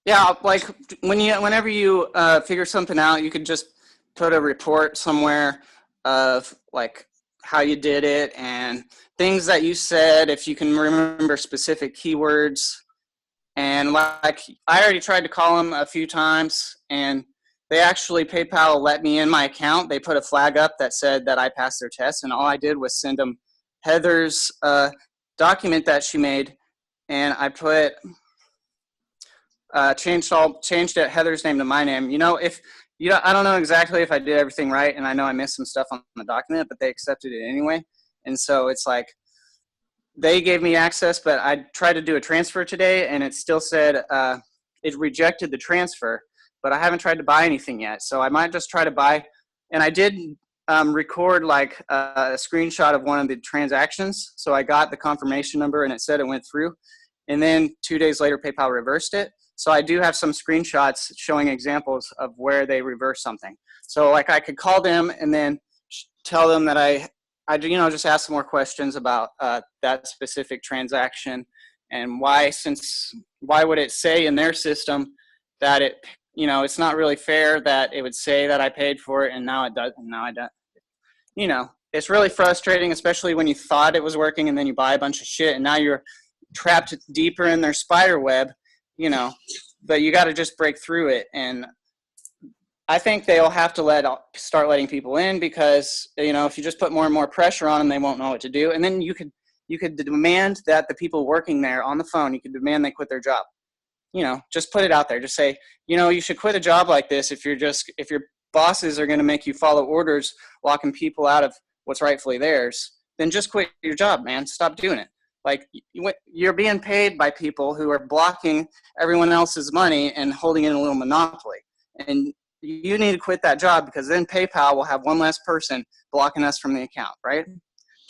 yeah, like whenever you figure something out, you could just put a report somewhere of like how you did it and things that you said. If you can remember specific keywords, And like, I already tried to call them a few times, and they actually, PayPal let me in my account. They put a flag up that said that I passed their test, and all I did was send them Heather's document that she made, and I put changed it Heather's name to my name. You know, if you know, I don't know exactly if I did everything right, and I know I missed some stuff on the document, but they accepted it anyway. And so it's like they gave me access, but I tried to do a transfer today, and it still said it rejected the transfer. But I haven't tried to buy anything yet, so I might just try to buy. And I did record like a screenshot of one of the transactions, so I got the confirmation number, and it said it went through. And then 2 days later, PayPal reversed it. So I do have some screenshots showing examples of where they reverse something. So like I could call them and then tell them that I you know, just ask some more questions about that specific transaction and why would it say in their system that it, you know, it's not really fair that it would say that I paid for it and now it does, and now I don't. You know, it's really frustrating, especially when you thought it was working and then you buy a bunch of shit and now you're trapped deeper in their spider web, you know, but you got to just break through it. And I think they'll have to start letting people in because, you know, if you just put more and more pressure on them, they won't know what to do. And then you could demand that the people working there on the phone, you could demand they quit their job. You know, just put it out there. Just say, you know, you should quit a job like this if your bosses are going to make you follow orders, locking people out of what's rightfully theirs, then just quit your job, man. Stop doing it. Like, you're being paid by people who are blocking everyone else's money and holding in a little monopoly. And you need to quit that job because then PayPal will have one less person blocking us from the account, right?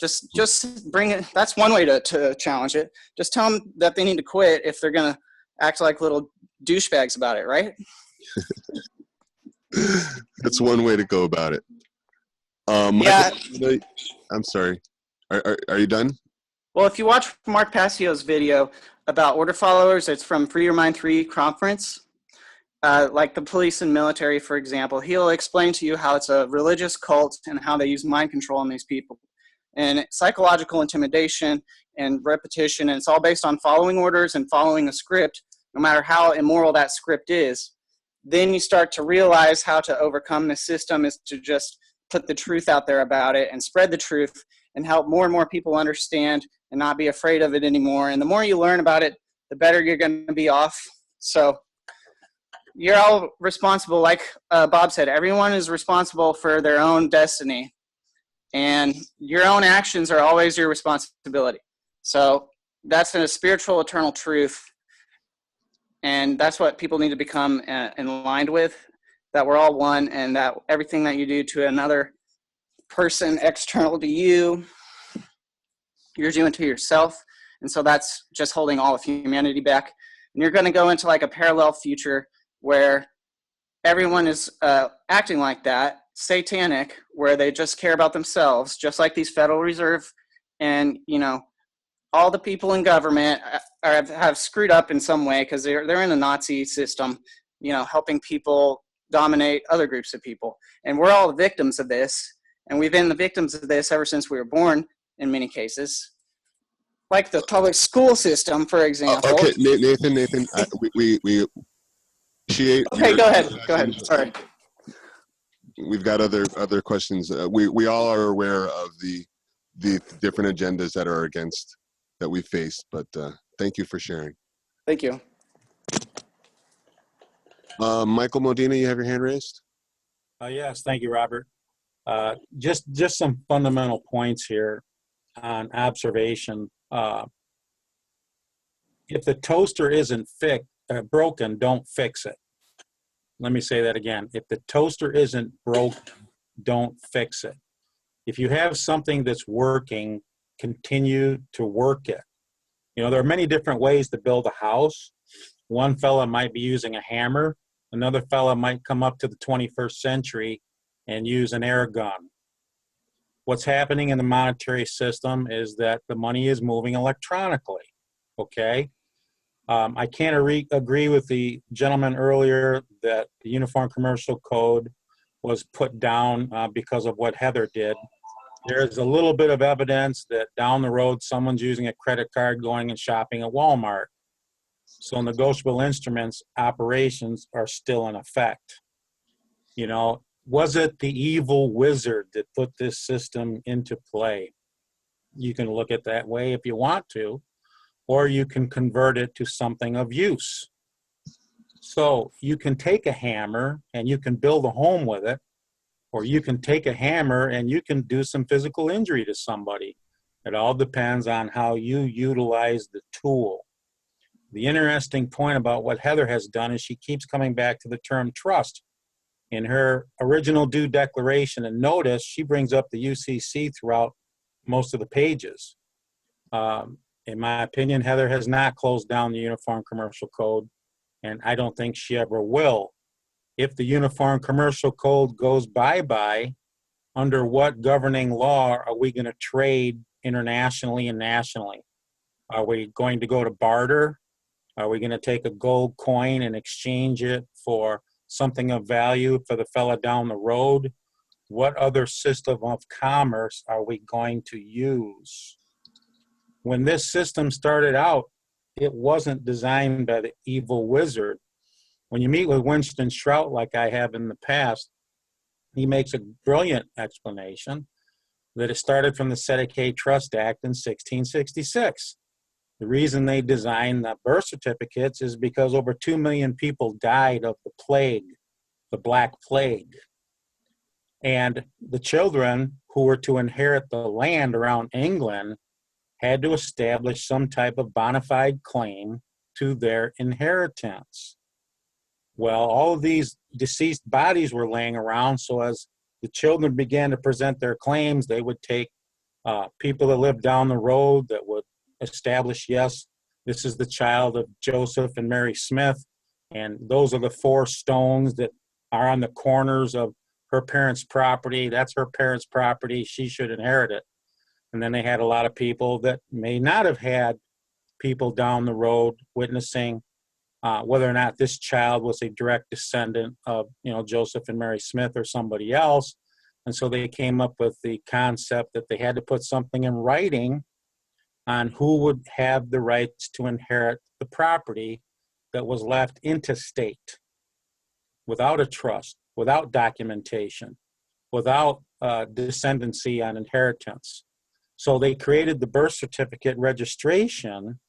Just bring it. That's one way to challenge it. Just tell them that they need to quit if they're going to act like little douchebags about it, right? That's one way to go about it. Yeah. Michael, I'm sorry. Are you done? Well, if you watch Mark Passio's video about order followers, it's from Free Your Mind 3 conference. Like the police and military, for example, he'll explain to you how it's a religious cult and how they use mind control on these people. And psychological intimidation and repetition, and it's all based on following orders and following a script, no matter how immoral that script is. Then you start to realize how to overcome the system is to just put the truth out there about it and spread the truth and help more and more people understand and not be afraid of it anymore. And the more you learn about it, the better you're going to be off. So you're all responsible. Like Bob said, everyone is responsible for their own destiny. And your own actions are always your responsibility. So that's a spiritual, eternal truth. And that's what people need to become aligned with, that we're all one and that everything that you do to another person external to you, you're doing to yourself. And so that's just holding all of humanity back. And you're going to go into like a parallel future where everyone is acting like that, satanic, where they just care about themselves, just like these Federal Reserve and, you know, all the people in government have screwed up in some way because they're in a Nazi system, you know, helping people dominate other groups of people. And we're all the victims of this. And we've been the victims of this ever since we were born in many cases. Like the public school system, for example. Okay, Nathan, we appreciate. Okay, go ahead. Sorry. We've got other questions. We all are aware of the different agendas that we face, but thank you for sharing. Thank you. Michael Modena, you have your hand raised? Yes, thank you, Robert. Just some fundamental points here on observation. If the toaster isn't broken, don't fix it. Let me say that again. If the toaster isn't broken, don't fix it. If you have something that's working, continue to work it. You know, there are many different ways to build a house. One fella might be using a hammer. Another fella might come up to the 21st century and use an air gun. What's happening in the monetary system is that the money is moving electronically, okay? I can't agree with the gentleman earlier that the Uniform Commercial Code was put down because of what Heather did. There's a little bit of evidence that down the road, someone's using a credit card going and shopping at Walmart. So negotiable instruments operations are still in effect. You know, was it the evil wizard that put this system into play? You can look at it that way if you want to, or you can convert it to something of use. So you can take a hammer and you can build a home with it, or you can take a hammer and you can do some physical injury to somebody. It all depends on how you utilize the tool. The interesting point about what Heather has done is she keeps coming back to the term trust. In her original due declaration, and notice she brings up the UCC throughout most of the pages. In my opinion, Heather has not closed down the Uniform Commercial Code, and I don't think she ever will. If the Uniform Commercial Code goes bye-bye, under what governing law are we going to trade internationally and nationally? Are we going to go to barter? Are we going to take a gold coin and exchange it for something of value for the fella down the road? What other system of commerce are we going to use? When this system started out, it wasn't designed by the evil wizard. When you meet with Winston Shrout, like I have in the past, he makes a brilliant explanation that it started from the Sedicate Trust Act in 1666. The reason they designed the birth certificates is because over 2 million people died of the plague, the Black Plague. And the children who were to inherit the land around England had to establish some type of bona fide claim to their inheritance. Well, all of these deceased bodies were laying around, so as the children began to present their claims, they would take people that lived down the road that would establish, yes, this is the child of Joseph and Mary Smith, and those are the 4 stones that are on the corners of her parents' property. That's her parents' property. She should inherit it. And then they had a lot of people that may not have had people down the road witnessing whether or not this child was a direct descendant of, you know, Joseph and Mary Smith or somebody else. And so they came up with the concept that they had to put something in writing on who would have the rights to inherit the property that was left intestate, without a trust, without documentation, without descendancy on inheritance. So they created the birth certificate registration,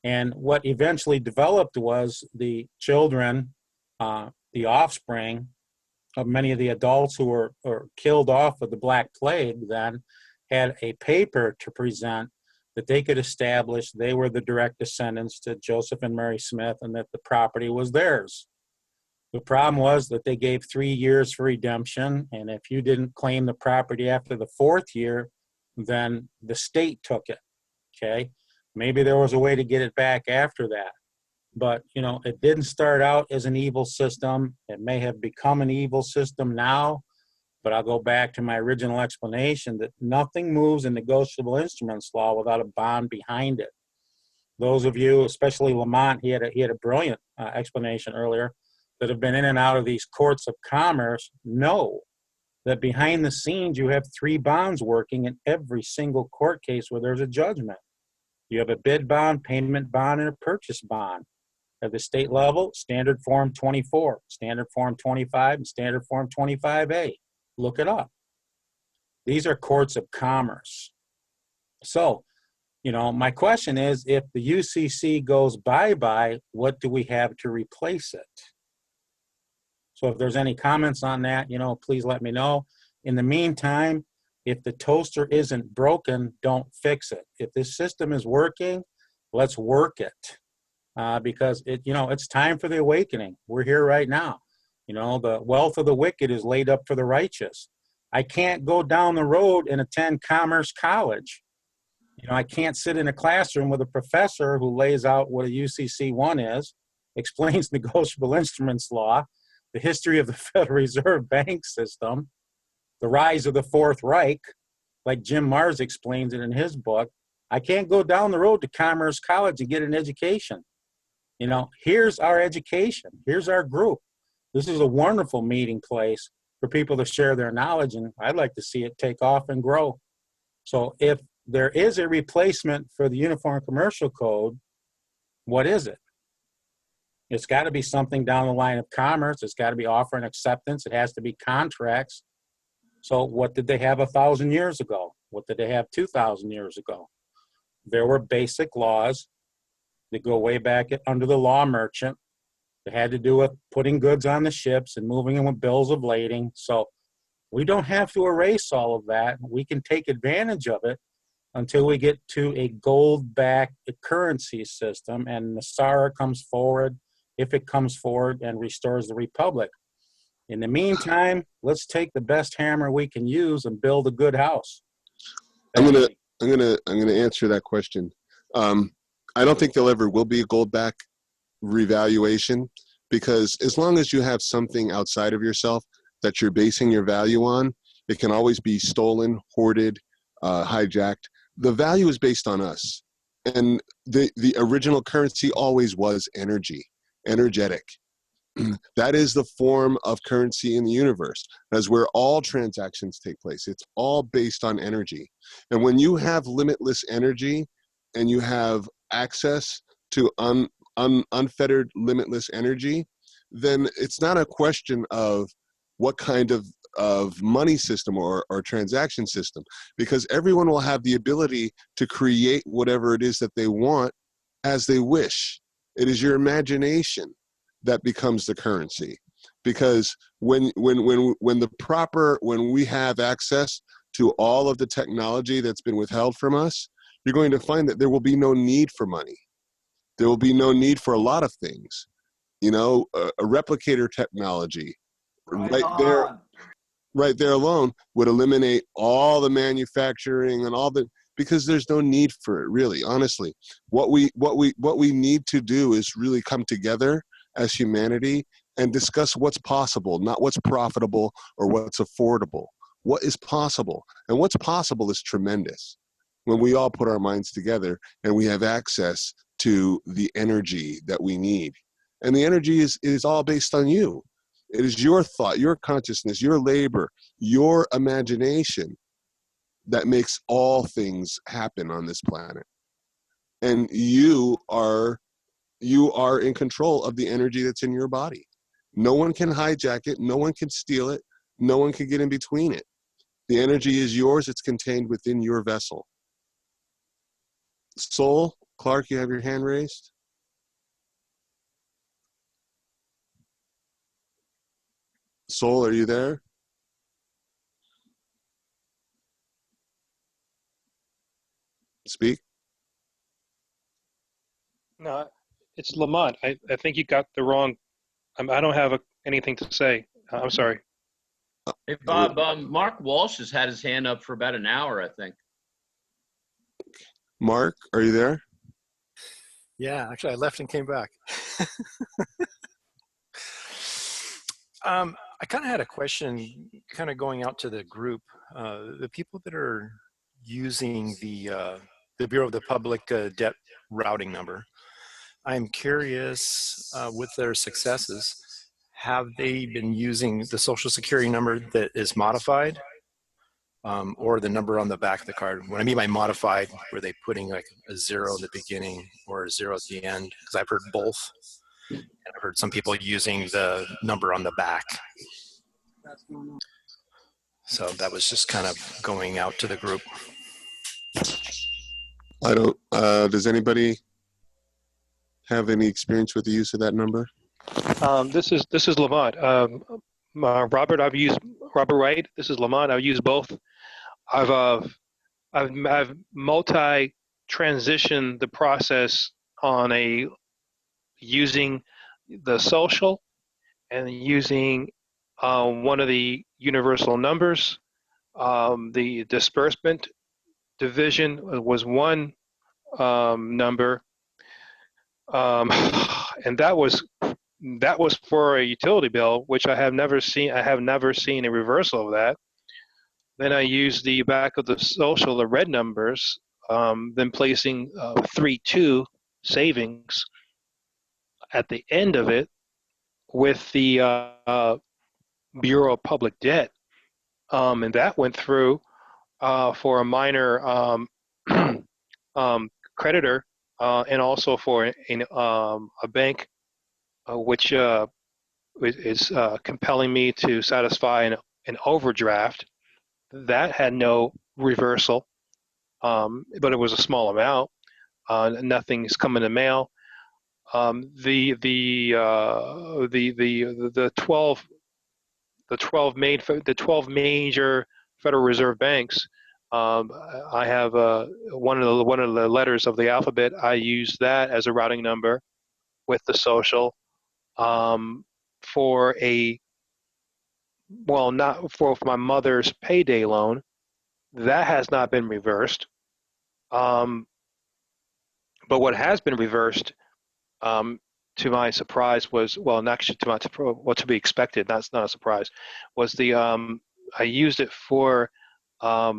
and what eventually developed was the children, the offspring of many of the adults who were killed off of the Black Plague then had a paper to present that they could establish they were the direct descendants to Joseph and Mary Smith and that the property was theirs. The problem was that they gave 3 years for redemption, and if you didn't claim the property after the 4th year, then the state took it, okay? Maybe there was a way to get it back after that. But, you know, it didn't start out as an evil system. It may have become an evil system now, but I'll go back to my original explanation that nothing moves in negotiable instruments law without a bond behind it. Those of you, especially Lamont, he had a brilliant explanation earlier, that have been in and out of these courts of commerce know that behind the scenes you have 3 bonds working in every single court case where there's a judgment. You have a bid bond, payment bond, and a purchase bond. At the state level, Standard Form 24, Standard Form 25, and Standard Form 25A. Look it up. These are courts of commerce. So, you know, my question is, if the UCC goes bye-bye, what do we have to replace it? So if there's any comments on that, you know, please let me know. In the meantime, if the toaster isn't broken, don't fix it. If this system is working, let's work it. Because it's time for the awakening. We're here right now. You know, the wealth of the wicked is laid up for the righteous. I can't go down the road and attend Commerce College. You know, I can't sit in a classroom with a professor who lays out what a UCC 1 is, explains negotiable instruments law, the history of the Federal Reserve Bank system, the rise of the Fourth Reich, like Jim Mars explains it in his book. I can't go down the road to Commerce College and get an education. You know, here's our education. Here's our group. This is a wonderful meeting place for people to share their knowledge, and I'd like to see it take off and grow. So if there is a replacement for the Uniform Commercial Code, what is it? It's got to be something down the line of commerce. It's got to be offer and acceptance. It has to be contracts. So what did they have 1,000 years ago? What did they have 2,000 years ago? There were basic laws that go way back under the law merchant. It had to do with putting goods on the ships and moving them with bills of lading. So we don't have to erase all of that. We can take advantage of it until we get to a gold-backed currency system and Nassara comes forward, if it comes forward, and restores the republic. In the meantime, let's take the best hammer we can use and build a good house. I'm gonna answer that question. I don't think there ever will be a gold back revaluation, because as long as you have something outside of yourself that you're basing your value on, it can always be stolen, hoarded, hijacked. The value is based on us. And the original currency always was energy, energetic. That is the form of currency in the universe. That's where all transactions take place. It's all based on energy. And when you have limitless energy and you have access to unfettered, limitless energy, then it's not a question of what kind of money system or transaction system, because everyone will have the ability to create whatever it is that they want as they wish. It is your imagination that becomes the currency, because when we have access to all of the technology that's been withheld from us, you're going to find that there will be no need for money. There will be no need for a lot of things. You know, a replicator technology right there alone would eliminate all the manufacturing and all the, because there's no need for it, really. Honestly, what we need to do is really come together as humanity and discuss what's possible, not what's profitable or what's affordable. What is possible? And what's possible is tremendous when we all put our minds together and we have access to the energy that we need. And the energy is all based on you. It is your thought, your consciousness, your labor, your imagination that makes all things happen on this planet. And you are in control of the energy that's in your body. No one can hijack it. No one can steal it. No one can get in between it. The energy is yours. It's contained within your vessel. Soul, Clark, you have your hand raised? Soul, are you there? Speak. No, it's Lamont. I think you got the wrong. I don't have anything to say. I'm sorry. Hey, Bob, Mark Walsh has had his hand up for about an hour, I think. Mark, are you there? Yeah, actually, I left and came back. I kind of had a question, kind of going out to the group. The people that are using the Bureau of the Public Debt routing number, I'm curious with their successes, have they been using the Social Security number that is modified or the number on the back of the card? What I mean by modified, were they putting like a 0 at the beginning or a 0 at the end? Because I've heard both. And I've heard some people using the number on the back. So that was just kind of going out to the group. I don't, does anybody have any experience with the use of that number? This is Lamont. Robert, I've used Robert Wright. This is Lamont. I've used both. I've multi-transitioned the process on using the social and using one of the universal numbers. The disbursement division was one number, and that was for a utility bill, which I have never seen. I have never seen a reversal of that. Then I used the back of the social, the red numbers, then placing 3-2 savings at the end of it with the Bureau of Public Debt, and that went through for a minor creditor and also for a bank which is compelling me to satisfy an overdraft. That had no reversal, but it was a small amount. Nothing's come in the mail. The 12 major Federal Reserve banks. I have one of the letters of the alphabet. I use that as a routing number with the social for not for my mother's payday loan. That has not been reversed. But what has been reversed, to my surprise, was actually to be expected. That's not a surprise. Was I used it for I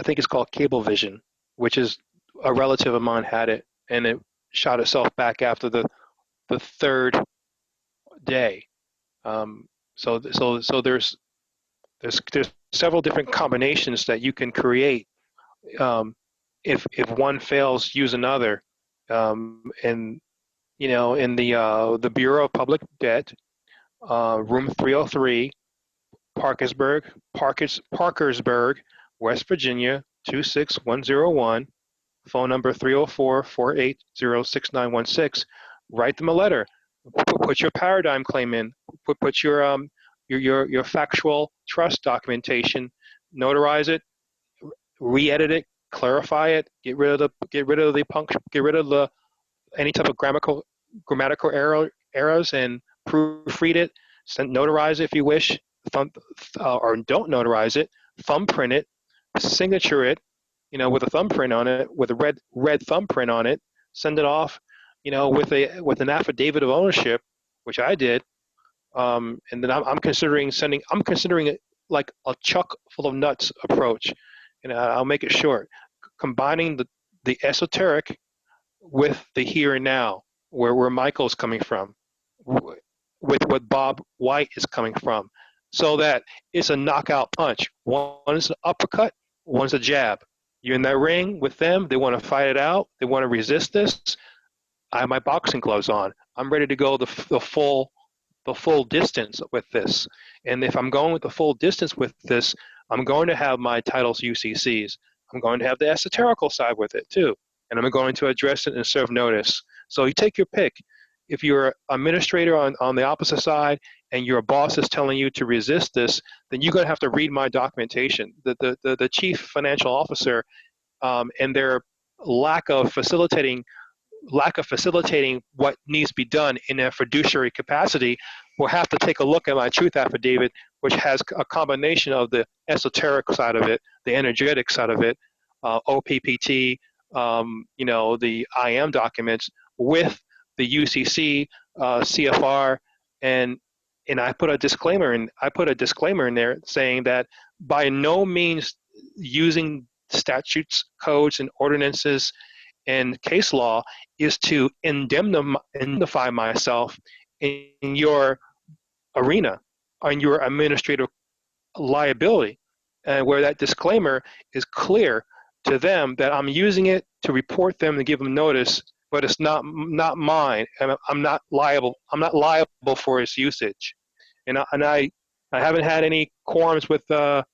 think it's called Cablevision, which is a relative of mine had it, and it shot itself back after the third day. So there's several different combinations that you can create. If one fails, use another. And in the Bureau of Public Debt, room 303, Parkersburg, West Virginia 26101. Phone number 304-480-6916. Write them a letter. Put your paradigm claim in. Put your factual trust documentation. Notarize it. Re-edit it. Clarify it. Get rid of any type of grammatical errors and proofread it. Notarize it if you wish. Or don't notarize it. Thumbprint it. Signature it. With a thumbprint on it, with a red thumbprint on it, send it off, with an affidavit of ownership, which I did, and then I'm considering it like a chuck full of nuts approach, and I'll make it short, combining the esoteric with the here and now, where Michael's coming from, with what Bob White is coming from, so that it's a knockout punch. One is an uppercut, one's a jab. You're in that ring with them. They want to fight it out. They want to resist this. I have my boxing gloves on. I'm ready to go the full distance with this. And if I'm going with the full distance with this, I'm going to have my titles UCCs. I'm going to have the esoterical side with it too. And I'm going to address it and serve notice. So you take your pick. If you're an administrator on the opposite side and your boss is telling you to resist this, then you're going to have to read my documentation. The chief financial officer and their lack of facilitating what needs to be done in a fiduciary capacity will have to take a look at my truth affidavit, which has a combination of the esoteric side of it, the energetic side of it, OPPT, the IM documents with the UCC, CFR, and I put a disclaimer in there saying that by no means using statutes, codes, and ordinances and case law is to indemnify myself in your arena, on your administrative liability, and where that disclaimer is clear to them that I'm using it to report them and give them notice, but it's not mine, and I'm not liable for its usage. And I haven't had any qualms with the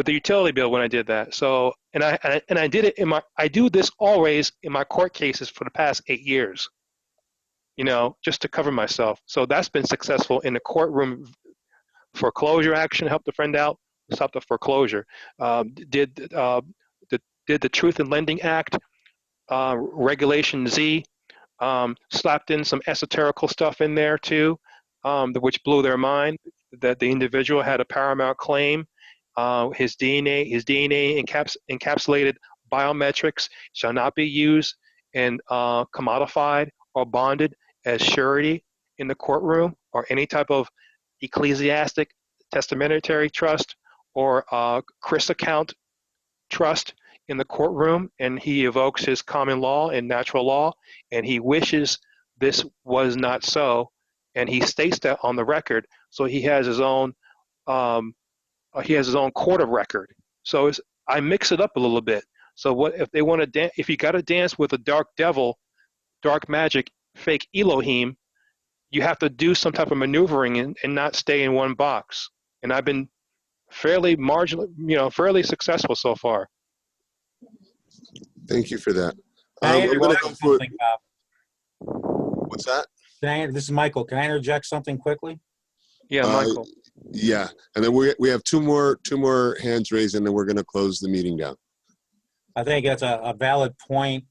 utility bill when I did that. So and I did it I do this always in my court cases for the past 8 years, just to cover myself. So that's been successful in the courtroom. Foreclosure action, helped a friend out, stopped the foreclosure. Did the Truth in Lending Act, Regulation Z, slapped in some esoterical stuff in there too, which blew their mind, that the individual had a paramount claim. His DNA encapsulated biometrics shall not be used and commodified or bonded as surety in the courtroom or any type of ecclesiastic testamentary trust or Chris account trust in the courtroom, and he evokes his common law and natural law, and he wishes this was not so, and he states that on the record. So he has his own court of record. So I mix it up a little bit. So what if they want to dance? If you got to dance with a dark devil, dark magic, fake Elohim, you have to do some type of maneuvering and not stay in one box. And I've been fairly fairly successful so far. Thank you for that. Can I I'm going to interject go for something, Bob? what's that? This is Michael. Can I interject something quickly? Yeah, Michael. Yeah, and then we have two more hands raised, and then we're going to close the meeting down. I think that's a valid point,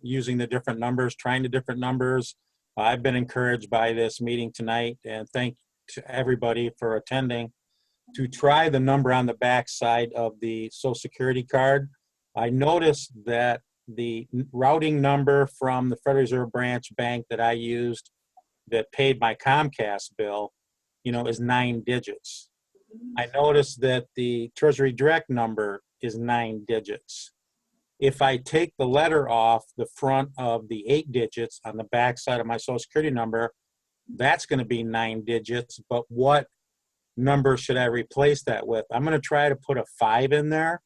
using the different numbers, trying the different numbers. I've been encouraged by this meeting tonight, and thank to everybody for attending, to try the number on the back side of the Social Security card. I noticed that the routing number from the Federal Reserve Branch Bank that I used that paid my Comcast bill, is 9 digits. I noticed that the Treasury Direct number is 9 digits. If I take the letter off the front of the 8 digits on the back side of my Social Security number, that's going to be 9 digits. But what number should I replace that with? I'm going to try to put a 5 in there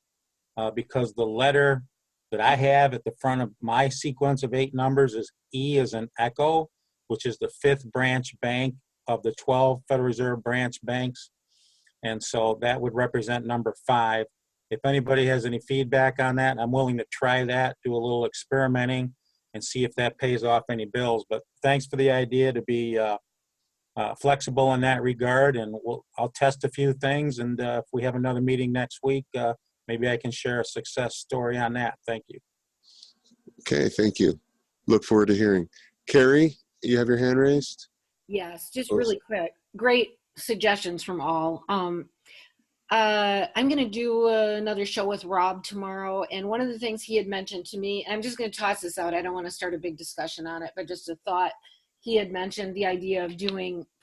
because the letter that I have at the front of my sequence of 8 numbers is E as in Echo, which is the 5th branch bank of the 12 Federal Reserve branch banks. And so that would represent number 5. If anybody has any feedback on that, I'm willing to try that, do a little experimenting, and see if that pays off any bills. But thanks for the idea to be flexible in that regard, and I'll test a few things, and if we have another meeting next week, maybe I can share a success story on that. Thank you. Okay, thank you. Look forward to hearing. Carrie, you have your hand raised? Yes, just really quick. Great suggestions from all. I'm going to do another show with Rob tomorrow. And one of the things he had mentioned to me, and I'm just going to toss this out. I don't want to start a big discussion on it, but just a thought. He had mentioned the idea of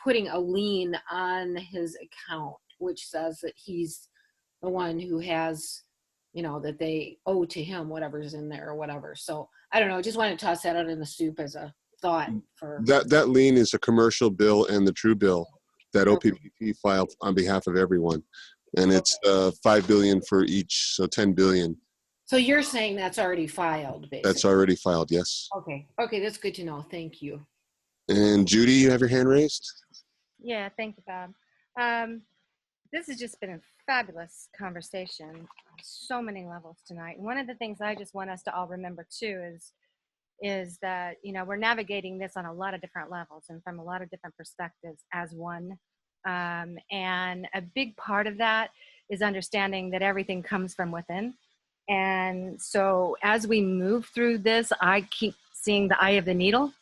putting a lien on his account, which says that he's the one who has, that they owe to him whatever's in there or whatever. So I don't know. Just want to toss that out in the soup as a thought for That lien is a commercial bill and the true bill that OPPT filed on behalf of everyone. And it's $5 billion for each, so $10 billion. So you're saying that's already filed, basically? That's already filed, yes. Okay, that's good to know. Thank you. And Judy, you have your hand raised? Yeah, thank you, Bob. This has just been a fabulous conversation on so many levels tonight. One of the things I just want us to all remember too is that, we're navigating this on a lot of different levels and from a lot of different perspectives as one. And a big part of that is understanding that everything comes from within. And so as we move through this, I keep seeing the eye of the needle.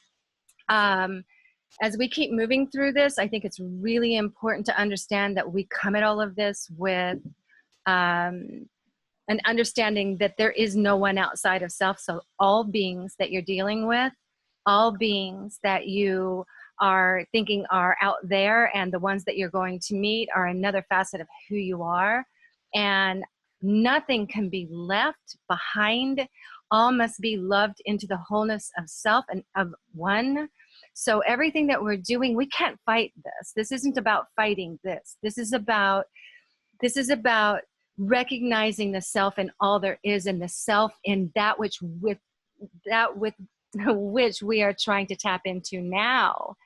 As we keep moving through this, I think it's really important to understand that we come at all of this with an understanding that there is no one outside of self. So all beings that you're dealing with, all beings that you are thinking are out there, and the ones that you're going to meet are another facet of who you are. And nothing can be left behind. All must be loved into the wholeness of self and of one. So everything that we're doing, we can't fight this. This isn't about fighting this. This is about recognizing the self and all there is in the self, in that which with which we are trying to tap into now.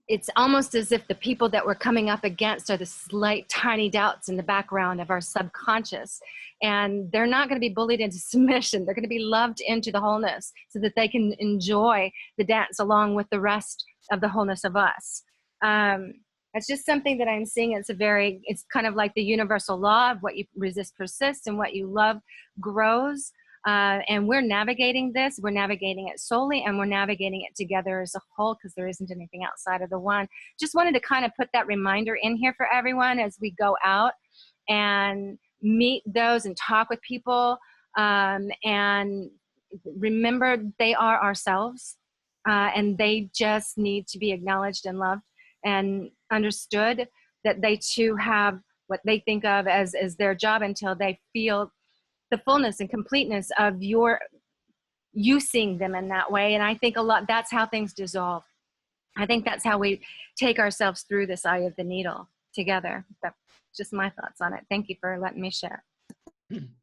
It's almost as if the people that we're coming up against are the slight tiny doubts in the background of our subconscious. And they're not going to be bullied into submission. They're going to be loved into the wholeness so that they can enjoy the dance along with the rest of the wholeness of us. It's just something that I'm seeing. It's kind of like the universal law of what you resist persists and what you love grows. And we're navigating this. We're navigating it solely, and we're navigating it together as a whole, because there isn't anything outside of the one. Just wanted to kind of put that reminder in here for everyone as we go out and meet those and talk with people. And remember, they are ourselves, and they just need to be acknowledged and loved and understood, that they too have what they think of as their job, until they feel the fullness and completeness of you seeing them in that way. And I think that's how things dissolve. I think that's how we take ourselves through this eye of the needle together. That's just my thoughts on it. Thank you for letting me share.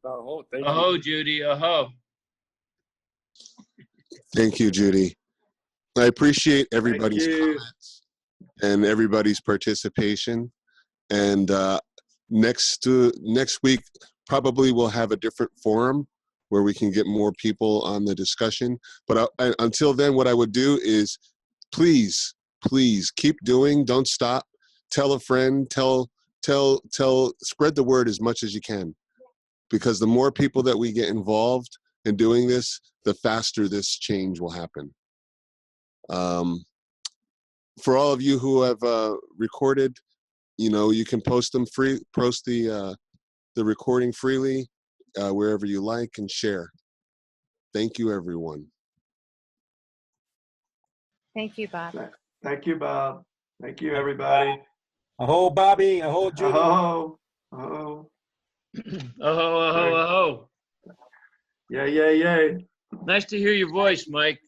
Aho, Judy, aho. Thank you, Judy. I appreciate everybody's comments and everybody's participation. And next week, probably we'll have a different forum where we can get more people on the discussion. But until then, what I would do is please keep doing. Don't stop. Tell a friend. Spread the word as much as you can, because the more people that we get involved in doing this, the faster this change will happen. For all of you who have recorded, you can post the recording freely wherever you like and share. Thank you, everyone. Thank you, Bob. Thank you, Bob. Thank you, everybody. Aho, Bobby. Aho, Judy. Aho. Aho. Aho. Yay. Nice to hear your voice, Mike.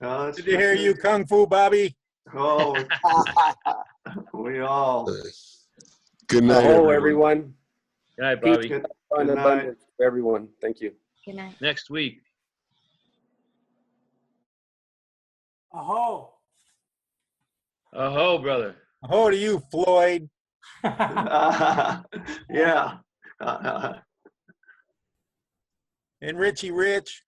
Oh, Good to hear you, Kung Fu Bobby. Oh, we all. Good night, Aho, everyone. Good night, Peace Bobby. and abundance for everyone. Thank you. Good night. Next week. Aho. Aho, brother. Aho to you, Floyd. Yeah. And Richie Rich.